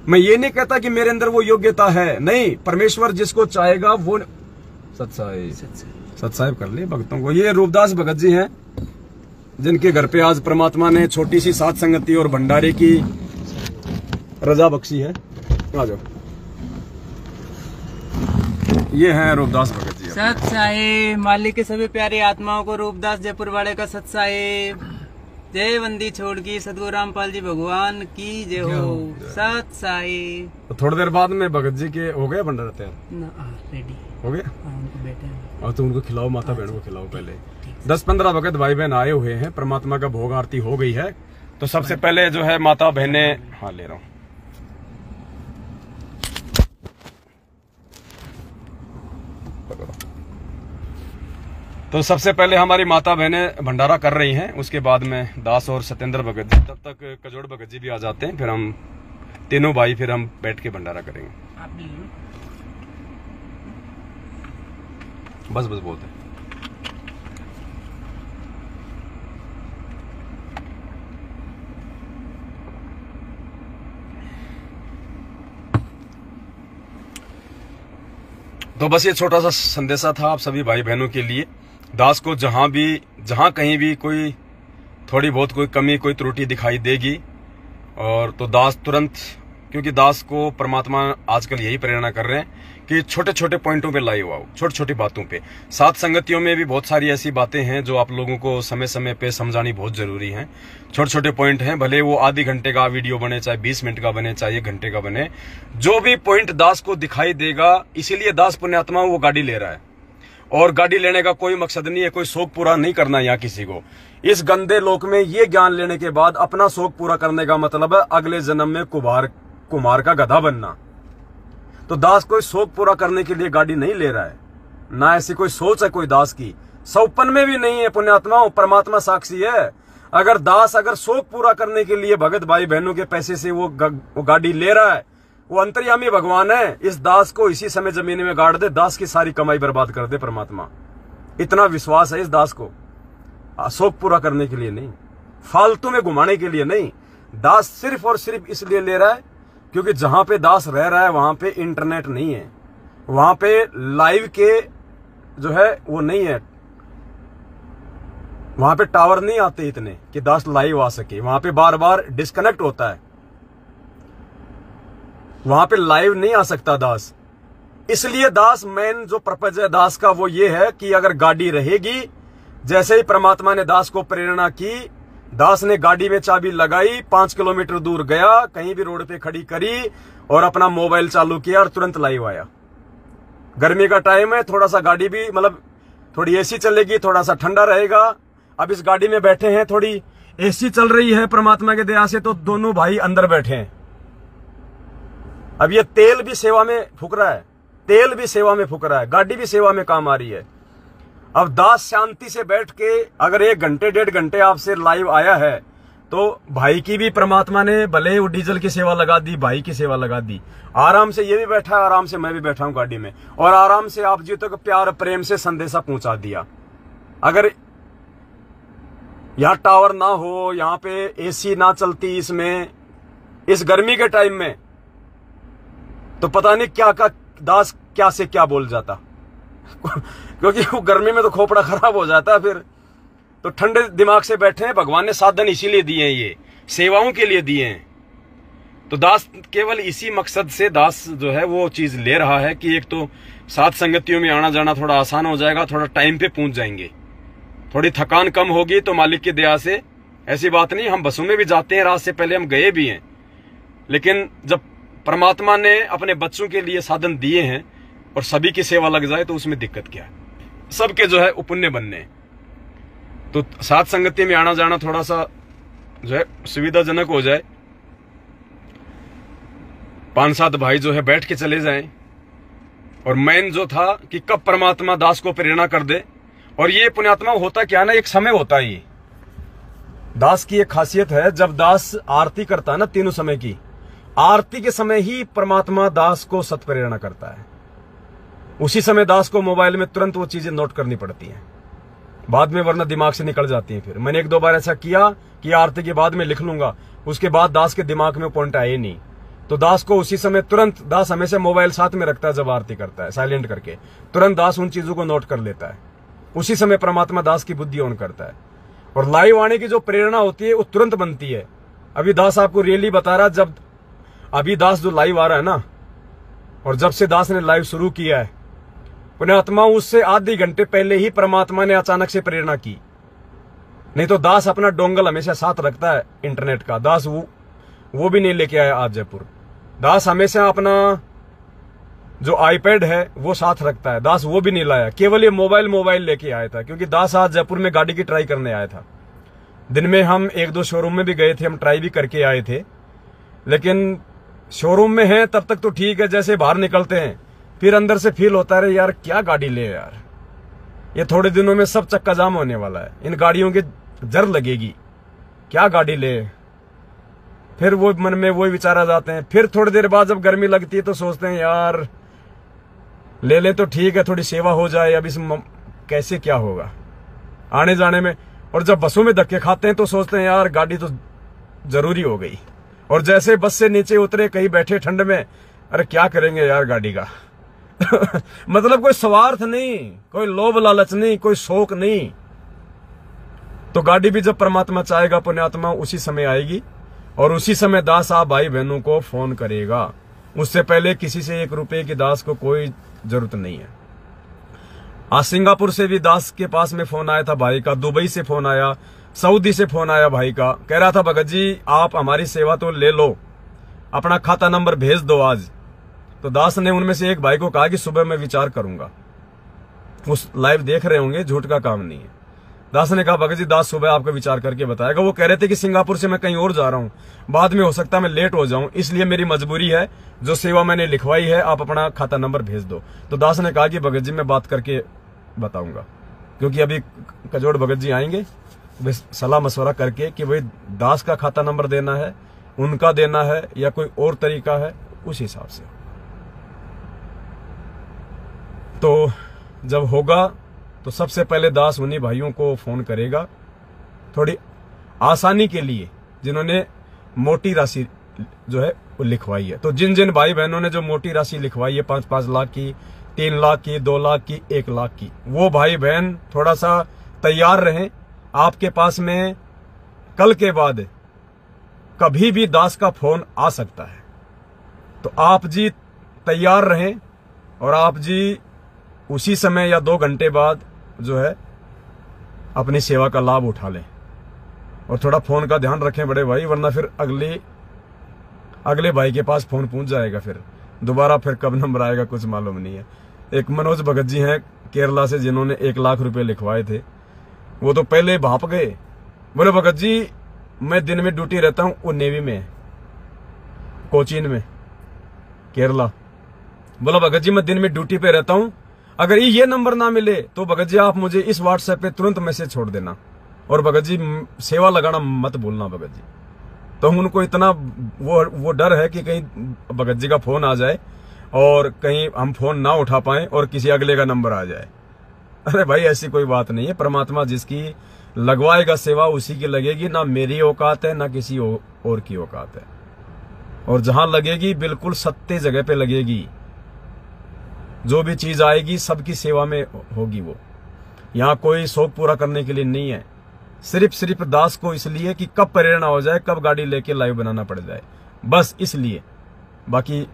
मैं ये नहीं कहता कि मेरे अंदर वो योग्यता है, नहीं, परमेश्वर जिसको चाहेगा वो सत्साहिब कर ले भक्तों को। ये रूपदास भगत जी हैं जिनके घर पे आज परमात्मा ने छोटी सी सात संगति और भंडारे की रजा बख्शी है। आ जाओ, ये हैं रूपदास भगत जी। सत साहिब, मालिक के सभी प्यारी आत्माओं को रूपदास जयपुर वाले का सत साहिब। जय बंदी छोड़ की सतगुरु रामपाल जी भगवान की जय हो। सत साई। तो थोड़ी देर बाद में भगत जी के हो गए भंडारा तैयार? रेडी हो गया। उनको बैठे हैं और तो उनको खिलाओ, माता बहन को खिलाओ। पहले 10-15 भगत भाई बहन आए हुए हैं, परमात्मा का भोग आरती हो गई है। तो सबसे पहले जो है माता बहने, हाँ ले रहा हूँ। तो सबसे पहले हमारी माता बहनें भंडारा कर रही हैं, उसके बाद में दास और सत्येंद्र भगत जी, तब तक कजोड़ भगत जी भी आ जाते हैं, फिर हम तीनों भाई फिर हम बैठ के भंडारा करेंगे। बस बस बहुत है। तो बस ये छोटा सा संदेशा था आप सभी भाई बहनों के लिए। दास को जहां कहीं भी कोई थोड़ी बहुत कोई कमी कोई त्रुटि दिखाई देगी और तो दास तुरंत, क्योंकि दास को परमात्मा आजकल यही प्रेरणा कर रहे हैं कि छोटे छोटे पॉइंटों पे लाइव आओ, छोटी छोटी बातों पे। साथ संगतियों में भी बहुत सारी ऐसी बातें हैं जो आप लोगों को समय समय पे समझानी बहुत जरूरी है। छोटे छोटे पॉइंट हैं, भले वो आधे घंटे का वीडियो बने, चाहे 20 मिनट का बने, चाहे 1 घंटे का बने, जो भी पॉइंट दास को दिखाई देगा। इसीलिए दास पुण्यात्मा वो गाड़ी ले रहा है, और गाड़ी लेने का कोई मकसद नहीं है, कोई शौक पूरा नहीं करना यहाँ किसी को। इस गंदे लोक में ये ज्ञान लेने के बाद अपना शौक पूरा करने का मतलब है अगले जन्म में कुमार का गधा बनना। तो दास कोई शौक पूरा करने के लिए गाड़ी नहीं ले रहा है, ना ऐसी कोई सोच है कोई दास की, सौपन में भी नहीं है। पुण्यात्मा परमात्मा साक्षी है। अगर दास शौक पूरा करने के लिए भगत भाई बहनों के पैसे से वो गाड़ी ले रहा है, वो अंतर्यामी भगवान है। इस दास को इसी समय जमीन में गाड़ दे, दास की सारी कमाई बर्बाद कर दे परमात्मा। इतना विश्वास है इस दास को, शौक पूरा करने के लिए नहीं, फालतू में घुमाने के लिए नहीं। दास सिर्फ और सिर्फ इसलिए ले रहा है क्योंकि जहां पे दास रह रहा है वहां पे इंटरनेट नहीं है, वहां पे लाइव के जो है वो नहीं है, वहां पे टावर नहीं आते इतने कि दास लाइव आ सके। वहां पे बार बार डिस्कनेक्ट होता है, वहां पे लाइव नहीं आ सकता दास। इसलिए दास मेन जो पर्पज है दास का वो ये है कि अगर गाड़ी रहेगी, जैसे ही परमात्मा ने दास को प्रेरणा की, दास ने गाड़ी में चाबी लगाई, 5 किलोमीटर दूर गया, कहीं भी रोड पे खड़ी करी और अपना मोबाइल चालू किया और तुरंत लाइव आया। गर्मी का टाइम है, थोड़ा सा गाड़ी भी मतलब थोड़ी एसी चलेगी, थोड़ा सा ठंडा रहेगा। अब इस गाड़ी में बैठे हैं, थोड़ी एसी चल रही है परमात्मा के दया से, तो दोनों भाई अंदर बैठे हैं। अब ये तेल भी सेवा में फूक रहा है, तेल भी सेवा में फूक रहा है, गाड़ी भी सेवा में काम आ रही है। अब दास शांति से बैठ के अगर 1 घंटे 1.5 घंटे आपसे लाइव आया है, तो भाई की भी परमात्मा ने भले वो डीजल की सेवा लगा दी, भाई की सेवा लगा दी। आराम से ये भी बैठा है, आराम से मैं भी बैठा हूं गाड़ी में, और आराम से आप जी तक प्यार प्रेम से संदेशा पहुंचा दिया। अगर यहां टावर ना हो, यहां पे एसी ना चलती इसमें, इस गर्मी के टाइम में, तो पता नहीं क्या का दास क्या से क्या बोल जाता क्योंकि वो गर्मी में तो खोपड़ा खराब हो जाता है फिर। तो ठंडे दिमाग से बैठे हैं, भगवान ने साधन इसीलिए दिए हैं, ये सेवाओं के लिए दिए हैं। तो दास केवल इसी मकसद से दास जो है वो चीज ले रहा है कि एक तो साथ संगतियों में आना जाना थोड़ा आसान हो जाएगा, थोड़ा टाइम पे पहुंच जाएंगे, थोड़ी थकान कम होगी। तो मालिक की दया से ऐसी बात नहीं, हम बसों में भी जाते हैं, रात से पहले हम गए भी हैं, लेकिन जब परमात्मा ने अपने बच्चों के लिए साधन दिए हैं और सभी की सेवा लग जाए तो उसमें दिक्कत क्या है। सबके जो है पुण्य बनने, तो साथ संगति में आना जाना थोड़ा सा जो है सुविधाजनक हो जाए, 5-7 भाई जो है बैठ के चले जाएं। और मेन जो था कि कब परमात्मा दास को प्रेरणा कर दे। और ये पुण्यात्मा होता क्या ना, एक समय होता है। ये दास की एक खासियत है, जब दास आरती करता है ना, तीनों समय की आरती के समय ही परमात्मा दास को सत प्रेरणा करता है। उसी समय दास को मोबाइल में तुरंत वो चीजें नोट करनी पड़ती हैं, बाद में वरना दिमाग से निकल जाती हैं। फिर मैंने 1-2 बार ऐसा किया कि आरती के बाद में लिख लूंगा, उसके बाद दास के दिमाग में पॉइंट आए नहीं, तो दास को उसी समय तुरंत, दास हमेशा मोबाइल साथ में रखता है जब आरती करता है, साइलेंट करके तुरंत दास उन चीजों को नोट कर लेता है। उसी समय परमात्मा दास की बुद्धि ऑन करता है, और लाइव आने की जो प्रेरणा होती है वो तुरंत बनती है। अभी दास आपको रियली बता रहा, जब अभी दास जो लाइव आ रहा है ना, और जब से दास ने लाइव शुरू किया है, पुण्यात्मा उससे आधे घंटे पहले ही परमात्मा ने अचानक से प्रेरणा की। नहीं तो दास अपना डोंगल हमेशा साथ रखता है इंटरनेट का। दास वो भी नहीं लेके आया आज जयपुर। दास हमेशा अपना जो आईपैड है वो साथ रखता है। दास वो भी नहीं लाया, केवल ये मोबाइल लेके आया था, क्योंकि दास आज जयपुर में गाड़ी की ट्राई करने आया था। दिन में हम 1-2 शोरूम में भी गए थे, हम ट्राई भी करके आए थे, लेकिन शोरूम में है तब तक तो ठीक है। जैसे बाहर निकलते हैं फिर अंदर से फील होता है यार क्या गाड़ी ले यार, ये थोड़े दिनों में सब चक्का जाम होने वाला है, इन गाड़ियों की जर लगेगी, क्या गाड़ी ले। फिर वो मन में वही विचार आ जाते हैं। फिर थोड़ी देर बाद जब गर्मी लगती है तो सोचते हैं यार ले ले तो ठीक है, थोड़ी सेवा हो जाए, अब इस कैसे क्या होगा आने जाने में। और जब बसों में धक्के खाते हैं तो सोचते हैं यार गाड़ी तो जरूरी हो गई। और जैसे बस से नीचे उतरे कहीं बैठे ठंड में, अरे क्या करेंगे यार गाड़ी का मतलब कोई स्वार्थ नहीं, कोई लोभ लालच नहीं, कोई शौक नहीं। तो गाड़ी भी जब परमात्मा चाहेगा पुण्यात्मा उसी समय आएगी, और उसी समय दास आप भाई बहनों को फोन करेगा। उससे पहले किसी से 1 रुपए की दास को कोई जरूरत नहीं है। आज सिंगापुर से भी दास के पास में फोन आया था भाई का, दुबई से फोन आया, सऊदी से फोन आया भाई का, कह रहा था भगत जी आप हमारी सेवा तो ले लो, अपना खाता नंबर भेज दो आज। तो दास ने उनमें से एक भाई को कहा कि सुबह मैं विचार करूंगा। उस लाइव देख रहे होंगे, झूठ का काम नहीं है। दास ने कहा भगत जी दास सुबह आपको विचार करके बताएगा। वो कह रहे थे कि सिंगापुर से मैं कहीं और जा रहा हूं, बाद में हो सकता है मैं लेट हो जाऊं, इसलिए मेरी मजबूरी है, जो सेवा मैंने लिखवाई है आप अपना खाता नंबर भेज दो। तो दास ने कहा कि भगत जी मैं बात करके बताऊंगा, क्योंकि अभी कजोड़ भगत जी आएंगे, सलाह मशवरा करके कि भाई दास का खाता नंबर देना है, उनका देना है या कोई और तरीका है, उस हिसाब से। तो जब होगा तो सबसे पहले दास उन्हीं भाइयों को फोन करेगा, थोड़ी आसानी के लिए, जिन्होंने मोटी राशि जो है वो लिखवाई है। तो जिन जिन भाई बहनों ने जो मोटी राशि लिखवाई है 5-5 लाख की, 3 लाख की, 2 लाख की, 1 लाख की, वो भाई बहन थोड़ा सा तैयार रहें। आपके पास में कल के बाद कभी भी दास का फोन आ सकता है, तो आप जी तैयार रहें, और आप जी उसी समय या 2 घंटे बाद जो है अपनी सेवा का लाभ उठा लें। और थोड़ा फोन का ध्यान रखें बड़े भाई, वरना फिर अगले भाई के पास फोन पहुंच जाएगा, फिर दोबारा फिर कब नंबर आएगा कुछ मालूम नहीं है। एक मनोज भगत जी हैं केरला से, जिन्होंने 1 लाख रुपए लिखवाए थे, वो तो पहले भाप गए, बोले भगत जी मैं दिन में ड्यूटी रहता हूं, वो नेवी में है, कोचीन में, केरला। बोला भगत जी मैं दिन में ड्यूटी पे रहता हूं, अगर ये नंबर ना मिले तो भगत जी आप मुझे इस व्हाट्सएप पे तुरंत मैसेज छोड़ देना, और भगत जी सेवा लगाना मत भूलना भगत जी। तो उनको इतना वो डर है कि कहीं भगत जी का फोन आ जाए और कहीं हम फोन ना उठा पाए और किसी अगले का नंबर आ जाए। अरे भाई ऐसी कोई बात नहीं है, परमात्मा जिसकी लगवाएगा सेवा उसी की लगेगी, ना मेरी औकात है ना किसी और की औकात है। और जहां लगेगी बिल्कुल सत्य जगह पे लगेगी, जो भी चीज आएगी सबकी सेवा में होगी। वो यहाँ कोई शौक पूरा करने के लिए नहीं है, सिर्फ दास को इसलिए कि कब प्रेरणा हो जाए, कब गाड़ी लेके लाइव बनाना पड़ जाए, बस इसलिए, बाकी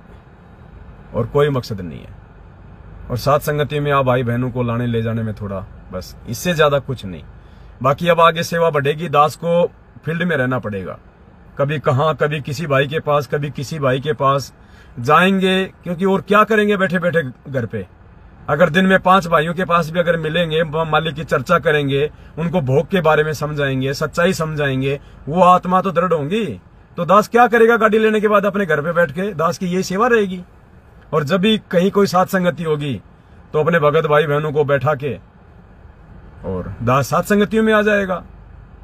और कोई मकसद नहीं है। और साथ संगति में आप भाई बहनों को लाने ले जाने में थोड़ा, बस इससे ज्यादा कुछ नहीं। बाकी अब आगे सेवा बढ़ेगी, दास को फील्ड में रहना पड़ेगा, कभी कहाँ, कभी किसी भाई के पास, कभी किसी भाई के पास जाएंगे, क्योंकि और क्या करेंगे बैठे बैठे घर पे। अगर दिन में 5 भाइयों के पास भी अगर मिलेंगे, मालिक की चर्चा करेंगे, उनको भोग के बारे में समझाएंगे, सच्चाई समझाएंगे, वो आत्मा तो दृढ़ होंगी। तो दास क्या करेगा गाड़ी लेने के बाद अपने घर पे बैठ के, दास की यही सेवा रहेगी। और जब भी कहीं कोई साथ संगति होगी तो अपने भगत भाई बहनों को बैठा के और दास साथ संगतियों में आ जाएगा,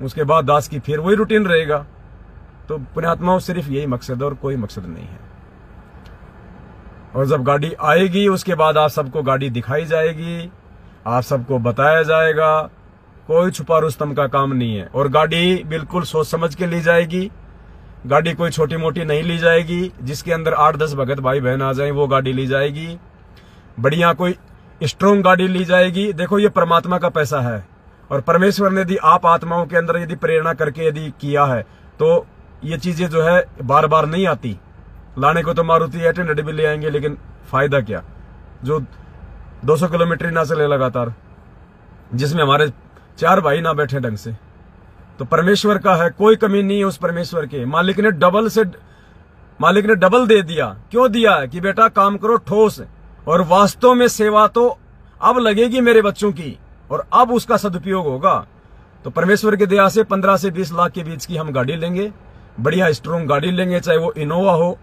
उसके बाद दास की फिर वही रूटीन रहेगा। तो पुण्यात्माओं सिर्फ यही मकसद है और कोई मकसद नहीं है। और जब गाड़ी आएगी उसके बाद आप सबको गाड़ी दिखाई जाएगी, आप सबको बताया जाएगा, कोई छुपा रुस्तम का काम नहीं है। और गाड़ी बिल्कुल सोच समझ के ली जाएगी, गाड़ी कोई छोटी मोटी नहीं ली जाएगी। जिसके अंदर 8-10 भगत भाई बहन आ जाए वो गाड़ी ली जाएगी, बढ़िया कोई स्ट्रॉन्ग गाड़ी ली जाएगी। देखो ये परमात्मा का पैसा है, और परमेश्वर ने यदि आप आत्माओं के अंदर यदि प्रेरणा करके यदि किया है तो ये चीजें जो है बार बार नहीं आती। लाने को तो मारुति 800 भी ले आएंगे, लेकिन फायदा क्या, जो 200 किलोमीटर ना चले लगातार, जिसमें हमारे 4 भाई ना बैठे ढंग से, तो परमेश्वर का है, कोई कमी नहीं है उस परमेश्वर के। मालिक ने डबल दे दिया। क्यों दिया है? कि बेटा काम करो ठोस, और वास्तव में सेवा तो अब लगेगी मेरे बच्चों की, और अब उसका सदुपयोग होगा। तो परमेश्वर की दया से 15 से 20 लाख के बीच की हम गाड़ी लेंगे, बढ़िया स्ट्रॉन्ग गाड़ी लेंगे, चाहे वो इनोवा हो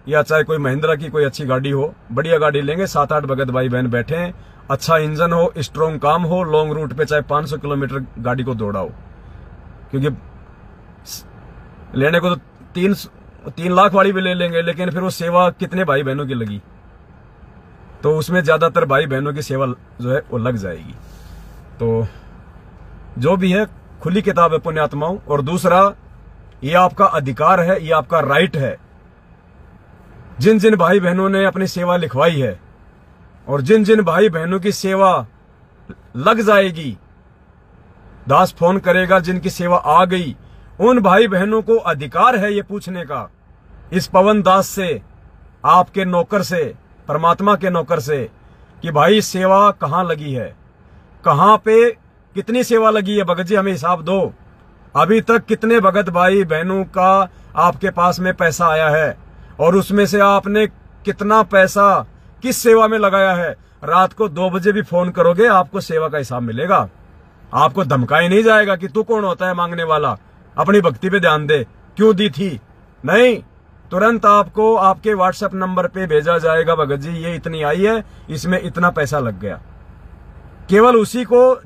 या चाहे कोई महिंद्रा की कोई अच्छी गाड़ी हो, बढ़िया गाड़ी लेंगे। 7-8 भगत भाई बहन बैठे हैं, अच्छा इंजन हो, स्ट्रॉन्ग काम हो, लॉन्ग रूट पे चाहे 500 किलोमीटर गाड़ी को दौड़ाओ। क्योंकि लेने को तो 3 लाख वाली भी ले लेंगे, लेकिन फिर वो सेवा कितने भाई बहनों की लगी, तो उसमें ज्यादातर भाई बहनों की सेवा जो है वो लग जाएगी। तो जो भी है खुली किताब है पुण्यात्माओं। और दूसरा, ये आपका अधिकार है, ये आपका राइट है। जिन जिन भाई बहनों ने अपनी सेवा लिखवाई है और जिन जिन भाई बहनों की सेवा लग जाएगी, दास फोन करेगा, जिनकी सेवा आ गई, उन भाई बहनों को अधिकार है ये पूछने का, इस पवन दास से, आपके नौकर से, परमात्मा के नौकर से, कि भाई सेवा कहां लगी है, कहां पे कितनी सेवा लगी है। भगत जी हमें हिसाब दो, अभी तक कितने भगत भाई बहनों का आपके पास में पैसा आया है, और उसमें से आपने कितना पैसा किस सेवा में लगाया है। रात को 2 बजे भी फोन करोगे, आपको सेवा का हिसाब मिलेगा। आपको धमकाया नहीं जाएगा कि तू कौन होता है मांगने वाला, अपनी भक्ति पे ध्यान दे, क्यों दी थी। नहीं, तुरंत आपको आपके व्हाट्सएप नंबर पे भेजा जाएगा, भगत जी ये इतनी आई है, इसमें इतना पैसा लग गया। केवल उसी को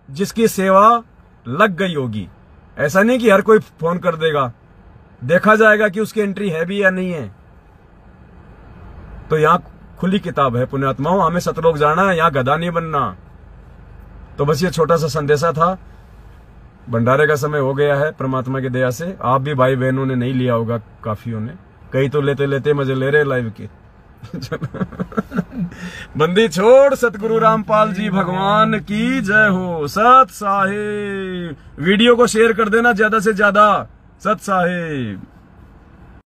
जिसकी सेवा लग गई होगी। ऐसा नहीं कि हर कोई फोन कर देगा, देखा जाएगा कि उसकी एंट्री है भी या नहीं है। तो यहां खुली किताब है पुण्यात्माओं, हमें सतलोक जाना है, यहां गधा नहीं बनना। तो बस ये छोटा सा संदेशा था। भंडारे का समय हो गया है परमात्मा की दया से। आप भी भाई बहनों ने नहीं लिया होगा, काफियों ने, कई तो लेते लेते मजे ले रहे लाइव के। बंदी छोड़ सतगुरु रामपाल जी भगवान की जय हो। सत साहिब। वीडियो को शेयर कर देना ज्यादा से ज्यादा। सत साहिब।